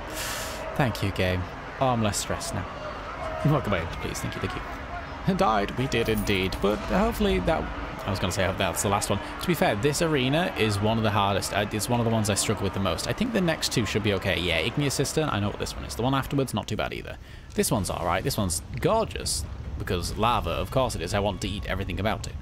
Oh, I'm less stressed now. Welcome back, please. Thank you. Died. We did indeed. But hopefully I was going to say that's the last one. To be fair, this arena is one of the hardest. It's one of the ones I struggle with the most. I think the next two should be okay. Yeah, Igneous Cistern. I know what this one is. The one afterwards, not too bad either. This one's alright. This one's gorgeous. Because lava, of course it is. I want to eat everything about it.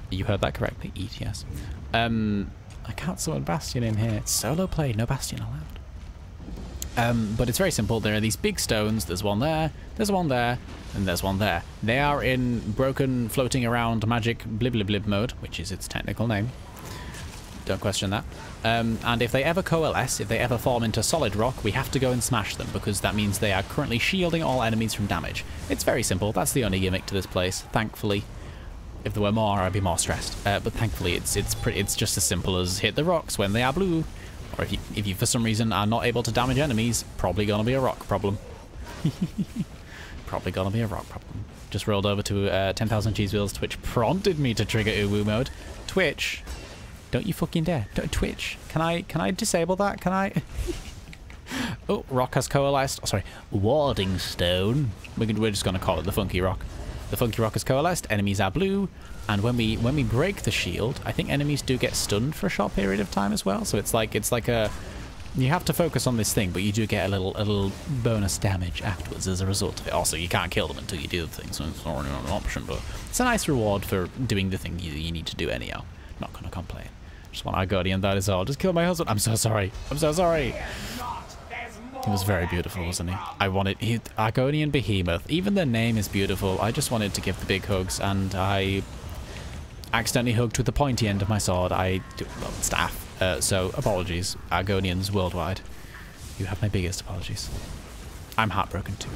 You heard that correctly. Eat, yes. I can't summon Bastion in here. It's solo play, no Bastion allowed. But it's very simple. There are these big stones. There's one there, there's one there, and there's one there. They are in broken, floating around magic blib blib blib mode, which is its technical name. Don't question that. And if they ever coalesce, if they ever form into solid rock, we have to go and smash them, because that means they are currently shielding all enemies from damage. It's very simple. That's the only gimmick to this place, thankfully. If there were more, I'd be more stressed. But thankfully, it's just as simple as hit the rocks when they are blue. Or if you for some reason are not able to damage enemies, probably gonna be a rock problem. Probably gonna be a rock problem. Just rolled over to 10,000 cheese wheels. Twitch prompted me to trigger oooo mode. Twitch. Don't you fucking dare. Don't Twitch. Can I disable that? Can I? Oh, rock has coalesced. Oh, sorry. Warding stone. We're just going to call it the funky rock. The funky rock is coalesced, enemies are blue, and when we break the shield, I think enemies do get stunned for a short period of time as well. So it's like a, you have to focus on this thing, but you do get a little bonus damage afterwards as a result of it. Also, you can't kill them until you do the thing, so it's not really an option, but it's a nice reward for doing the thing you need to do anyhow. Not gonna complain. Just want our guardian, that is all. Just kill my husband. I'm so sorry. I'm so sorry. He was very beautiful, wasn't he? Argonian Behemoth. Even the name is beautiful. I just wanted to give the big hugs, and I accidentally hugged with the pointy end of my sword. Staff. So, apologies, Argonians worldwide. You have my biggest apologies. I'm heartbroken too.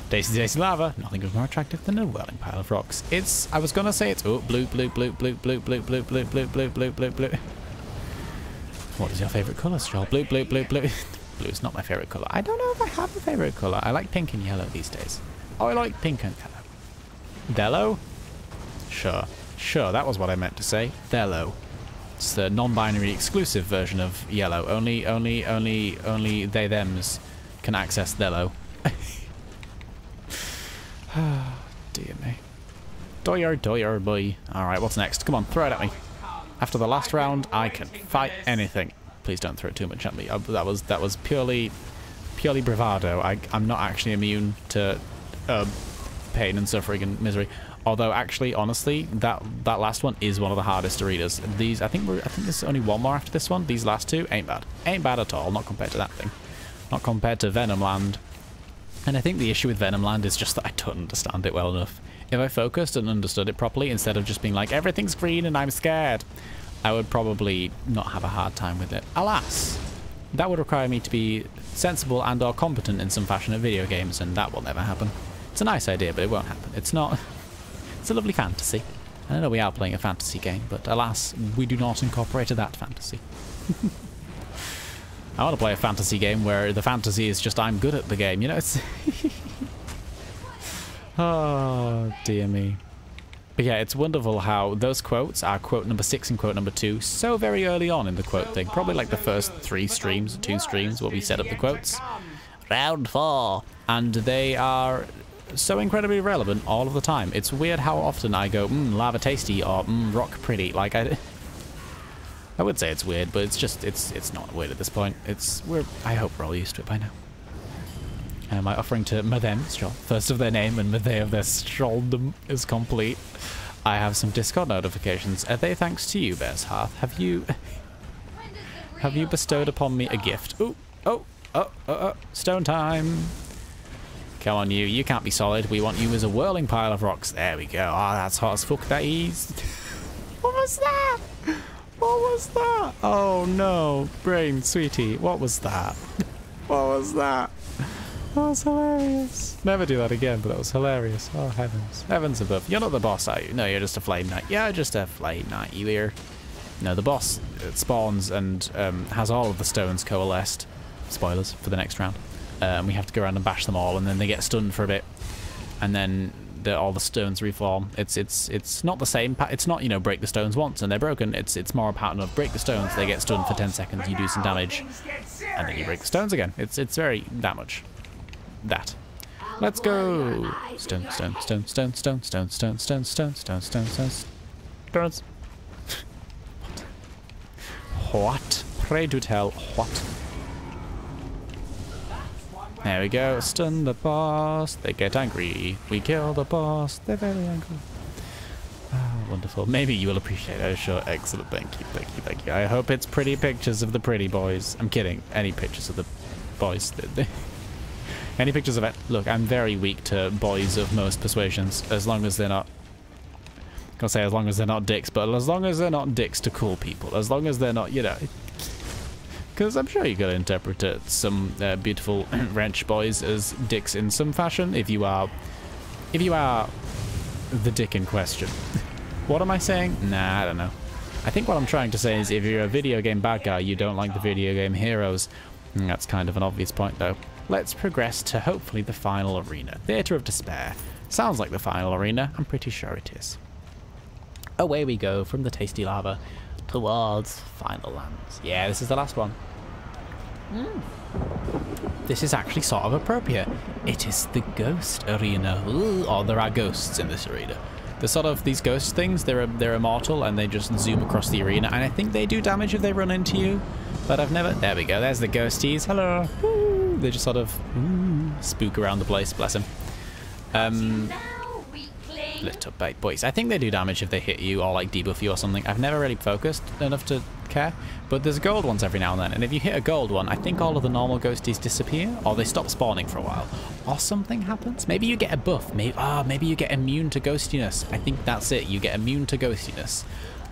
Daisy lava. Nothing is more attractive than a whirling pile of rocks. I was gonna say it's, oh, blue. What is your favorite colour, Sjoll? Blue. Blue is not my favourite colour. I don't know if I have a favourite colour. I like pink and yellow these days. Oh, I like pink and yellow. Dello? Sure, that was what I meant to say. Dello. It's the non-binary exclusive version of yellow. Only they thems can access Dello. Dear me. Doyer boy. Alright, what's next? Come on, throw it at me. After the last round, I can fight anything. Please don't throw too much at me. That was purely bravado. I'm not actually immune to pain and suffering and misery. Although, actually, honestly, that last one is one of the hardest arenas. I think there's only one more after this one. These last two ain't bad. Ain't bad at all. Not compared to that thing. Not compared to Venomland. And I think the issue with Venomland is just that I don't understand it well enough. If I focused and understood it properly, instead of just being like, everything's green and I'm scared, I would probably not have a hard time with it. Alas, that would require me to be sensible and or competent in some fashion at video games, and that will never happen. It's a nice idea, but it won't happen. It's not... It's a lovely fantasy. I know we are playing a fantasy game, but alas, we do not incorporate that fantasy. I want to play a fantasy game where the fantasy is just I'm good at the game, you know? It's oh, dear me. But yeah, it's wonderful how those quotes are quote number 6 and quote number 2 so very early on in the quote thing. Probably like the first 2 streams where we set up the quotes. Round 4. And they are so incredibly relevant all of the time. It's weird how often I go, lava tasty, or rock pretty. Like, I would say it's weird, but it's just, it's not weird at this point. I hope we're all used to it by now. My offering to Madame Sjoll, first of their name and Madame of their Sjoldom, is complete. I have some Discord notifications. Are they thanks to you, Bear's Hearth? Have you bestowed upon me a gift? Ooh, oh, stone time. Come on, you can't be solid. We want you as a whirling pile of rocks. There we go. Oh, that's hot as fuck, that is. What was that? What was that? Oh no, brain, sweetie. What was that? What was that? That was hilarious. Never do that again, but that was hilarious. Oh heavens. Heavens above. You're not the boss, are you? No, you're just a flame knight. Yeah, just a flame knight. You hear? No, the boss spawns and has all of the stones coalesced. Spoilers for the next round. We have to go around and bash them all, and then they get stunned for a bit, and then all the stones reform. It's not the same. It's not, you know, break the stones once and they're broken. It's more a pattern of break the stones, they get stunned for 10 seconds, you do some damage, and then you break the stones again. It's very that much. That. Let's go. Stone. What? Pray do tell. What? There we go. Stun the boss. They get angry. We kill the boss. They're very angry. Oh, wonderful. Maybe you will appreciate it. Sure. Excellent. Thank you. I hope it's pretty pictures of the pretty boys. I'm kidding. Any pictures of the boys. Any pictures of it. Look, I'm very weak to boys of most persuasions. As long as they're not... I'm gonna say as long as they're not dicks, but as long as they're not dicks to cool people. As long as they're not, you know... Because I'm sure you could interpret some beautiful wrench boys as dicks in some fashion, if you are the dick in question. What am I saying? Nah, I don't know. I think what I'm trying to say is if you're a video game bad guy, you don't like the video game heroes. That's kind of an obvious point, though. Let's progress to hopefully the final arena. Theatre of Despair. Sounds like the final arena. I'm pretty sure it is. Away we go from the tasty lava towards final lands. Yeah, this is the last one. This is actually sort of appropriate. It is the ghost arena. Ooh, oh, there are ghosts in this arena. The sort of these ghost things, they're immortal and they just zoom across the arena, and I think they do damage if they run into you. But I've never. There we go. There's the ghosties. Hello. Woo. They just sort of spook around the place. Bless them. Little bait boys. I think they do damage if they hit you or like debuff you or something. I've never really focused enough to care, but there's gold ones every now and then, and if you hit a gold one, I think all of the normal ghosties disappear, or they stop spawning for a while, or something happens. Maybe you get a buff. Maybe you get immune to ghostiness. I think that's it. You get immune to ghostiness.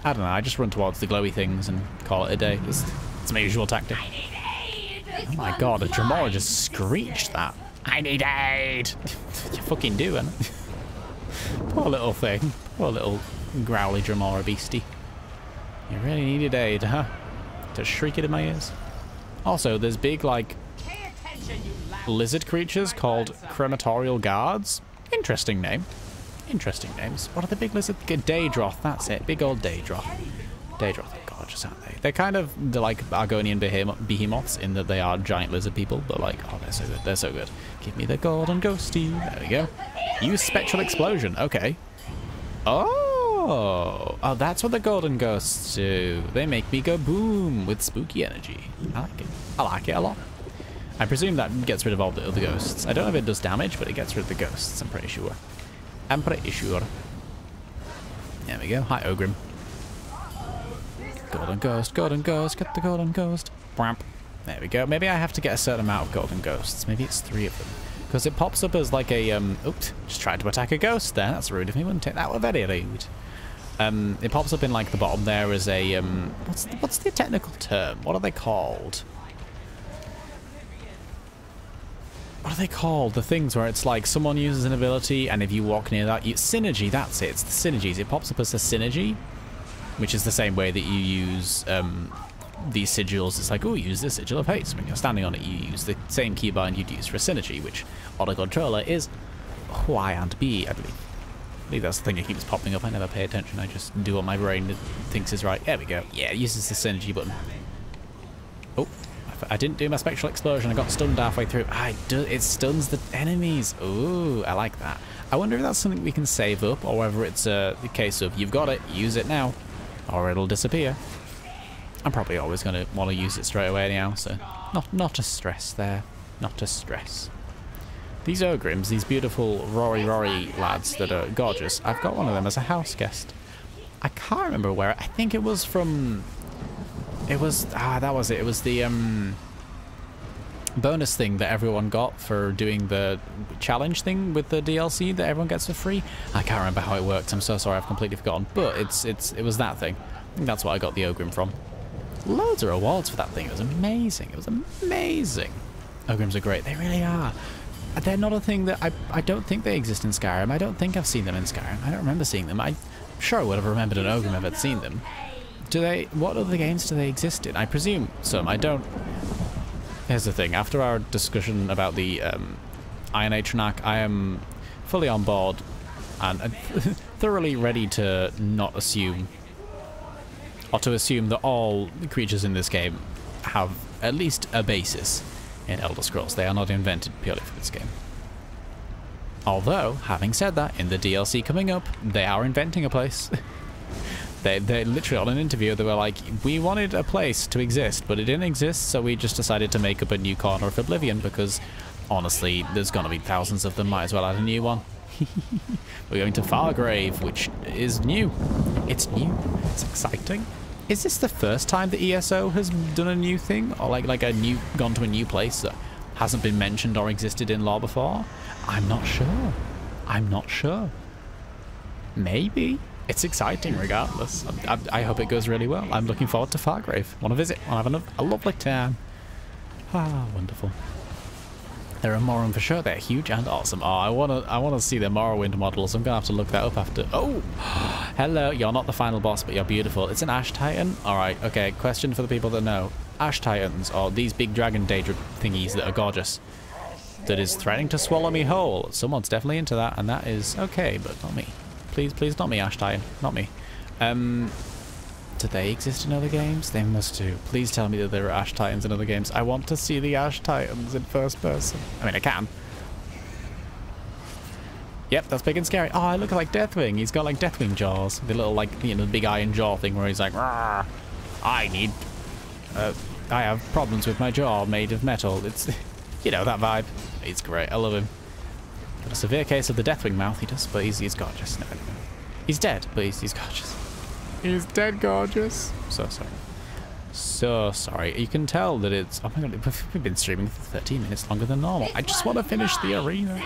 I don't know. I just run towards the glowy things and call it a day. It's my usual tactic. Oh my god, a Dremora just screeched that. I need aid. You fucking do, innit? Poor little thing. Poor little growly Dremora beastie. You really needed aid, huh? To shriek it in my ears. Also, there's big, like, lizard creatures called crematorial guards. Interesting name. Interesting names. What are the big lizard? Daedroth, that's it. Big old Daedroth. Daedroth are gorgeous, aren't they? They're like Argonian behemoths in that they are giant lizard people, but like, oh, they're so good. They're so good. Give me the golden ghosty. There we go. Use spectral explosion. Okay. Oh, that's what the golden ghosts do. They make me go boom with spooky energy. I like it. I like it a lot. I presume that gets rid of all the other ghosts. I don't know if it does damage, but it gets rid of the ghosts. I'm pretty sure. I'm pretty sure. There we go. Hi, Ogrim. Golden ghost, get the golden ghost. Bwamp. There we go. Maybe I have to get a certain amount of golden ghosts. Maybe it's 3 of them. Because it pops up as like a, oops, just tried to attack a ghost there. That's rude of me, wouldn't it? That were very rude. It pops up in like the bottom there as a, what's the technical term? What are they called? What are they called? The things where it's like someone uses an ability and if you walk near that, synergy, that's it. It's the synergies. It pops up as a synergy, which is the same way that you use these sigils. It's like, oh, use the sigil of haste. When you're standing on it, you use the same keybind you'd use for a synergy, which on a controller is Y and B, I believe. I believe that's the thing that keeps popping up. I never pay attention. I just do what my brain thinks is right. There we go. Yeah, it uses the synergy button. Oh, I didn't do my spectral explosion. I got stunned halfway through. It stuns the enemies. Ooh, I like that. I wonder if that's something we can save up, or whether it's a case of you've got it, use it now, or it'll disappear. I'm probably always going to want to use it straight away anyhow, so not to stress there. Not to stress. These Ogrims, these beautiful Rory lads that are gorgeous, I've got one of them as a house guest. I can't remember where. I think it was from... It was... that was it. It was the bonus thing that everyone got for doing the challenge thing with the DLC that everyone gets for free. I can't remember how it worked. I'm so sorry. I've completely forgotten. But it was that thing. I think that's what I got the Ogrim from. Loads of rewards for that thing. It was amazing. It was amazing. Ogrims are great. They really are. They're not a thing that I don't think they exist in Skyrim. I don't think I've seen them in Skyrim. I don't remember seeing them. I'm sure I would have remembered an Ogrim if I'd seen them. Do they? What other games do they exist in? I presume some. I don't. Here's the thing. After our discussion about the Iron Atronach, I am fully on board and thoroughly ready to not assume, or to assume that all creatures in this game have at least a basis in Elder Scrolls. They are not invented purely for this game. Although, having said that, in the DLC coming up, they are inventing a place. They literally, on an interview, they were like, we wanted a place to exist, but it didn't exist, so we just decided to make up a new corner of Oblivion, because, honestly, there's gonna be thousands of them, might as well add a new one. We're going to Fargrave, which is new. It's new. It's exciting. Is this the first time the ESO has done a new thing? Or gone to a new place that hasn't been mentioned or existed in lore before? I'm not sure. I'm not sure. Maybe. It's exciting regardless. I hope it goes really well. I'm looking forward to Fargrave. Want to visit? Want to have a lovely time. Ah, wonderful. They're a Morrowind for sure. They're huge and awesome. Oh, I wanna see the Morrowind models. I'm gonna have to look that up after. Oh, hello. You're not the final boss, but you're beautiful. It's an Ash Titan. All right. Okay. Question for the people that know: Ash Titans, or these big dragon Daedra thingies that are gorgeous, that is threatening to swallow me whole. Someone's definitely into that, and that is okay, but not me. Please, please, not me, Ash Titan. Not me. Do they exist in other games? They must do. Please tell me that there are Ash Titans in other games. I want to see the Ash Titans in first person. I mean, I can. Yep, that's big and scary. Oh, I look like Deathwing. He's got like Deathwing jaws. The little like, you know, the big iron jaw thing where he's like, "Rawr, I have problems with my jaw made of metal." It's, you know, that vibe. He's great. I love him. Got a severe case of the Deathwing mouth, he does, but he's gorgeous. No, he's dead, but he's gorgeous. He's dead gorgeous. So sorry. So sorry. You can tell that it's... Oh my god, we've been streaming for 13 minutes longer than normal. I just want to finish the arena.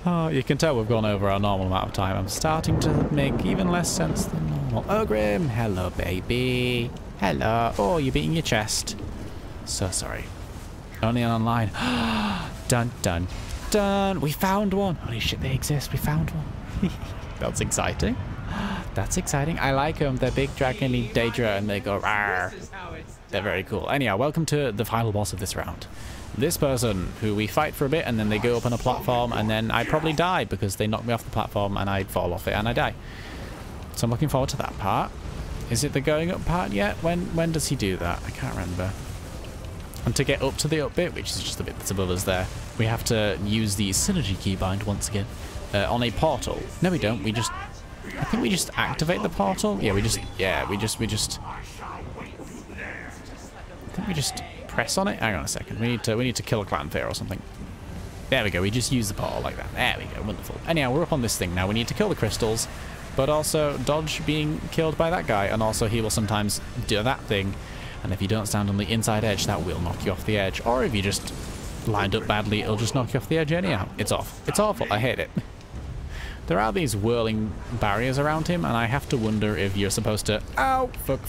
Oh, you can tell we've gone over our normal amount of time. I'm starting to make even less sense than normal. Oh, Grim. Hello, baby. Hello. Oh, you're beating your chest. So sorry. Only online. Dun, dun, dun. We found one. Holy shit, they exist. We found one. That's exciting. That's exciting. I like them. They're big, dragony Daedra, and they go rawr. They're very cool. Anyhow, welcome to the final boss of this round. This person, who we fight for a bit, and then they go up on a platform, and then I probably die because they knock me off the platform, and I fall off it, and I die. So I'm looking forward to that part. Is it the going up part yet? When does he do that? I can't remember. And to get up to the up bit, which is just the bit that's above us there, we have to use the synergy keybind once again on a portal. No, we don't. We just... I think we just activate the portal. Yeah, we just I think we just press on it. Hang on a second. We need to kill a clanfear or something. There we go. We just use the portal like that. There we go. Wonderful. Anyhow, we're up on this thing now. We need to kill the crystals, but also dodge being killed by that guy, and also he will sometimes do that thing. And if you don't stand on the inside edge, that will knock you off the edge. Or if you just lined up badly, it'll just knock you off the edge anyhow. It's off. It's awful. I hate it. There are these whirling barriers around him, and I have to wonder if you're supposed to... Ow! Fuck.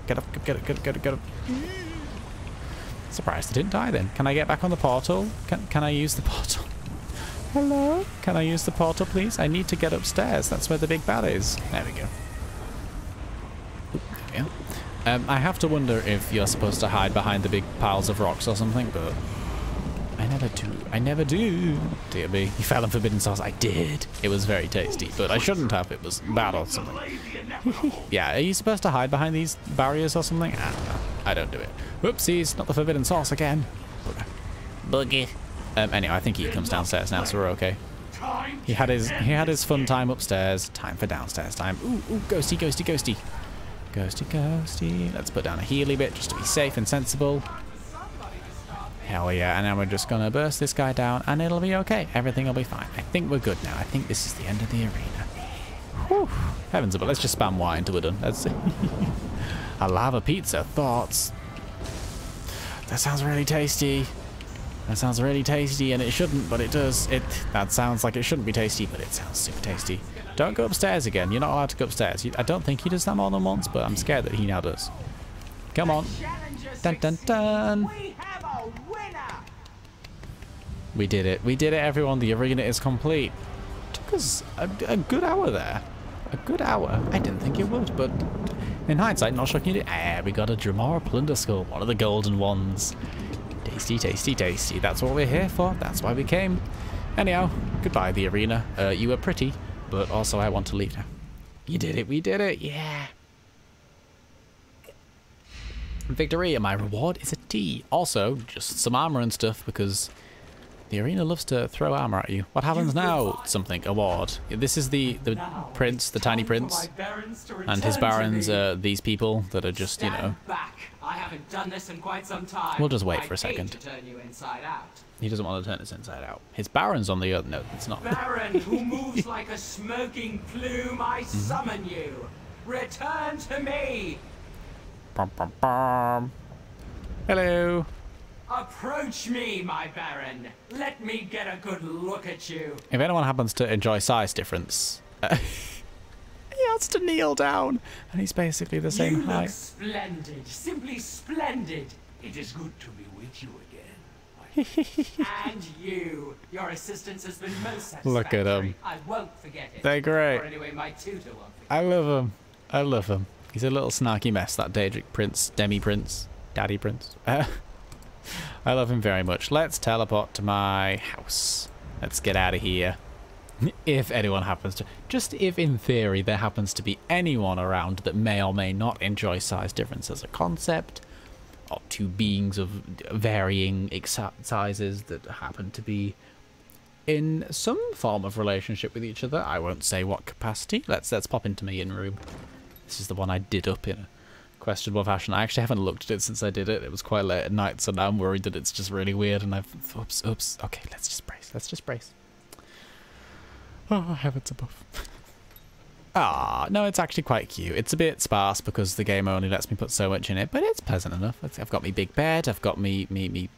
Get up, get up. Surprised I didn't die then. Can I get back on the portal? Can I use the portal? Hello? Can I use the portal, please? I need to get upstairs. That's where the big bad is. There we go. There we go. I have to wonder if you're supposed to hide behind the big piles of rocks or something, but... I never do. Dear me. You fell on forbidden sauce. I did. It was very tasty, but I shouldn't have. It was bad or something. Yeah, are you supposed to hide behind these barriers or something? I don't know. I don't do it. Whoopsies, not the forbidden sauce again. Buggy. Anyway, I think he comes downstairs now, so we're okay. He had his fun time upstairs. Time for downstairs time. Ooh, ghosty. Ghosty. Let's put down a healy bit just to be safe and sensible. Hell yeah, and then we're just gonna burst this guy down and it'll be okay. Everything will be fine. I think we're good now. I think this is the end of the arena. Whew. Heavens above, let's just spam Y until we're done. Let's see. A lava pizza, thoughts. That sounds really tasty. That sounds really tasty, and it shouldn't, but it does. That sounds like it shouldn't be tasty, but it sounds super tasty. Don't go upstairs again. You're not allowed to go upstairs. I don't think he does that more than once, but I'm scared that he now does. Come on. Dun dun dun. We did it. We did it, everyone. The arena is complete. Took us a good hour there. A good hour. I didn't think it would, but in hindsight, not shocking you did. We got a Dramara Plunder Skull, one of the golden ones. Tasty, tasty, tasty. That's what we're here for. That's why we came. Anyhow, goodbye, the arena. You were pretty, but also I want to leave now. You did it. We did it. Yeah. Victory, and my reward is a T. Also, just some armor and stuff, because the arena loves to throw armor at you. What happens now? Something. Award. This is the prince, the tiny prince, and his barons are these people that are just, you know... I haven't done this in quite some time. We'll just wait for a second. To turn you inside out. He doesn't want to turn us inside out. His baron's on the other... No, it's not. Baron who moves like a smoking plume, I summon you. Return to me. Bum, bum, bum. Hello. Approach me, my Baron. Let me get a good look at you. If anyone happens to enjoy size difference, he has to kneel down, and he's basically the same height. You look splendid, simply splendid. It is good to be with you again. And you, your assistance has been most satisfactory. Look at them. I won't forget it. They're great. Or anyway, my tutor won't forget. I love him. I love him. He's a little snarky mess, that Daedric prince, demi-prince, daddy prince. I love him very much. Let's teleport to my house. Let's get out of here. If anyone happens to... Just if, in theory, there happens to be anyone around that may or may not enjoy size difference as a concept, or two beings of varying sizes that happen to be in some form of relationship with each other. I won't say what capacity. Let's pop into my in-room. This is the one I did up in a questionable fashion. I actually haven't looked at it since I did it. It was quite late at night, so now I'm worried that it's just really weird and I've... Oops. Okay, let's just brace. Let's just brace. Oh, heavens above. Ah, no, it's actually quite cute. It's a bit sparse because the game only lets me put so much in it, but it's pleasant enough. I've got me big bed, I've got me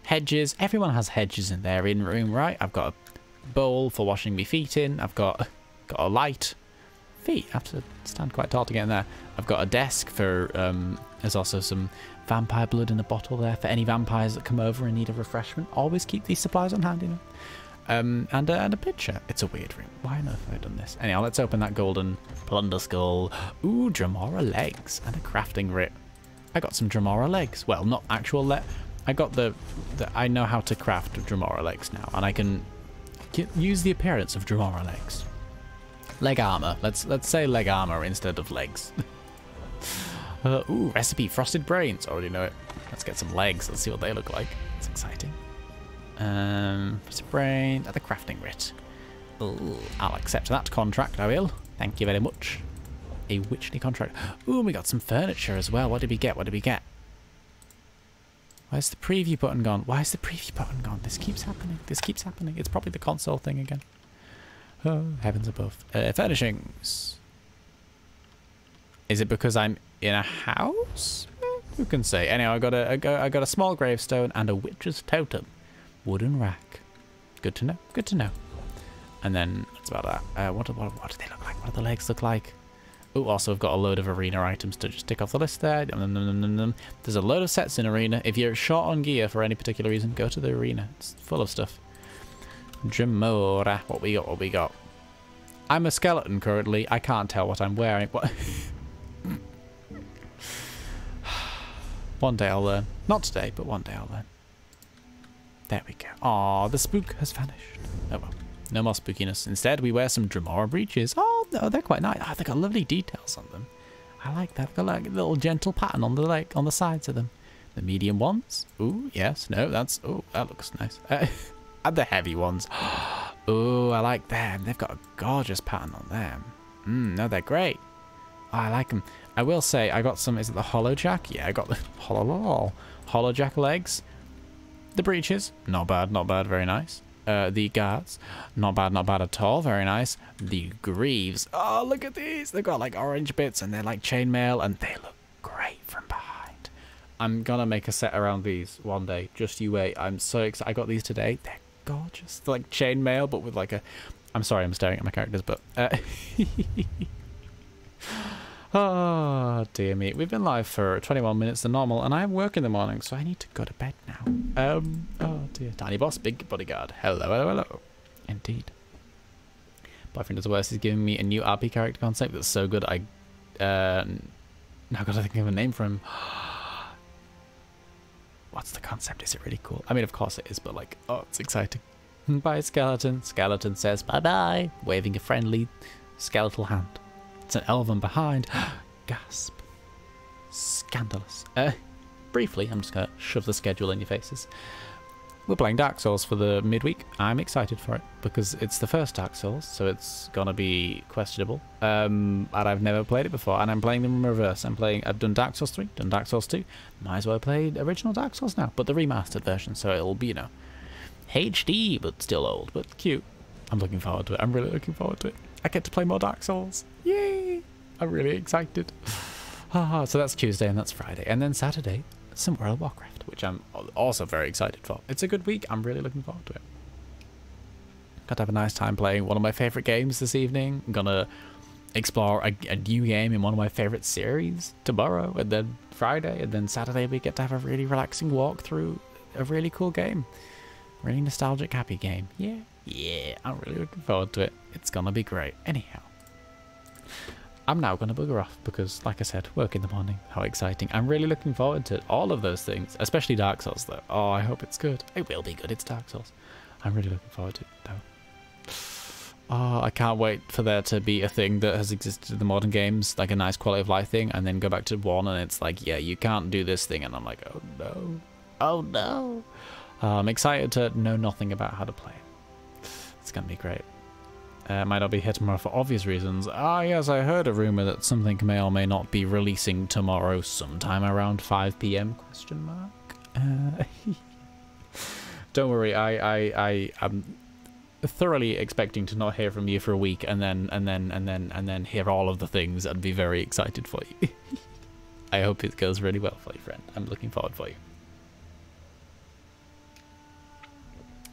hedges. Everyone has hedges in their in-room, right? I've got a bowl for washing me feet in. I've got a light. Feet, I have to stand quite tall to get in there. I've got a desk for, there's also some vampire blood in a bottle there for any vampires that come over and need a refreshment. Always keep these supplies on hand, you know. And a picture. It's a weird room. Why on earth have I done this? Anyhow, let's open that golden plunder skull. Ooh, Dremora legs and a crafting writ. I got some Dremora legs. Well, not actual I got the I know how to craft Dremora legs now, and I can use the appearance of Dremora legs. Leg armor. Let's say leg armor instead of legs. Ooh, recipe frosted brains. Already know it. Let's get some legs. Let's see what they look like. It's exciting. Brain at the crafting writ. Ooh, I'll accept that contract, I will. Thank you very much. A witchly contract. Ooh, we got some furniture as well. What did we get? What did we get? Where's the preview button gone? Why is the preview button gone? This keeps happening. This keeps happening. It's probably the console thing again. Oh, heavens above. Furnishings. Is it because I'm in a house? Who can say? Anyway, I got a small gravestone and a witch's totem. Wooden rack. Good to know. Good to know. And then that's about that. What do they look like? What do the legs look like? Oh, also I've got a load of arena items to just tick off the list there. There's a load of sets in arena. If you're short on gear for any particular reason, go to the arena. It's full of stuff. Dremora. What we got? What we got? I'm a skeleton currently. I can't tell what I'm wearing. What? One day I'll learn. Not today, but one day I'll learn. There we go. Aw, the spook has vanished. Oh well, no more spookiness. Instead, we wear some Dremora breeches. Oh no, they're quite nice. Oh, they've got lovely details on them. I like that. They've got like a little gentle pattern on the leg, on the sides of them. The medium ones. Ooh, yes. No, that's. Oh, that looks nice. And the heavy ones. Oh, I like them. They've got a gorgeous pattern on them. No, they're great. Oh, I like them. I will say, I got some. Is it the hollow jack? Yeah, I got the hollow jack legs. The breeches, not bad, very nice. The guards, not bad at all, very nice. The greaves, oh look at these, they've got like orange bits and they're like chainmail and they look great from behind. I'm gonna make a set around these one day, just you wait. I'm so excited. I got these today, they're gorgeous. They're like chainmail but with like a, I'm sorry I'm staring at my characters, but oh dear me, we've been live for 21 minutes than normal and I work in the morning so I need to go to bed now. Oh dear. Tiny boss, big bodyguard. Hello. Indeed. Boyfriend does the worst. He's giving me a new RP character concept that's so good I now gotta think of a name for him. What's the concept? Is it really cool? I mean of course it is, but like, oh it's exciting. Bye skeleton. Skeleton says bye bye, waving a friendly skeletal hand. It's an elven behind. Gasp. Scandalous. Briefly, I'm just going to shove the schedule in your faces. We're playing Dark Souls for the midweek. I'm excited for it because it's the first Dark Souls, so it's going to be questionable. And I've never played it before, and I'm playing them in reverse. I've done Dark Souls 3, done Dark Souls 2. Might as well play original Dark Souls now, but the remastered version, so it'll be, you know, HD, but still old, but cute. I'm looking forward to it. I'm really looking forward to it. I get to play more Dark Souls. Yay! I'm really excited. So that's Tuesday and that's Friday. And then Saturday, some World of Warcraft, which I'm also very excited for. It's a good week. I'm really looking forward to it. Got to have a nice time playing one of my favourite games this evening. I'm going to explore a new game in one of my favourite series tomorrow. And then Friday. And then Saturday we get to have a really relaxing walk through a really cool game. Really nostalgic, happy game. Yeah, I'm really looking forward to it. It's gonna be great. Anyhow, I'm now gonna bugger off because, like I said, work in the morning. How exciting. I'm really looking forward to all of those things, especially Dark Souls, though. Oh, I hope it's good. It will be good. It's Dark Souls. I'm really looking forward to it, though. Oh, I can't wait for there to be a thing that has existed in the modern games, like a nice quality of life thing, and then go back to 1 and it's like, yeah, you can't do this thing, and I'm like, oh no, oh no. I'm excited to know nothing about how to play it. It's gonna be great. Might not be here tomorrow for obvious reasons. Ah, yes, I heard a rumor that something may or may not be releasing tomorrow sometime around 5 PM, question mark. Don't worry, I'm thoroughly expecting to not hear from you for a week and then hear all of the things and be very excited for you. I hope it goes really well for you, friend. I'm looking forward for you.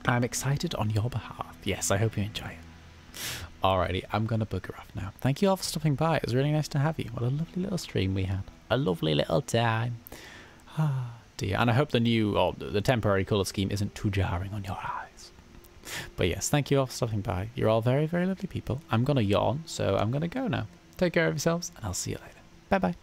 I'm excited on your behalf. Yes, I hope you enjoy it. Alrighty, I'm gonna bugger off now. Thank you all for stopping by. It was really nice to have you. What a lovely little stream we had. A lovely little time. Ah, dear. And I hope the new, or the temporary colour scheme isn't too jarring on your eyes. But yes, thank you all for stopping by. You're all very, very lovely people. I'm gonna yawn, so I'm gonna go now. Take care of yourselves, and I'll see you later. Bye-bye.